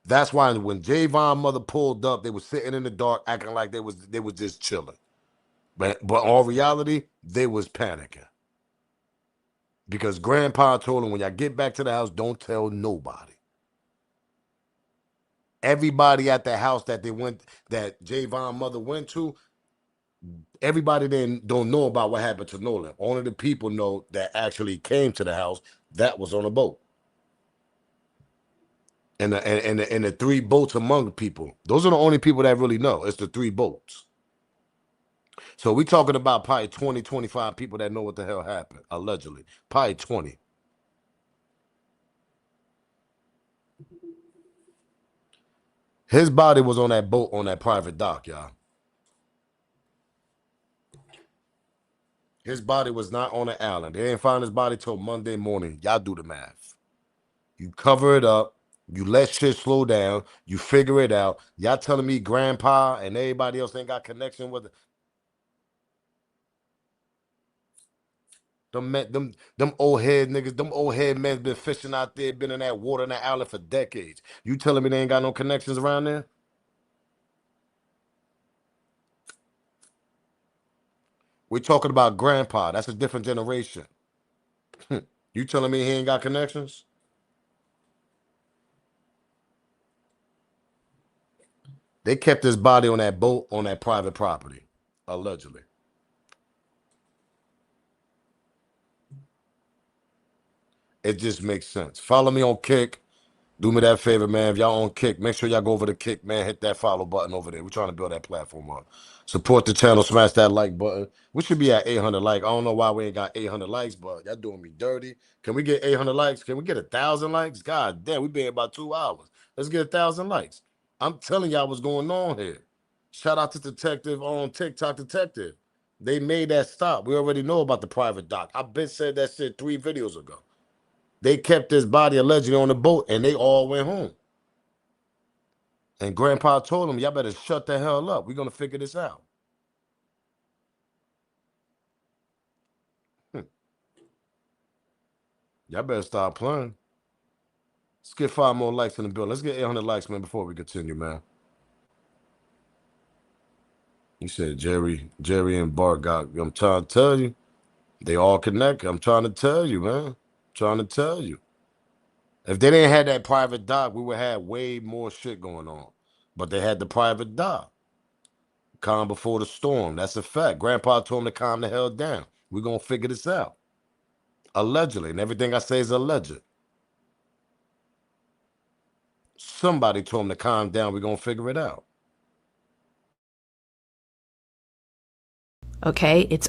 That's why when Javon mother pulled up, they were sitting in the dark, acting like they was just chilling. But in reality, they was panicking. Because Grandpa told him, when y'all get back to the house, don't tell nobody. Everybody at the house that Javon mother went to, everybody then don't know about what happened to Nolan. Only the people know that actually came to the house that was on a boat. And the three boats among the people. Those are the only people that really know. It's the three boats. So we talking about probably 20, 25 people that know what the hell happened, allegedly. Probably 20. His body was on that boat on that private dock, y'all. His body was not on the island. They didn't find his body till Monday morning. Y'all do the math. You cover it up. You let shit slow down. You figure it out. Y'all telling me Grandpa and everybody else ain't got connection with it. Them old head niggas, them old head men been fishing out there, been in that water in that island for decades. You telling me they ain't got no connections around there? We're talking about Grandpa. That's a different generation. You telling me he ain't got connections? They kept his body on that boat on that private property, allegedly. It just makes sense. Follow me on Kick. Do me that favor, man. If y'all on Kick, make sure y'all go over to Kick, man. Hit that follow button over there. We're trying to build that platform up. Support the channel. Smash that like button. We should be at 800 likes. I don't know why we ain't got 800 likes, but y'all doing me dirty. Can we get 800 likes? Can we get 1,000 likes? God damn, we been about 2 hours. Let's get 1,000 likes. I'm telling y'all what's going on here. Shout out to Detective on TikTok Detective. They made that stop. We already know about the private dock. I've been said that shit 3 videos ago. They kept this body allegedly on the boat and they all went home. And Grandpa told them, y'all better shut the hell up. We're going to figure this out. Y'all better start playing. Let's get 5 more likes in the bill. Let's get 800 likes, man, before we continue, man. You said Jerry and Bart got, I'm trying to tell you, they all connect. I'm trying to tell you, man. I'm trying to tell you. If they didn't have that private dock, we would have way more shit going on. But they had the private dock. Calm before the storm. That's a fact. Grandpa told him to calm the hell down. We're going to figure this out. Allegedly. And everything I say is alleged. Somebody told him to calm down. We're going to figure it out. Okay, it's...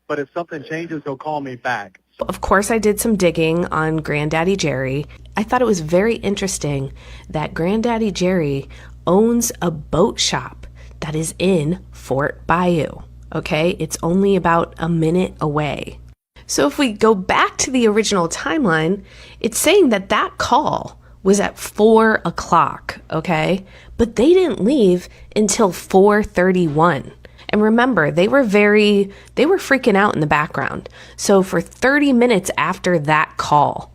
But if something changes, he'll call me back. Of course, I did some digging on Granddaddy Jerry. I thought it was very interesting that Granddaddy Jerry owns a boat shop that is in Fort Bayou. Okay, it's only about a minute away. So if we go back to the original timeline, it's saying that that call was at 4 o'clock, okay? But they didn't leave until 4:31. And remember, they were freaking out in the background. So for 30 minutes after that call,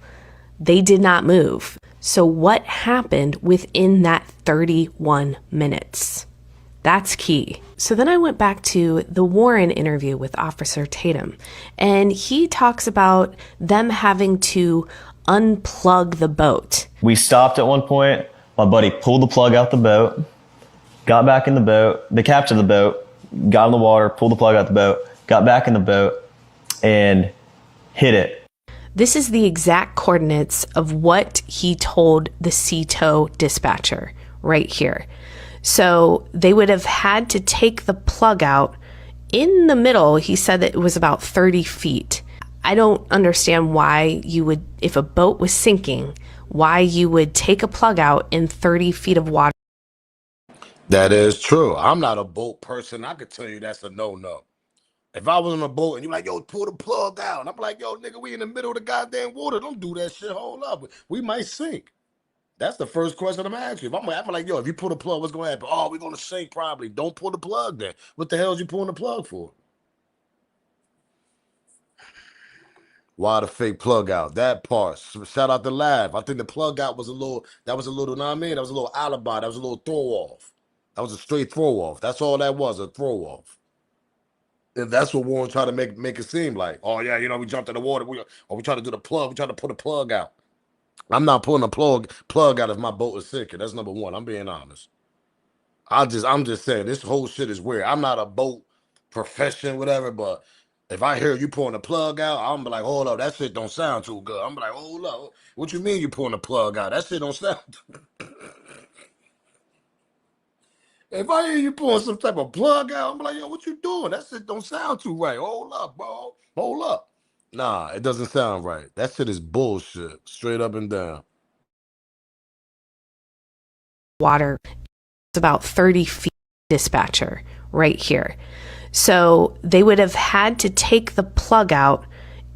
they did not move. So what happened within that 31 minutes? That's key. So then I went back to the Warren interview with Officer Tatum, and he talks about them having to unplug the boat. We stopped at one point. My buddy pulled the plug out the boat, got back in the boat. They captured the boat, got in the water, pulled the plug out the boat, got back in the boat, and hit it. This is the exact coordinates of what he told the CTOW dispatcher right here. So they would have had to take the plug out in the middle. He said that it was about 30 feet. I don't understand why you would, if a boat was sinking, why you would take a plug out in 30 feet of water. That is true. I'm not a boat person. I could tell you that's a no-no. If I was on a boat and you're like, yo, pull the plug out. And I'm like, yo, nigga, we in the middle of the goddamn water. Don't do that shit. Hold up. We might sink. That's the first question I'm asking. If I'm like, yo, if you pull the plug, what's going to happen? Oh, we're going to sink probably. Don't pull the plug then. What the hell is you pulling the plug for? Why the fake plug out? That part. Shout out to Live. I think the plug out was a little, know what I mean? That was a little alibi. That was a little throw off. That was a straight throw off. That's all that was, a throw off. And that's what Warren tried to make it seem like. Oh, yeah, we jumped in the water. We tried to do the plug. We tried to pull the plug out. I'm not pulling a plug out if my boat is sinking. That's number one. I'm being honest. I'm just saying this whole shit is weird. I'm not a boat profession, whatever, but if I hear you pulling the plug out, I'm be like, hold up, that shit don't sound too good. I'm be like, hold up, what you mean you pulling the plug out? That shit don't sound If I hear you pulling some type of plug out, I'm like, yo, what you doing? That shit don't sound too right. Hold up, bro. Hold up. Nah, it doesn't sound right. That shit is bullshit, straight up and down. Water. It's about 30 feet, dispatcher, right here. So they would have had to take the plug out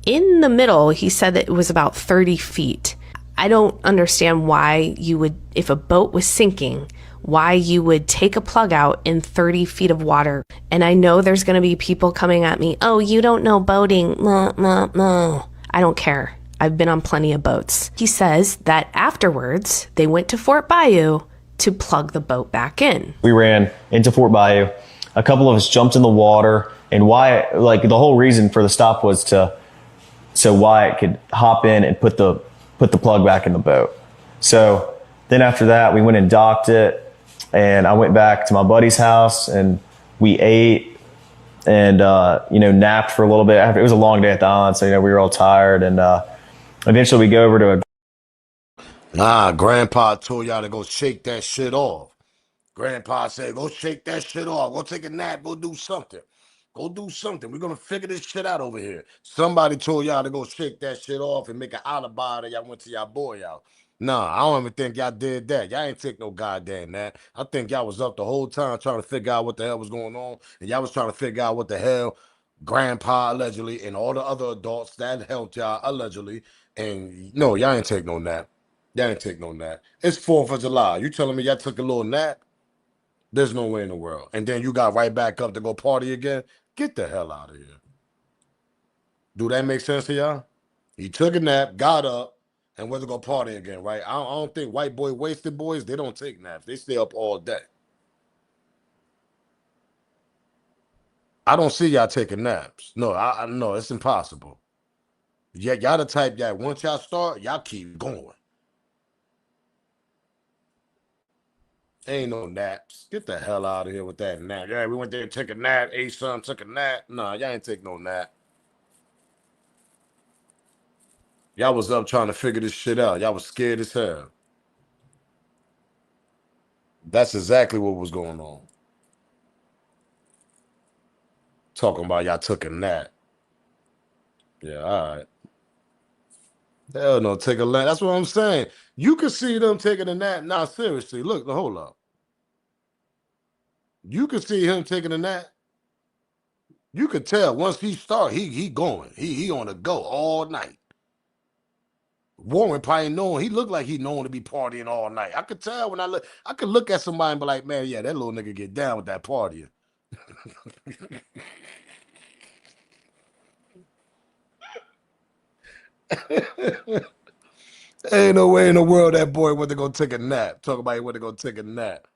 in the middle. He said that it was about 30 feet. I don't understand why you would, if a boat was sinking, why you would take a plug out in 30 feet of water. And I know there's going to be people coming at me, oh, you don't know boating. No. I don't care. I've been on plenty of boats. He says that afterwards, they went to Fort Bayou to plug the boat back in. We ran into Fort Bayou. A couple of us jumped in the water, and Wyatt, like the whole reason for the stop was so Wyatt could hop in and put the plug back in the boat. So then after that, we went and docked it, and I went back to my buddy's house, and we ate and napped for a little bit. It was a long day at the island, so we were all tired, and eventually we go over to a... Nah, Grandpa told y'all to go shake that shit off. Grandpa said, go shake that shit off. Go take a nap. Go do something. Go do something. We're going to figure this shit out over here. Somebody told y'all to go shake that shit off and make an alibi that y'all went to y'all boy out. Nah, I don't even think y'all did that. Y'all ain't take no goddamn nap. I think y'all was up the whole time trying to figure out what the hell was going on. And y'all was trying to figure out what the hell grandpa allegedly and all the other adults that helped y'all allegedly. And no, y'all ain't take no nap. Y'all ain't take no nap. It's 4th of July. You telling me y'all took a little nap? There's no way in the world. And then you got right back up to go party again? Get the hell out of here. Do that make sense to y'all? He took a nap, got up, and went to go party again, right? I don't think white boy wasted boys, they don't take naps. They stay up all day. I don't see y'all taking naps. No, I no, it's impossible. Yeah, y'all the type that once y'all start, y'all keep going. Ain't no naps. Get the hell out of here with that nap. Yeah, we went there and took a nap. Ate something, took a nap. Nah, y'all ain't take no nap. Y'all was up trying to figure this shit out. Y'all was scared as hell. That's exactly what was going on. Talking about y'all took a nap. Yeah, all right. Hell no, take a nap. That's what I'm saying. You could see them taking a nap. Nah, seriously. Look, hold up. You could see him taking a nap. You could tell once he start, he going. He on the go all night. Warren probably knowing he looked like he known to be partying all night. I could tell when I could look at somebody and be like, man, yeah, that little nigga get down with that partying. Ain't no way in the world that boy went to go take a nap. Talk about he went to go take a nap.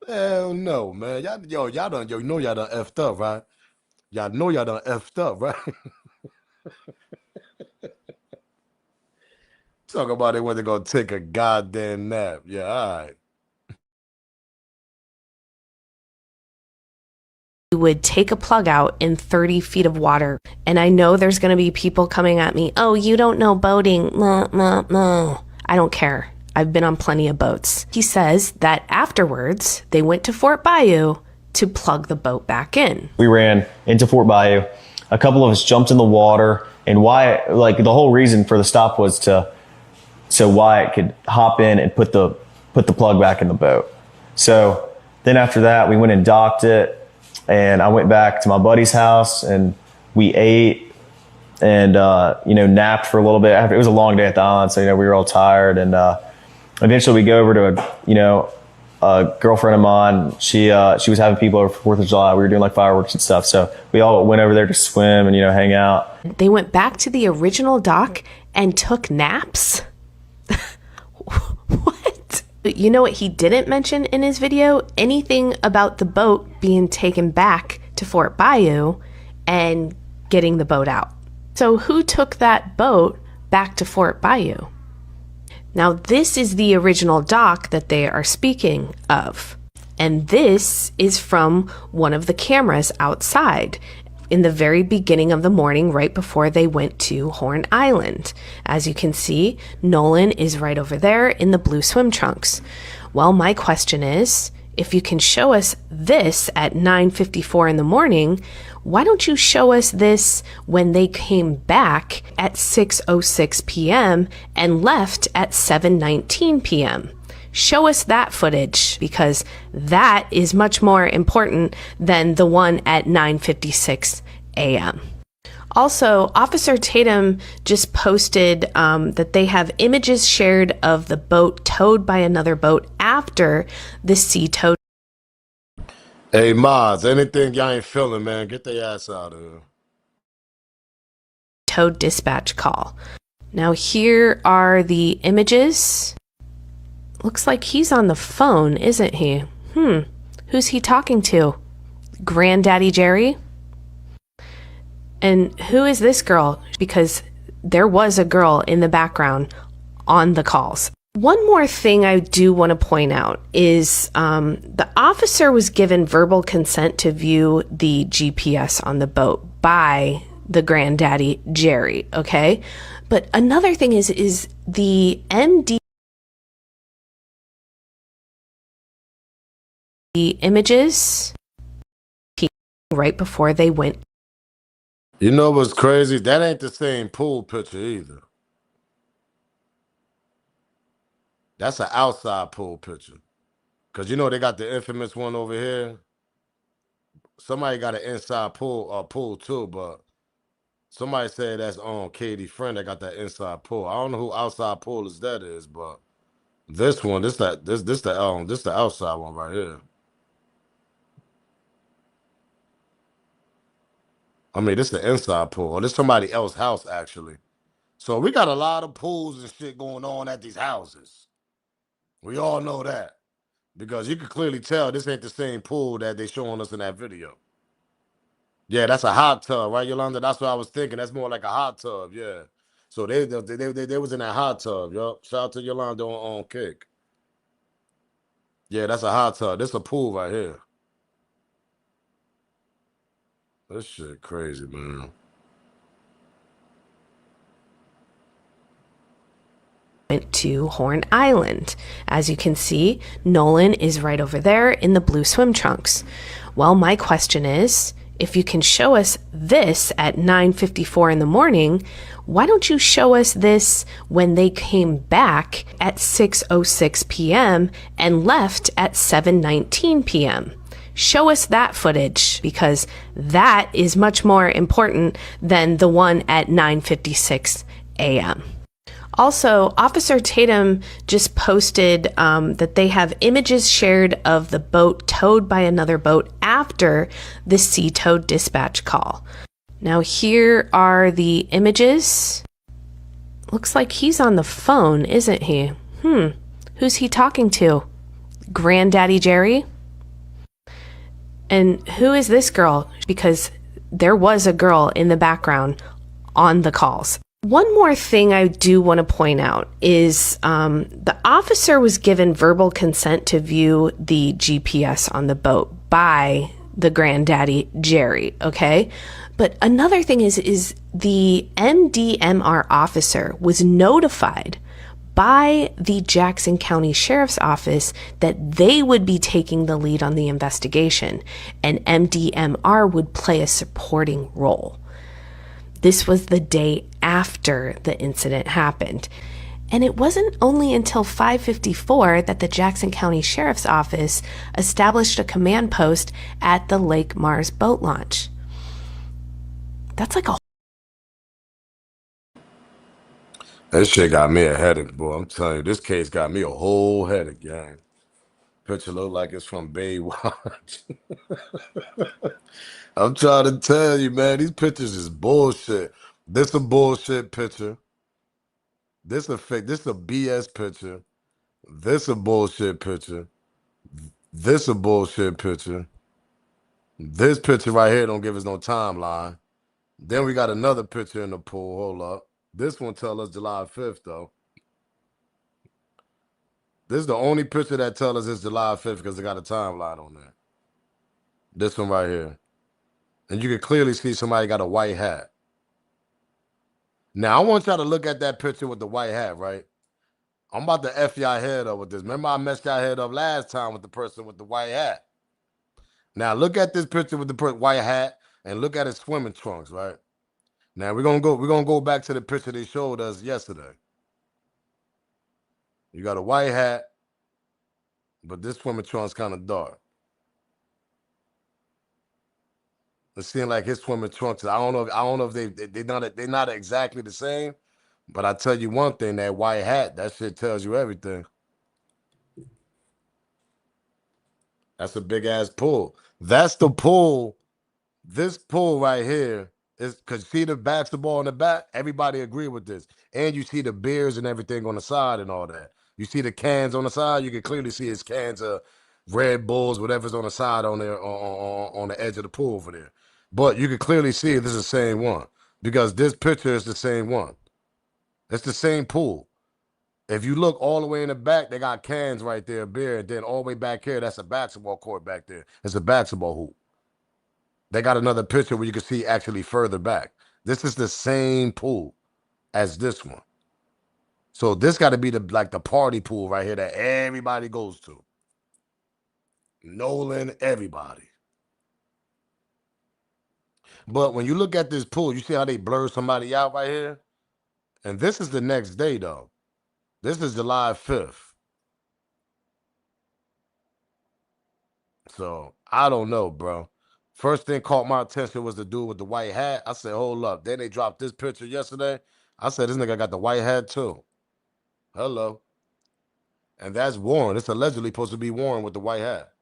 Hell no, man. Y'all done, know y'all done effed up, right? Y'all know y'all done effed up, right? Talk about they went to go take a goddamn nap. Yeah, all right. You would take a plug out in 30 feet of water. And I know there's going to be people coming at me. Oh, you don't know boating. No. I don't care. I've been on plenty of boats. He says that afterwards, they went to Fort Bayou to plug the boat back in. We ran into Fort Bayou. A couple of us jumped in the water. And Wyatt, like the whole reason for the stop was so Wyatt could hop in and put the plug back in the boat. So then after that, we went and docked it. And I went back to my buddy's house and we ate and, napped for a little bit. It was a long day at the island, so, we were all tired. And eventually we go over to a girlfriend of mine. She was having people over for 4th of July. We were doing like fireworks and stuff. So we all went over there to swim and, hang out. They went back to the original dock and took naps? What? You know what he didn't mention in his video? Anything about the boat being taken back to Fort Bayou and getting the boat out. So who took that boat back to Fort Bayou? Now this is the original dock that they are speaking of. And this is from one of the cameras outside in the very beginning of the morning, right before they went to Horn Island. As you can see, Nolan is right over there in the blue swim trunks. Well, my question is, if you can show us this at 9:54 in the morning, why don't you show us this when they came back at 6:06 p.m. and left at 7:19 p.m.? Show us that footage, because that is much more important than the one at 9:56 a.m. Also, Officer Tatum just posted that they have images shared of the boat towed by another boat after the sea tow. Hey, Maz, anything y'all ain't feeling, man, get their ass out of here. Tow dispatch call. Now here are the images. Looks like he's on the phone, isn't he? Who's he talking to? Granddaddy Jerry? And who is this girl? Because there was a girl in the background on the calls. One more thing I do want to point out is the officer was given verbal consent to view the GPS on the boat by the Granddaddy Jerry, okay? But another thing is the MD images right before they went. You know what's crazy? That ain't the same pool picture either. That's an outside pool picture. Cause you know they got the infamous one over here. Somebody got an inside pool too, but somebody said that's on Katie's friend that got that inside pool. I don't know who outside pool is that is, but this one, this the outside one right here. I mean, this the inside pool. Or this somebody else's house actually. So we got a lot of pools and shit going on at these houses. We all know that. Because you can clearly tell this ain't the same pool that they showing us in that video. Yeah, that's a hot tub, right, Yolanda? That's what I was thinking. That's more like a hot tub, yeah. So they was in that hot tub, yo. Shout out to Yolanda on Kick. Yeah, that's a hot tub. This a pool right here. This shit crazy, man. Went to Horn Island. As you can see, Nolan is right over there in the blue swim trunks. Well, my question is, if you can show us this at 9:54 in the morning, why don't you show us this when they came back at 6:06 p.m. and left at 7:19 p.m.? Show us that footage, because that is much more important than the one at 9:56 a.m. Also, Officer Tatum just posted that they have images shared of the boat towed by another boat after the Sea Tow dispatch call. Now, here are the images. Looks like he's on the phone, isn't he? Who's he talking to? Granddaddy Jerry? And who is this girl? Because there was a girl in the background on the calls. One more thing I do want to point out is the officer was given verbal consent to view the GPS on the boat by the granddaddy Jerry, okay? But another thing is the MDMR officer was notified by the Jackson County Sheriff's Office that they would be taking the lead on the investigation, and MDMR would play a supporting role. This was the day after the incident happened. And it wasn't only until 5:54 that the Jackson County Sheriff's Office established a command post at the Lake Mars boat launch. That's like a... This shit got me a headache, boy. I'm telling you, this case got me a whole headache, gang. Picture look like it's from Baywatch. I'm trying to tell you, man, these pictures is bullshit. This a bullshit picture. This a fake. This a BS picture. This a bullshit picture. This a bullshit picture. This picture right here don't give us no timeline. Then we got another picture in the pool. Hold up. This one tell us July 5th, though. This is the only picture that tell us it's July 5th because it got a timeline on there. This one right here. And you can clearly see somebody got a white hat. Now, I want y'all to look at that picture with the white hat, right? I'm about to F y'all head up with this. Remember I messed y'all head up last time with the person with the white hat. Now, look at this picture with the white hat and look at his swimming trunks, right? Now, we're gonna go back to the picture they showed us yesterday. You got a white hat, but this swimming trunk's kind of dark. It seems like his swimming trunks. I don't know if they're not exactly the same, but I tell you one thing: that white hat, that shit tells you everything. That's a big ass pool. That's the pool. This pool right here is because see the basketball in the back. Everybody agree with this, and you see the beers and everything on the side and all that. You see the cans on the side. You can clearly see his cans of Red Bulls, whatever's on the side on there on the edge of the pool over there. But you can clearly see this is the same one because this picture is the same one. It's the same pool. If you look all the way in the back, they got cans right there, beer, and then all the way back here, that's a basketball court back there. It's a basketball hoop. They got another picture where you can see actually further back. This is the same pool as this one. So this got to be the party pool right here that everybody goes to. Nolan, everybody. But when you look at this pool, you see how they blur somebody out right here? And this is the next day, though. This is July 5th. So I don't know, bro. First thing caught my attention was the dude with the white hat. I said, hold up. Then they dropped this picture yesterday. I said, this nigga got the white hat too. Hello. And that's Warren. It's allegedly supposed to be Warren with the white hat.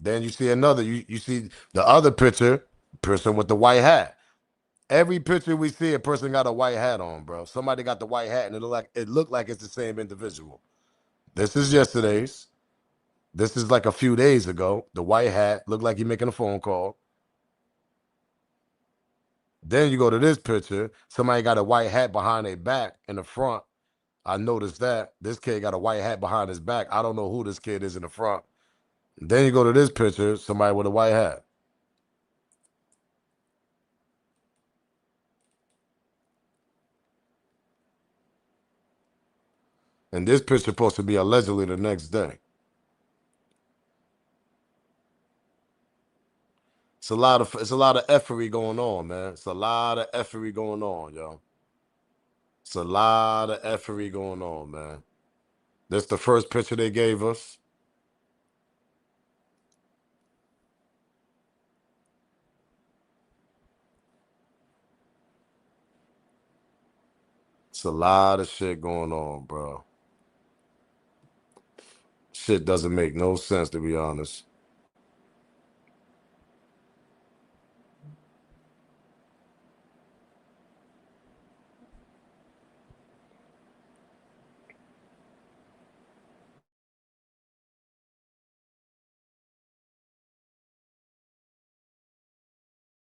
Then you see another, you see the other picture, person with the white hat. Every picture we see, a person got a white hat on, bro. Somebody got the white hat, and it looked like it's the same individual. This is yesterday's. This is like a few days ago. The white hat looked like he making a phone call. Then you go to this picture. Somebody got a white hat behind their back in the front. I noticed that this kid got a white hat behind his back. I don't know who this kid is in the front. Then you go to this picture. Somebody with a white hat. And this picture supposed to be allegedly the next day. It's a lot of effery going on, man. It's a lot of effery going on, yo. It's a lot of effery going on, man. That's the first picture they gave us. It's a lot of shit going on, bro. Shit doesn't make no sense, to be honest.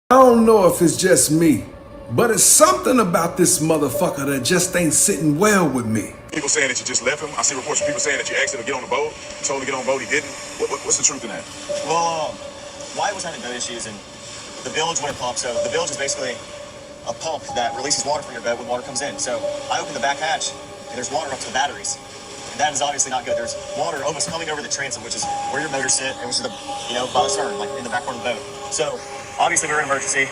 I don't know if it's just me, but it's something about this motherfucker that just ain't sitting well with me. People saying that you just left him. I see reports from people saying that you asked him to get on the boat. You told him to get on the boat, he didn't. What's the truth in that? Well, Wyatt was having boat issues and the bilge went pump. So the bilge is basically a pump that releases water from your boat when water comes in. So I opened the back hatch and there's water up to the batteries. And that is obviously not good. There's water almost coming over the transom, which is where your motor sit, and which is by the stern, like in the back part of the boat. So obviously we're in emergency.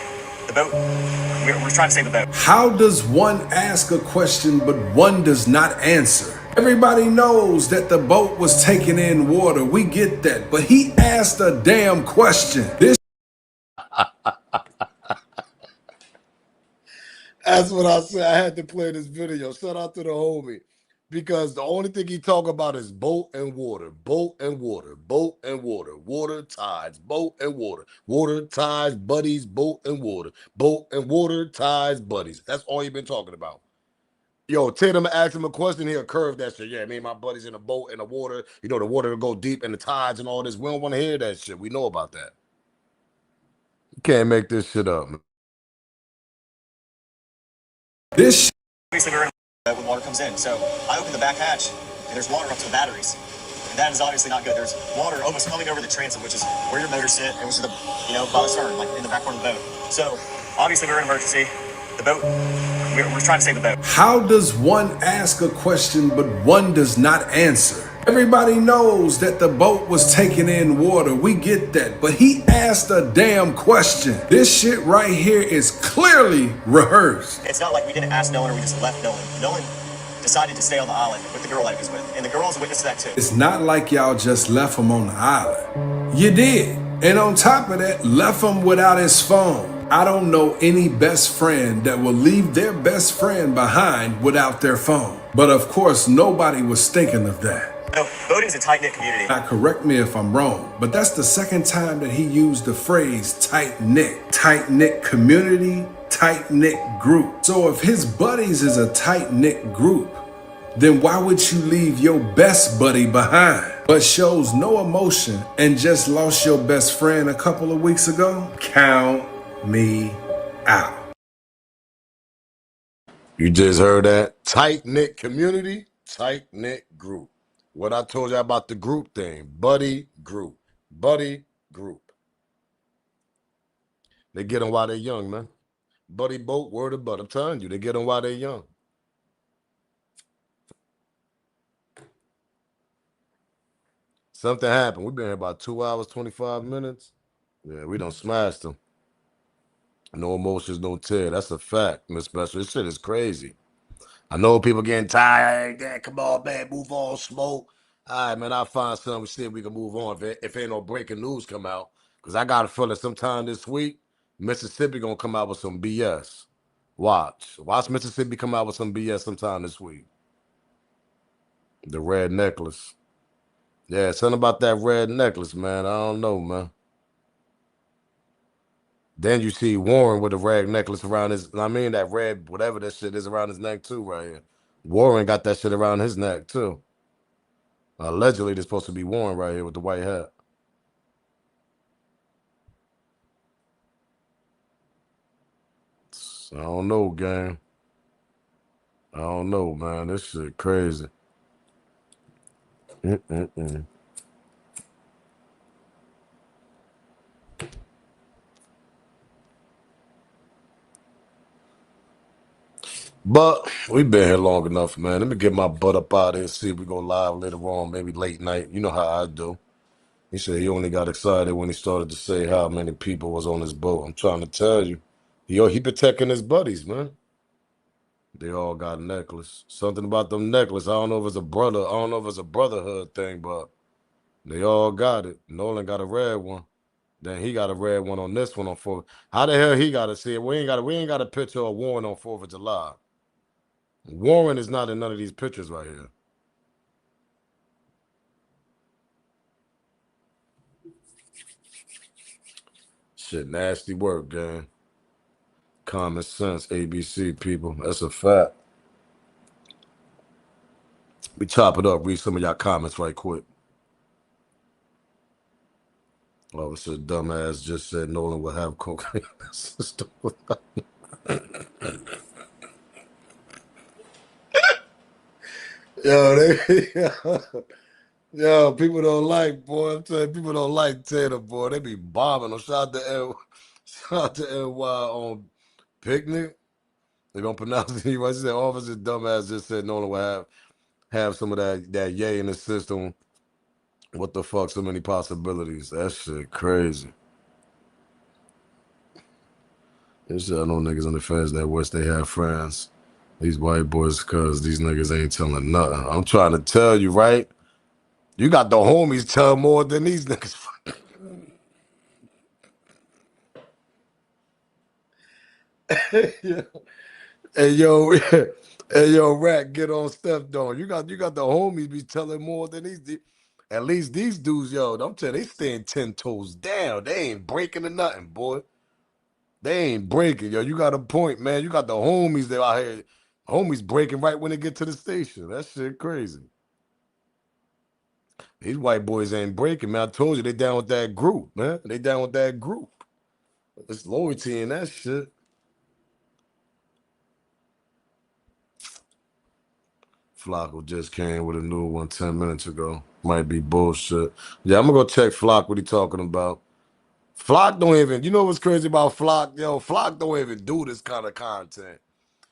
The boat, we're trying to save the boat. How does one ask a question but one does not answer? Everybody knows that the boat was taking in water. We get that. But he asked a damn question. That's what I said. I had to play this video. Shout out to the homie. Because the only thing he talk about is boat and water, boat and water, boat and water, water, tides, boat and water, tides, buddies, boat and water, tides, buddies. That's all he been talking about. Yo, Tatum asked him a question, he'll curve that shit. Yeah, me and my buddies in the boat in the water. You know, the water will go deep and the tides and all this. We don't want to hear that shit. We know about that. You can't make this shit up, man. This obviously we're in when water comes in. So I opened the back hatch and there's water up to the batteries. And that is obviously not good. There's water almost coming over the transom, which is where your motor sit, and which is by the stern, like in the back part of the boat. So obviously we're in emergency. The boat, we're trying to save the boat. How does one ask a question but one does not answer? Everybody knows that the boat was taking in water. We get that. But he asked a damn question. This shit right here is clearly rehearsed. It's not like we didn't ask Nolan or we just left Nolan. Nolan decided to stay on the island with the girl that he was with. And the girl's a witness to that too. It's not like y'all just left him on the island. You did. And on top of that, left him without his phone. I don't know any best friend that will leave their best friend behind without their phone. But of course, nobody was thinking of that. No, boating is a tight-knit community. Now, correct me if I'm wrong, but that's the second time that he used the phrase tight-knit. Tight-knit community, tight-knit group. So if his buddies is a tight-knit group, then why would you leave your best buddy behind? But shows no emotion and just lost your best friend a couple of weeks ago? Count me out. You just heard that. Tight-knit community, tight-knit group. What I told you about the group thing. Buddy group. Buddy group. They get them while they're young, man. Buddy boat, word of butt. I'm telling you, they get them while they're young. Something happened. We've been here about 2 hours, 25 minutes. Yeah, we done smashed them. No emotions, no tear. That's a fact, Miss Special. This shit is crazy. I know people getting tired. Hey, come on, man, move on, smoke. All right, man, I'll find something, see if we can move on. If ain't no breaking news come out, because I got a feeling sometime this week, Mississippi going to come out with some BS. Watch Mississippi come out with some BS sometime this week. The red necklace. Yeah, something about that red necklace, man. I don't know, man. Then you see Warren with a red necklace around his, I mean, that red, whatever that shit is around his neck too, right here. Warren got that shit around his neck too. Allegedly, there's supposed to be Warren right here with the white hat. I don't know, gang. I don't know, man. This shit crazy. Mm-mm-mm. But we been here long enough, man. Let me get my butt up out of here and see if we go live later on, maybe late night. You know how I do. He said he only got excited when he started to say how many people was on his boat. I'm trying to tell you. He protecting his buddies, man. They all got a necklace. Something about them necklace. I don't know if it's a brother. I don't know if it's a brotherhood thing, but they all got it. Nolan got a red one. Then he got a red one on this one on 4th. How the hell he got to see it? We ain't got a picture of Warren on 4th of July. Warren is not in none of these pictures right here. Shit, nasty work, gang. Common sense, ABC people. That's a fact. We chop it up. Read some of y'all comments right quick. Oh, this dumbass just said Nolan will have cocaine system. Yo, people don't like, boy. I'm telling you, people don't like Tater, boy. They be bombing them. Shout out to NY on Picnic. They don't pronounce it right. She said, Officer dumbass just said Nolan will have some of that yay in the system. What the fuck? So many possibilities. That shit crazy. This shit, I know niggas on the fence that wish they had friends. These white boys, cause these niggas ain't telling nothing. I'm trying to tell you, right? You got the homies tell more than these niggas. Yeah. Hey yo, hey yo, Rat, get on Steph Don. You got the homies be telling more than these. At least these dudes, yo, I'm telling you, they staying 10 toes down. They ain't breaking or nothing, boy. They ain't breaking, yo. You got a point, man. You got the homies that out here. Homies breaking right when they get to the station. That shit crazy. These white boys ain't breaking, man. I told you they down with that group, man. They down with that group. It's loyalty in that shit. Flocko just came with a new one 10 minutes ago. Might be bullshit. Yeah, I'm gonna go check Flock what he talking about. Flock don't even, you know what's crazy about Flock? Yo, Flock don't even do this kind of content.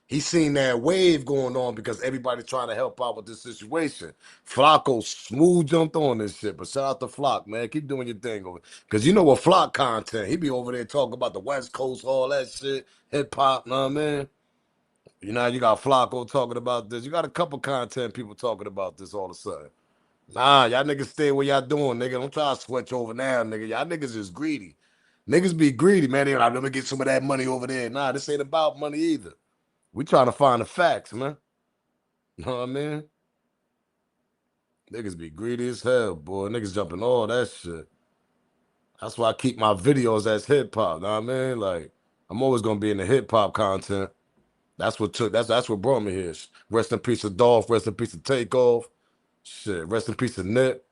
He seen that wave going on because everybody's trying to help out with this situation. Flocko smooth jumped on this shit, but shout out to Flock, man. Keep doing your thing over. Because you know what Flock content, he be over there talking about the West Coast, all that shit, hip hop, know what I mean? You know, you got Flocko talking about this. You got a couple content people talking about this all of a sudden. Nah, y'all niggas stay where y'all doing, nigga. Don't try to switch over now, nigga. Y'all niggas is greedy. Niggas be greedy, man. They like, let me get some of that money over there. Nah, this ain't about money either. We trying to find the facts, man. You know what I mean? Niggas be greedy as hell, boy. Niggas jumping all that shit. That's why I keep my videos as hip hop. Know what I mean? Like, I'm always gonna be in the hip hop content. That's what brought me here. Rest in peace of Dolph. Rest in peace of Takeoff. Shit. Rest in peace of Nip.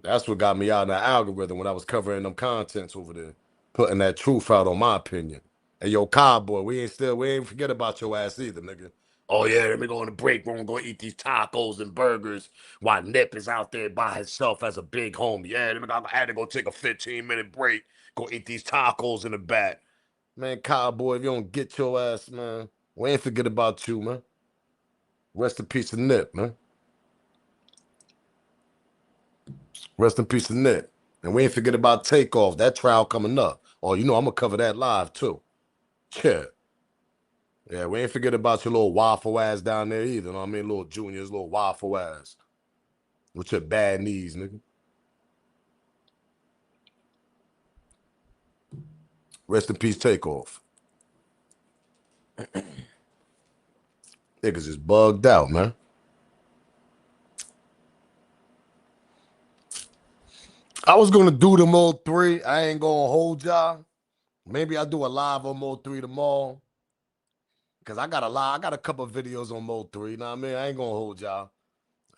That's what got me out in the algorithm when I was covering them contents over there, putting that truth out on my opinion. And yo, cowboy, we ain't forget about your ass either, nigga. Oh yeah, let me go on the break room, go eat these tacos and burgers while Nip is out there by himself as a big homie. Yeah, I had to go take a 15-minute break, go eat these tacos in the back. Man, cowboy, if you don't get your ass, man, we ain't forget about you, man. Rest in peace of Nip, man. Rest in peace of Nip. And we ain't forget about Takeoff. That trial coming up. Oh, you know I'm gonna cover that live too. Yeah. Yeah, we ain't forget about your little waffle ass down there either. You know what I mean? Little juniors, little waffle ass. With your bad knees, nigga. Rest in peace, Takeoff. Niggas is bugged out, man. I was gonna do the Mode 3. I ain't gonna hold y'all. Maybe I'll do a live on Mode 3 tomorrow. Cause I got a couple of videos on Mode 3. You know what I mean? I ain't gonna hold y'all.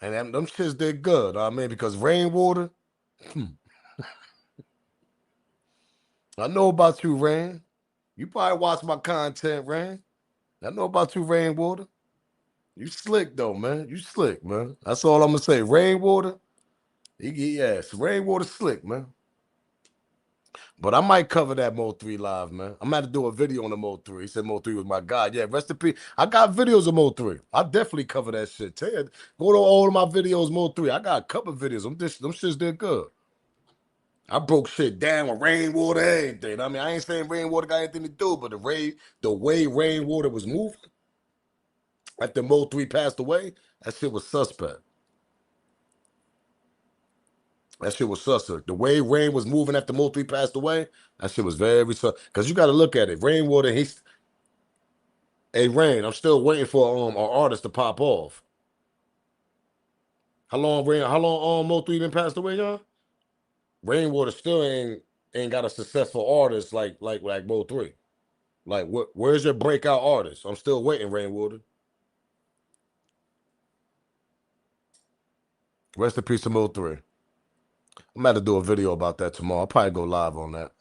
And them shits did good. I mean, because rainwater. I know about you, Rain. You probably watch my content, Rain. I know about you, Rainwater. You slick though, man. You slick, man. That's all I'm gonna say. Rainwater. Yes, Rainwater slick, man. But I might cover that Mode 3 live, man. I'm gonna have to do a video on the Mode 3. He said Mode 3 was my god. Yeah, rest in peace. I got videos of Mode 3. I definitely cover that shit. Tell you, go to all of my videos, Mode 3. I got a couple of videos. Them shits did good. I broke shit down with rainwater, everything. I mean, I ain't saying rainwater got anything to do, but the way rainwater was moving after Mode 3 passed away, that shit was suspect. That shit was suspect. The way Rain was moving after Mode 3 passed away, that shit was very suspect. Because you got to look at it. Rainwater, hey, Rain, I'm still waiting for an artist to pop off. How long Mode 3 been passed away, y'all? Rainwater still ain't got a successful artist like Mode 3. Like, where's your breakout artist? I'm still waiting, Rainwater. Rest in peace to Mode 3. I'm about to do a video about that tomorrow. I'll probably go live on that.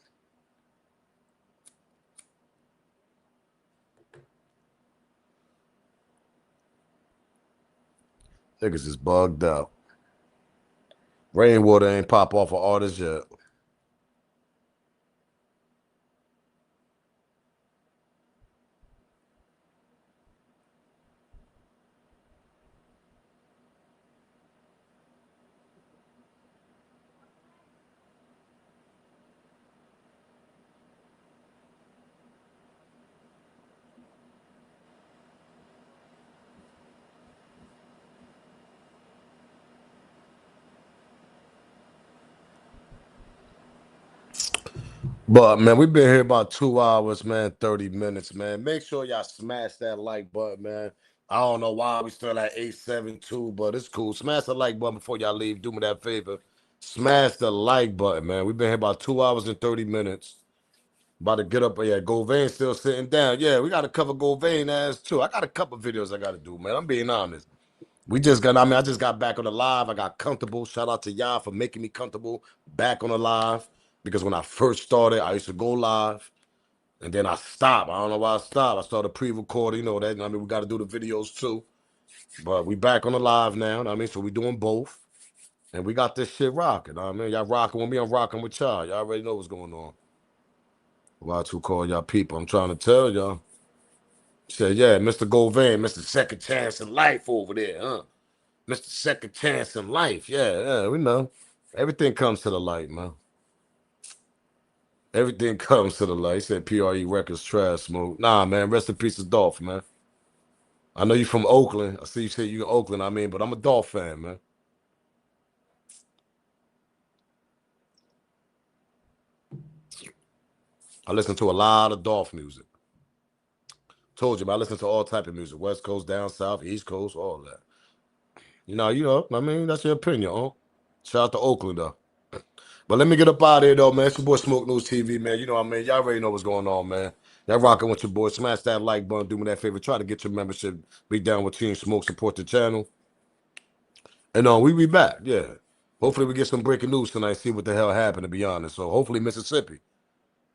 Niggas is bugged out. Rainwater ain't pop off an artist yet. But man, we've been here about 2 hours, man, 30 minutes, man. Make sure y'all smash that like button, man. I don't know why we still at 872, but it's cool. Smash the like button before y'all leave. Do me that favor. Smash the like button, man. We've been here about 2 hours and 30 minutes. About to get up. Yeah, Govain still sitting down. Yeah, we got to cover Govain ass too. I got a couple videos I got to do, man. I'm being honest. I just got back on the live. I got comfortable. Shout out to y'all for making me comfortable back on the live. Because when I first started, I used to go live. And then I stopped. I don't know why I stopped. I started pre-recording, you know that. I mean, we got to do the videos too. But we back on the live now. I mean, so we doing both. And we got this shit rocking. I mean, y'all rocking with me, I'm rocking with y'all. Y'all already know what's going on. Watch who call y'all people. I'm trying to tell y'all. Said, yeah, Mr. Govan, Mr. Second Chance in Life over there, huh? Mr. Second Chance in Life. Yeah, we know. Everything comes to the light, man. Everything comes to the light. He said PRE Records trash smoke. Nah, man, rest in peace to Dolph, man. I know you from Oakland. I see you say you in Oakland, but I'm a Dolph fan, man. I listen to a lot of Dolph music. Told you, but I listen to all type of music. West Coast, down south, East Coast, all that. That's your opinion, huh? Shout out to Oakland, though. But let me get up out of here, though, man. It's your boy Smoke News TV, man. You know what I mean? Y'all already know what's going on, man. Y'all rocking with your boy. Smash that like button. Do me that favor. Try to get your membership. Be down with Team Smoke. Support the channel. And we be back, yeah. Hopefully we get some breaking news tonight. See what the hell happened, to be honest. So hopefully Mississippi.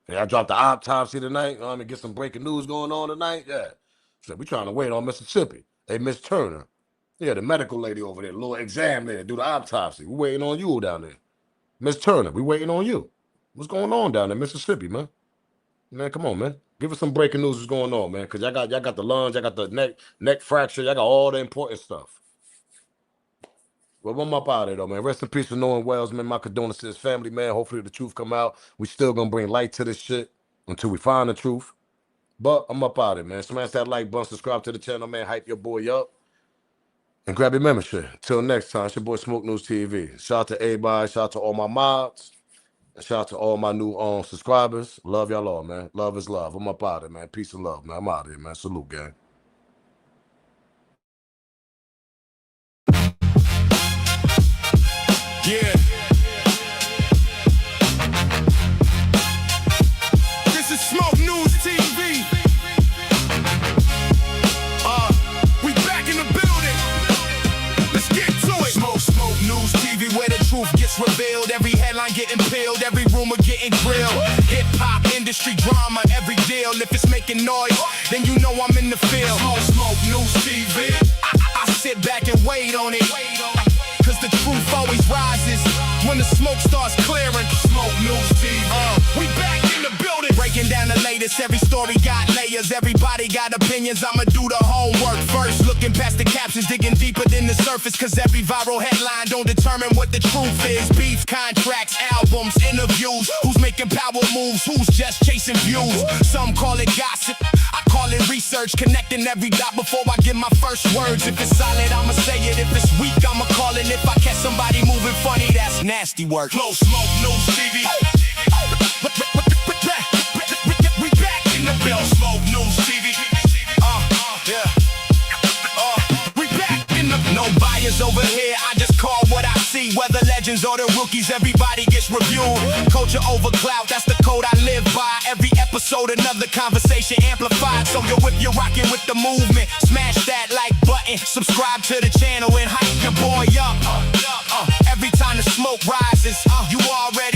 And I dropped the autopsy tonight. You know what I mean? Get some breaking news going on tonight. Yeah. So we trying to wait on Mississippi. Hey, Miss Turner. Yeah, the medical lady over there, the little exam lady, do the autopsy. We waiting on you down there. Miss Turner, we waiting on you. What's going on down there, Mississippi, man? Man, come on, man. Give us some breaking news. What's going on, man? Because y'all got the lungs, y'all got the neck fracture, y'all got all the important stuff. Well, I'm up out of there, though, man. Rest in peace to Nolan Wells, man. My condolences to his family, man. Hopefully the truth come out. We still gonna bring light to this shit until we find the truth. But I'm up out of it, man. Smash that like button, subscribe to the channel, man. Hype your boy up. And grab your membership. Till next time, it's your boy Smoke News TV. Shout out to everybody. Shout out to all my mods. And shout out to all my new subscribers. Love y'all all, man. Love is love. I'm up out of it, man. Peace and love, man. I'm out of here, man. Salute, gang. Yeah. This is Smoke News TV. We back in the building. Let's get to it. Smoke News TV, where the truth gets revealed. Every headline getting peeled, every rumor getting grilled. Hip hop industry drama, every deal. If it's making noise, then you know I'm in the field. Smoke News TV. I sit back and wait on it. Cause the truth always rises when the smoke starts clearing. Smoke News TV. We back in the building. Breaking down the latest. Every story got layers. Everybody got opinions. I'ma do the homework first. Looking past the captions, digging deeper than the surface. Cause every viral headline don't determine what the truth is. Beef, contracts, albums, interviews. Who's making power moves? Who's just chasing views? Some call it gossip. I call it research. Connecting every dot before I get my first words. If it's solid, I'ma say it. If it's weak, I'ma call it. If I catch somebody moving funny, that's nasty work. Close Smoke News TV. We back in the building. Smoke News TV. Yeah. We back in the. No bias over here. I just call what I see. Whether legends or the rookies, everybody gets reviewed. Culture over clout, that's the code I live by. Every episode, another conversation amplified. So yo, if you're rocking with the movement, smash that like button, subscribe to the channel and hype your boy up. Every time the smoke rises, you already